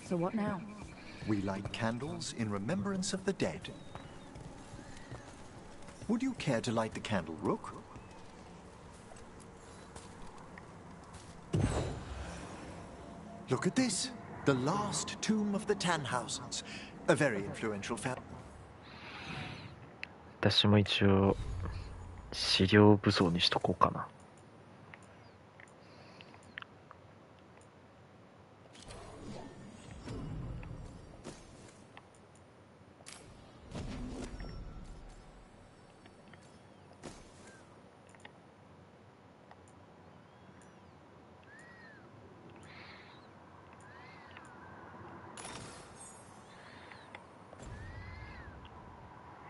S3: So what now?
S15: We light candles in remembrance of the dead. Would you care to light the candle, Rook? Look at this. The last tomb of the Tannhausens. A very influential family.
S1: 私も一応資料武装にしとこうかな。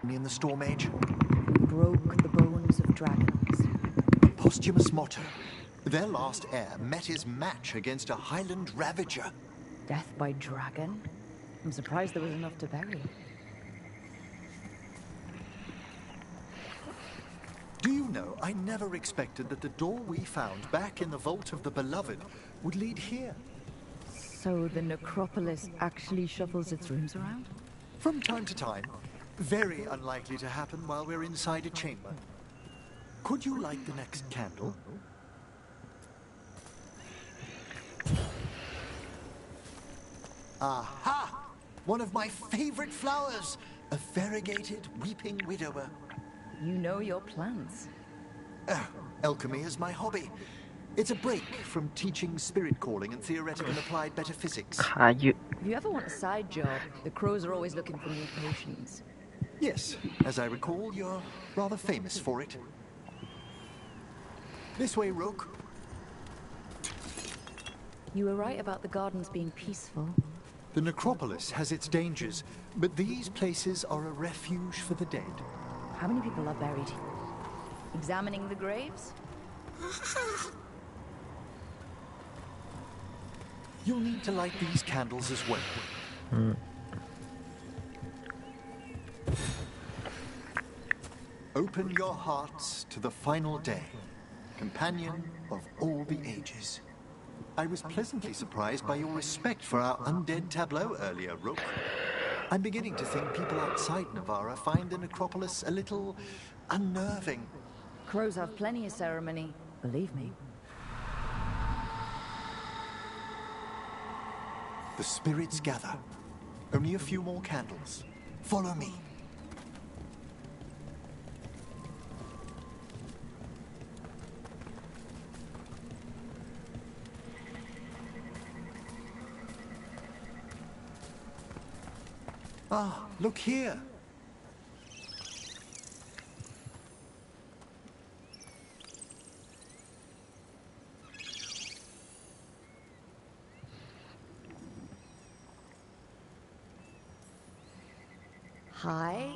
S15: In the Storm Age.
S3: Broke the bones of dragons.
S15: A posthumous motto. Their last heir met his match against a Highland Ravager.
S3: Death by dragon? I'm surprised there was enough to bury.
S15: Do you know, I never expected that the door we found back in the Vault of the Beloved would lead here.
S3: So the necropolis actually shuffles its rooms around?
S15: From time to time. Very unlikely to happen while we're inside a chamber. Could you light the next candle? Aha! One of my favorite flowers! A variegated weeping widower.
S3: You know your plants.
S15: Alchemy is my hobby. It's a break from teaching spirit calling and theoretical applied metaphysics.
S3: If you ever want a side job, the crows are always looking for new potions.
S15: Yes, as I recall, you're rather famous for it. This way, Rook.
S3: You were right about the gardens being peaceful.
S15: The necropolis has its dangers, but these places are a refuge for the dead.
S3: How many people are buried? Examining the graves?
S15: You'll need to light these candles as well. Open your hearts to the final day, companion of all the ages. I was pleasantly surprised by your respect for our undead tableau earlier, Rook. I'm beginning to think people outside Navarra find the necropolis a little unnerving.
S3: Crows have plenty of ceremony, believe me.
S15: The spirits gather. Only a few more candles. Follow me. Ah, look here.
S3: Hi?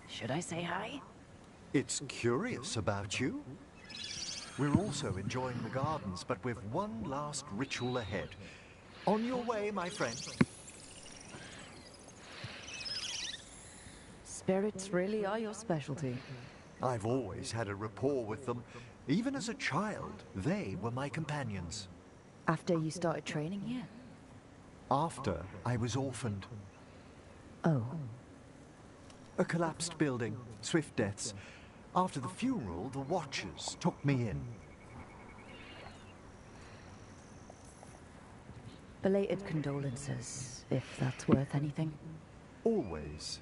S3: Should I say hi?
S15: It's curious about you. We're also enjoying the gardens, but with one last ritual ahead. On your way, my friend.
S3: Spirits really are your specialty.
S15: I've always had a rapport with them. Even as a child, they were my companions.
S3: After you started training here?
S15: After I was orphaned.
S3: Oh.
S15: A collapsed building, swift deaths. After the funeral, the Watchers took me in.
S3: Belated condolences, if that's worth anything.
S15: Always.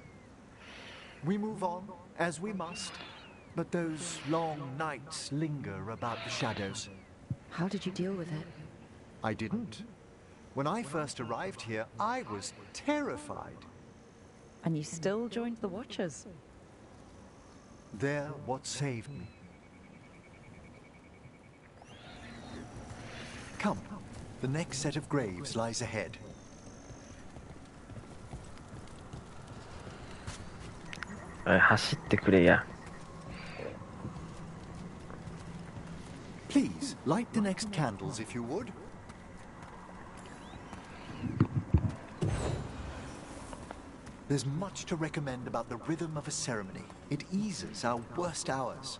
S15: We move on, as we must, but those long nights linger about the shadows.
S3: How did you deal with it?
S15: I didn't. When I first arrived here, I was terrified.
S3: And you still joined the Watchers?
S15: They're what saved me. Come, the next set of graves lies ahead. Please, light the next candles if you would. There's much to recommend about the rhythm of a ceremony. It eases our worst hours.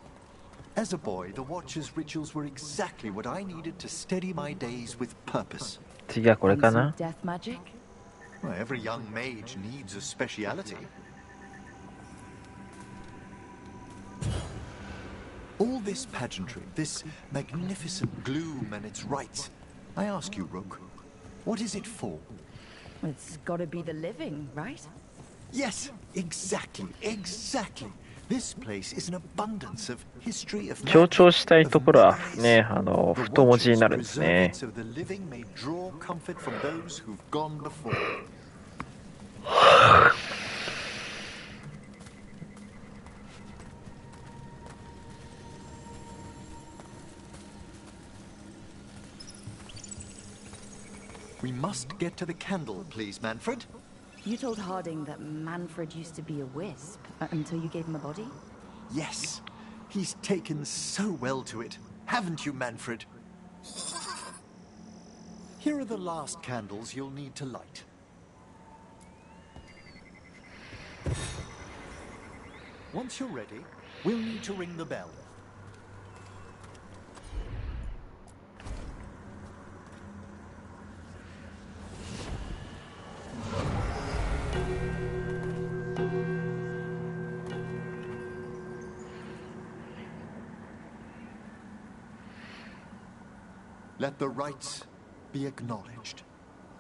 S15: As a boy, the Watcher's rituals were exactly what I needed to steady my days with purpose.
S3: Death magic?
S15: Well, every young mage needs a speciality. All this pageantry, this magnificent gloom and its rites. I ask you, Rook, what is it for?
S3: It's gotta be the living, right?
S15: Yes, exactly. This place is an abundance of history of
S1: 強調したいところはね、太文字になるんですね。
S15: so the living may draw comfort from those who've gone before. We must get to the candle, please, Manfred.
S3: You told Harding that Manfred used to be a wisp until you gave him a body?
S15: Yes. He's taken so well to it. Haven't you, Manfred? Here are the last candles you'll need to light. Once you're ready, We'll need to ring the bell. Let the rites be acknowledged.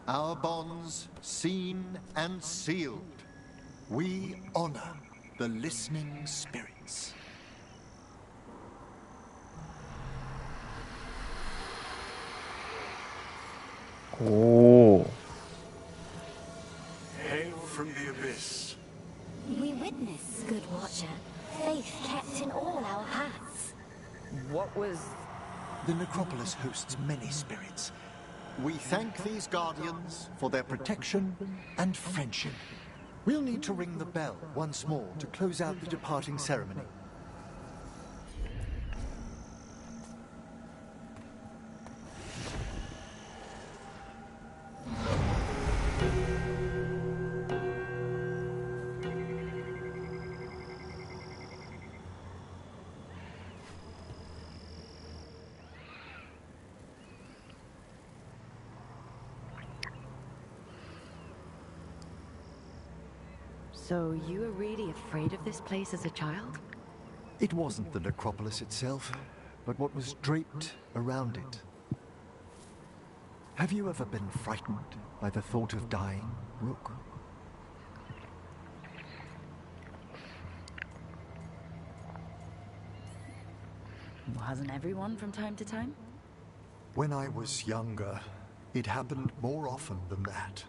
S15: Our bonds seen and sealed. We honor the listening spirits.
S1: Oh.
S4: Hail from the abyss.
S17: We witness, good watcher, faith kept in all our paths.
S15: What was... The necropolis hosts many spirits. We thank these guardians for their protection and friendship. We'll need to ring the bell once more to close out the departing ceremony.
S3: So you were really afraid of this place as a child?
S15: It wasn't the necropolis itself, but what was draped around it. Have you ever been frightened by the thought of dying, Rook?
S3: Hasn't everyone from time to time?
S15: When I was younger, it happened more often than that.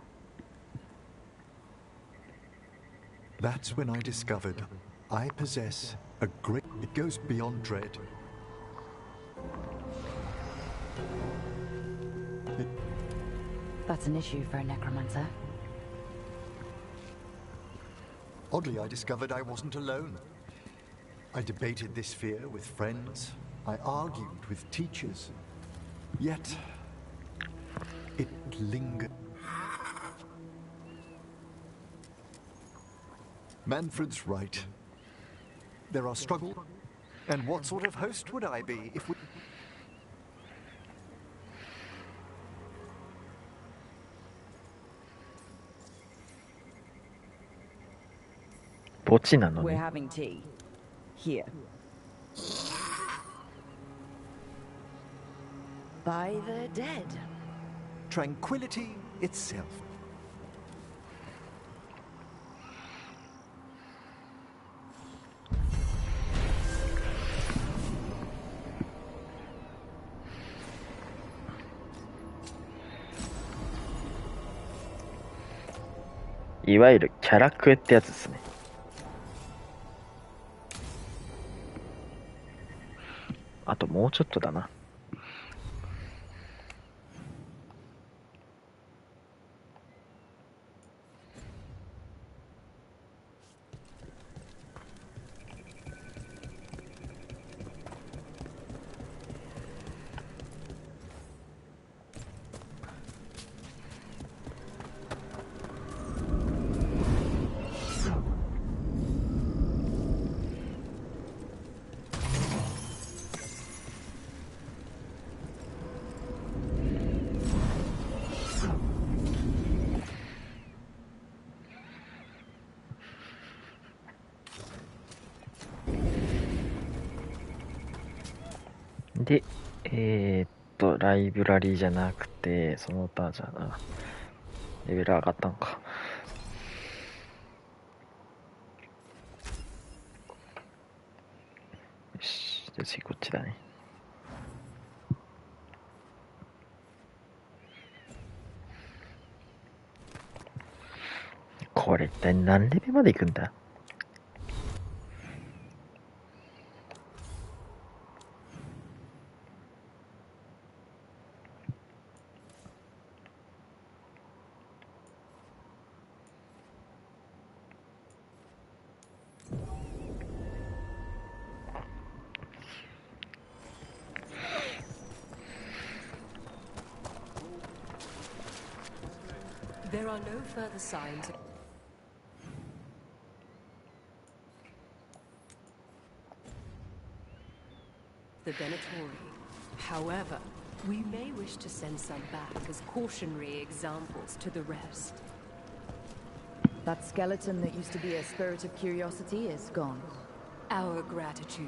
S15: That's when I discovered I possess a great... It goes beyond dread.
S3: That's an issue for a necromancer.
S15: Oddly, I discovered I wasn't alone. I debated this fear with friends. I argued with teachers. Yet, it lingered. Manfred's right. There are struggles. And what sort of host would I be if we...
S3: We're having tea. Here. By the dead.
S15: Tranquility itself.
S1: いわゆるキャラクエってやつですね。あともうちょっとだな。で、ライブラリーじゃなくて、その他じゃな。レベル上がったのか。よし、じゃあ次こっちだね。これ一体何レベルまで行くんだ？There
S10: are no further signs. the Venatori. However, we may wish to send some back as cautionary examples to the rest.
S3: That skeleton that used to be a spirit of curiosity is gone.
S10: Our gratitude.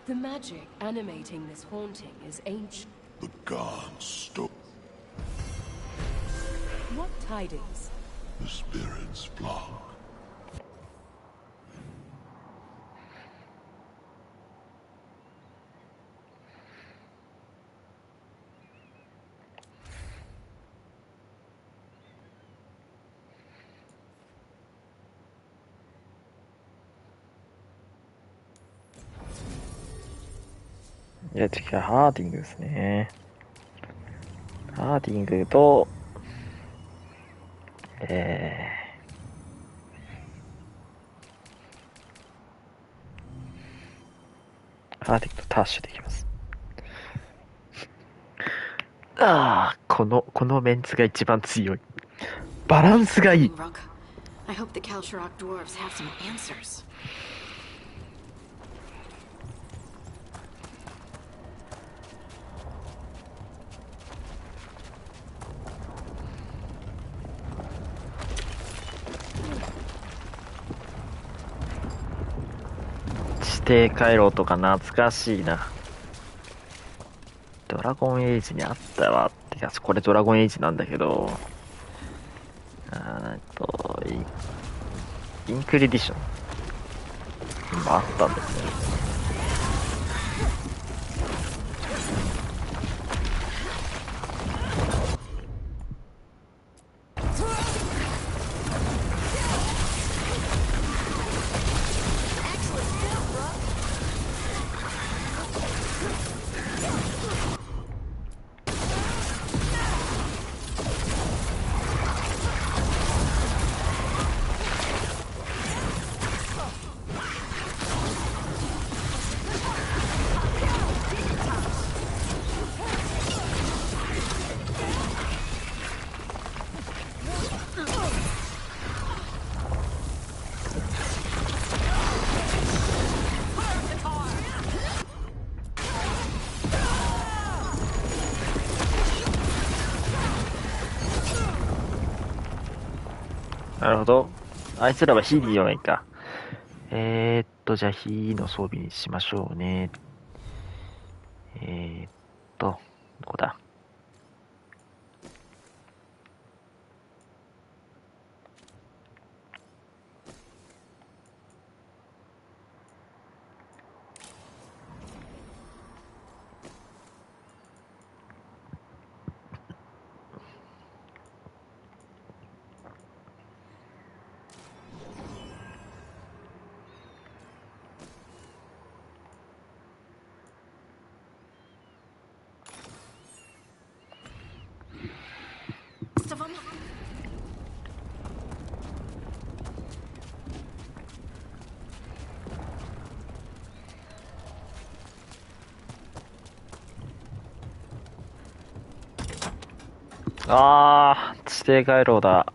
S10: The magic animating this haunting is ancient.
S16: The gods stole.
S10: What tidings?
S16: The spirits flock.
S1: 次はハーディングですね。ハーディングと、ハーディングとタッシュできます。このメンツが一番強い。バランスがいい。
S9: I hope the Kalsharok dwarves have some answers.
S1: 地底回廊とか懐かしいな。ドラゴンエイジにあったわ。てか、これドラゴンエイジなんだけど、インクレディション今あったんですね。なるほど。あいつらは火で弱いか。じゃあ火の装備にしましょうね。どこだ。地底回廊だ。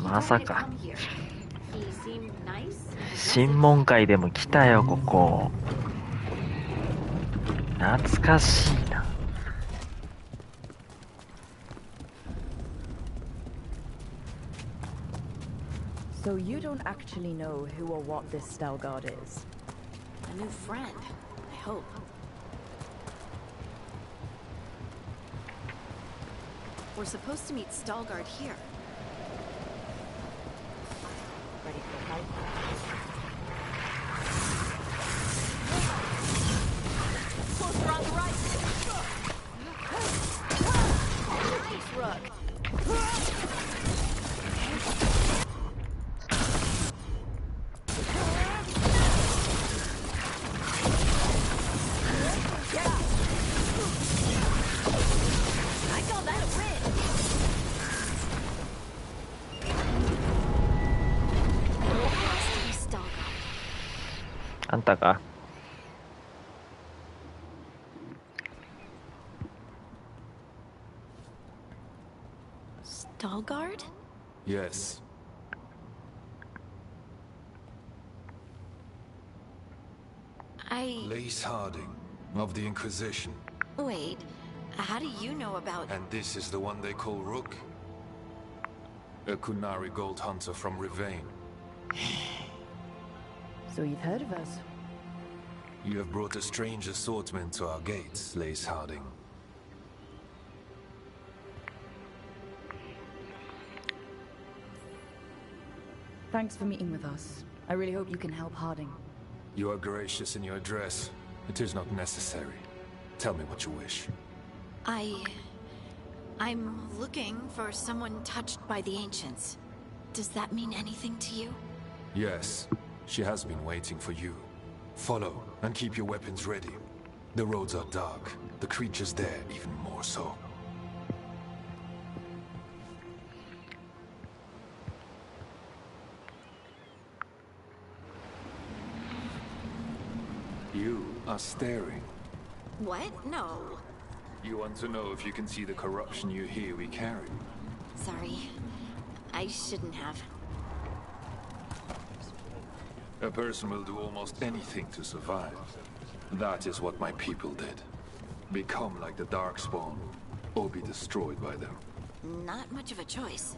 S1: まさか。審問会でも来たよ、ここ。懐かしいな。
S3: So you don't actually know who or what this Stelgard is?
S9: A new friend, I hope. We're supposed to meet Stalgard here. Ready for the fight? Closer on the right! Nice, Rook!
S1: あんたか。
S9: Stalgard?
S18: Yes. Lace Harding, of the Inquisition.
S9: Wait, how do you know about...
S18: And this is the one they call Rook? A Kunari gold hunter from Rivain.
S3: So you've heard of us?
S18: You have brought a strange assortment to our gates, Lace Harding.
S3: Thanks for meeting with us. I really hope you can help Harding.
S18: You are gracious in your address. It is not necessary. Tell me what you wish.
S9: I'm looking for someone touched by the Ancients. Does that mean anything to you?
S18: Yes. She has been waiting for you. Follow, and keep your weapons ready. The roads are dark. The creatures there even more so. You are staring.
S9: What? No.
S18: You want to know if you can see the corruption you hear we carry?
S9: Sorry. I shouldn't have.
S18: A person will do almost anything to survive. That is what my people did. Become like the Darkspawn, or be destroyed by them.
S9: Not much of a choice.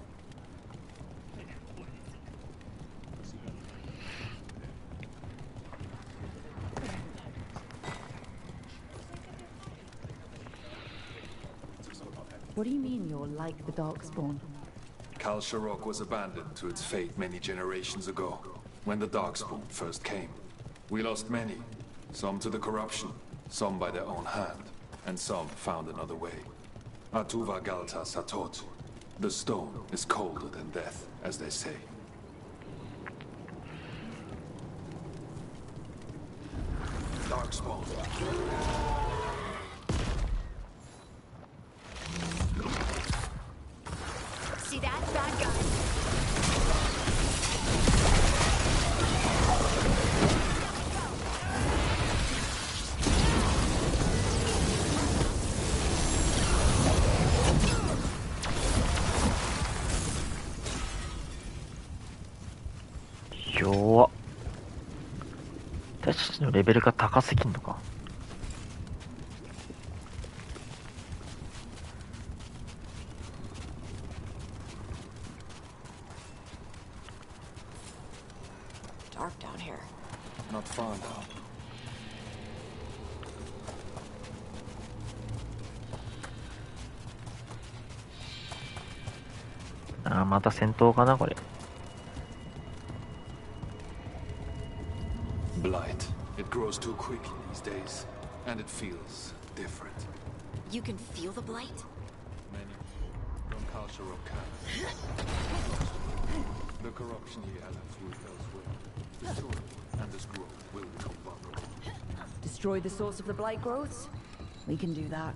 S3: What do you mean you're like the Darkspawn?
S18: Kal Sharok was abandoned to its fate many generations ago, when the Darkspawn first came. We lost many, some to the corruption, some by their own hand, and some found another way. Atuva Galta Satot. The stone is colder than death, as they say. Darkspawn.
S9: See that? Bad guy.
S1: 弱っ。私たちのレベルが高すぎんのか。
S10: Dark down here.
S18: Not far now.
S1: あー、また戦闘かなこれ。
S18: Blight. It grows too quickly these days, and it feels different.
S9: You can feel the blight?
S18: Many from Kal Sharok can. The corruption here has its root elsewhere. Destroy it, and this growth will become vulnerable.
S3: Destroy the source of the blight growths? We can do that.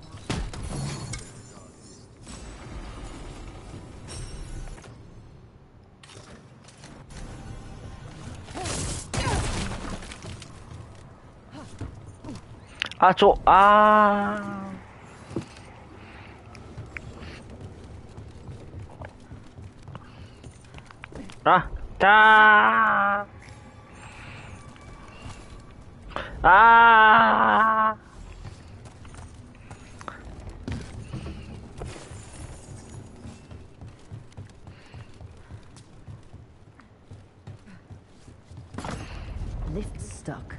S3: Lift's stuck.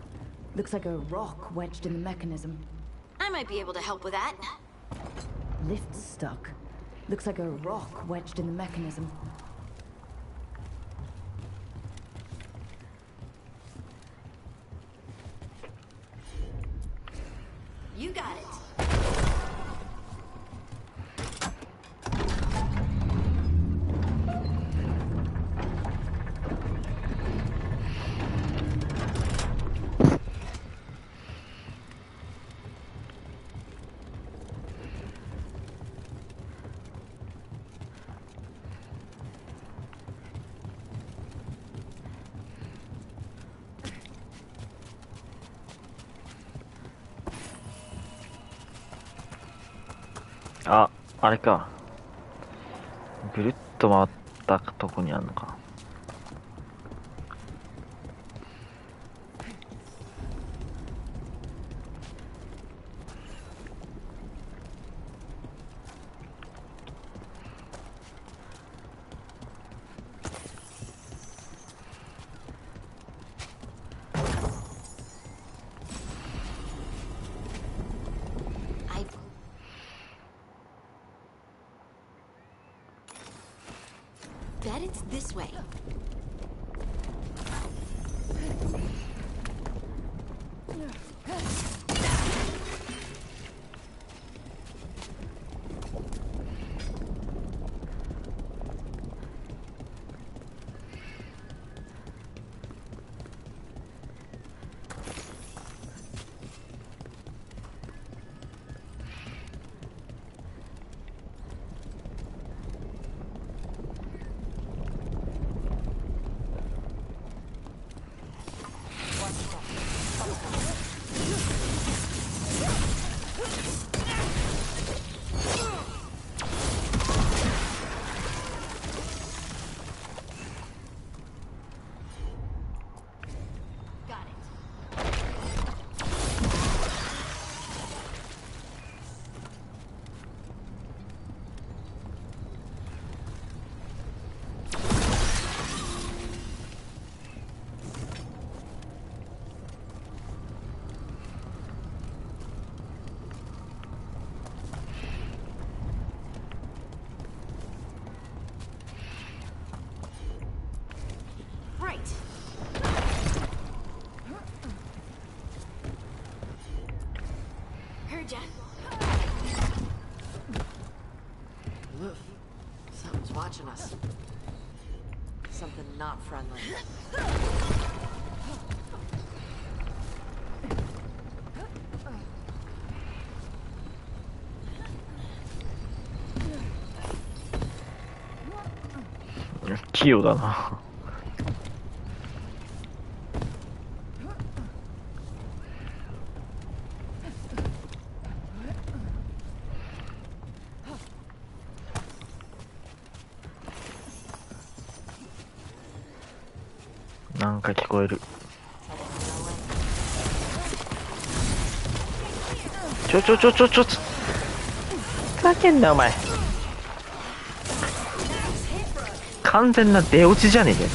S3: Looks like a rock wedged in the mechanism.
S9: I might be able to help with that.
S3: Lift's stuck. Looks like a rock wedged in the mechanism.
S9: You got it.
S1: あ、あれか。ぐるっと回ったとこにあるのか。
S9: bet it's this way.
S10: Something's watching us. Something not friendly.
S1: 器用だな。なんか聞こえる。ふざけんなお前。完全な出落ちじゃねえかよ。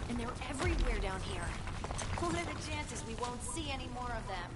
S9: And they're everywhere down here. What are the chances we won't see any more of them?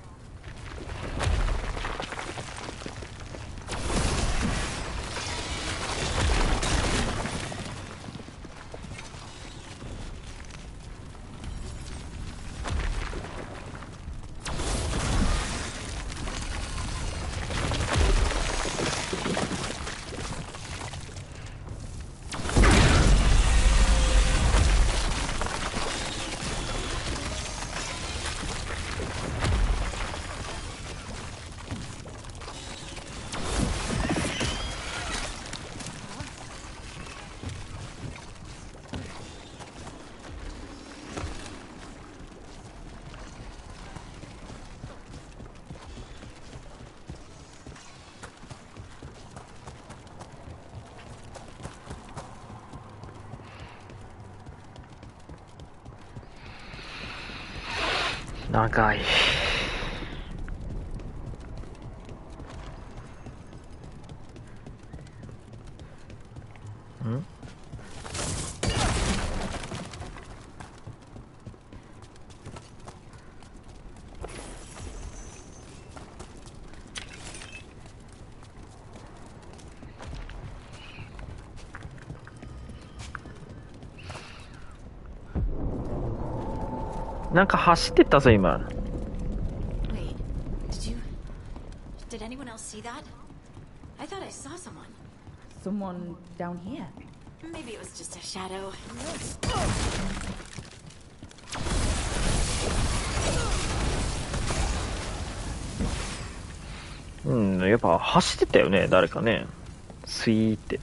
S1: 長い。ん？なんか走ってったぞ今。
S9: Wait, did anyone else see that? I thought I saw someone.
S3: Someone down here?
S9: Maybe it was just a shadow.
S1: うん、やっぱ走ってたよね、誰かね。スイーって。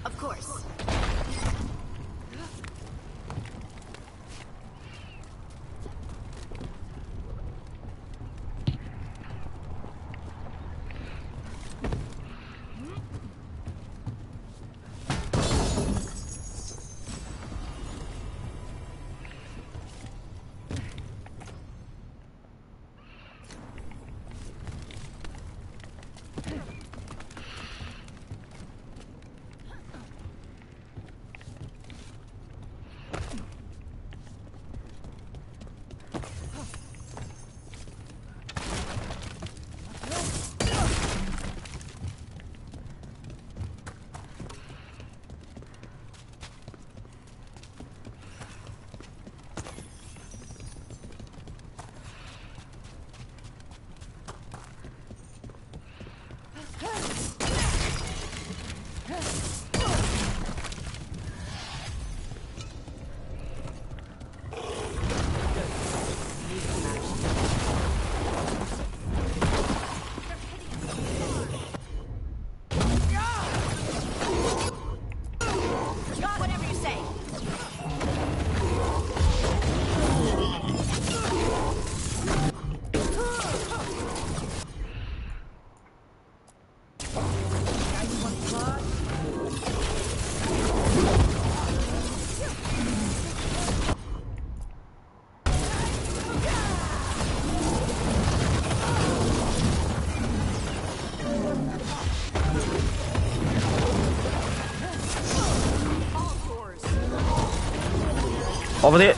S9: Of course. Whatever you say.
S1: 危ねえ。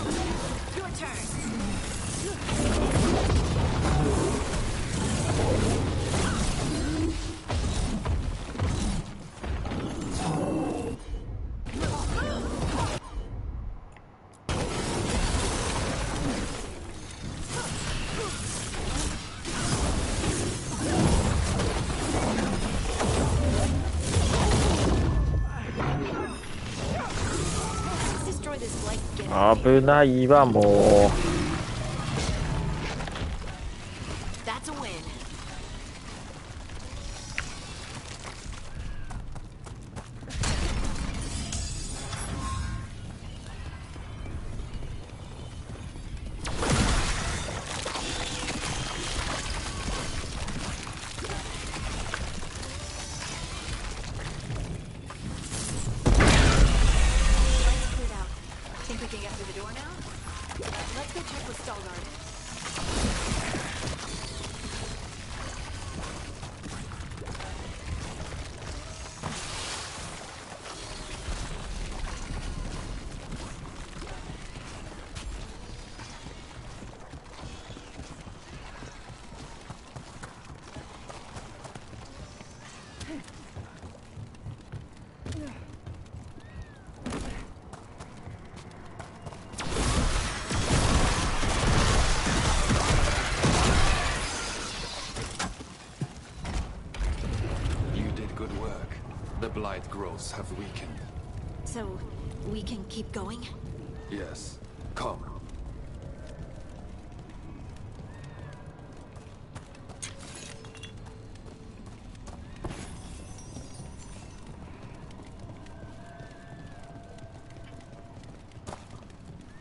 S1: 危ないわ、もう。
S9: That's a win. Think we can get through the door now? Let's go check with Stalgard.
S18: The blight growths have weakened.
S9: So, we can keep going?
S18: Yes. Come.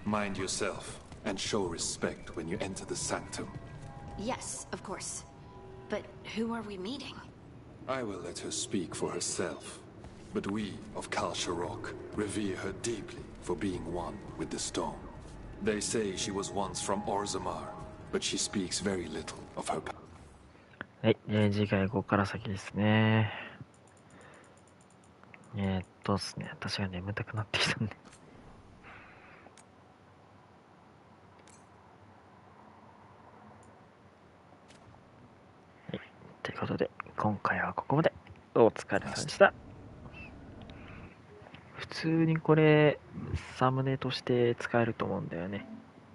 S18: Mind yourself, and show respect when you enter the sanctum.
S9: Yes, of course. But who are we meeting?
S18: I will let her speak for herself. But we of Kal Sharok revere her deeply for being one with the stone. They say she was once from Orzammar, but she speaks very little of her past.
S1: はい、次回ここから先ですね。ですね、私が眠たくなってきたんで。ことで、今回はここまで。お疲れ様でした。普通にこれ、サムネとして使えると思うんだよね。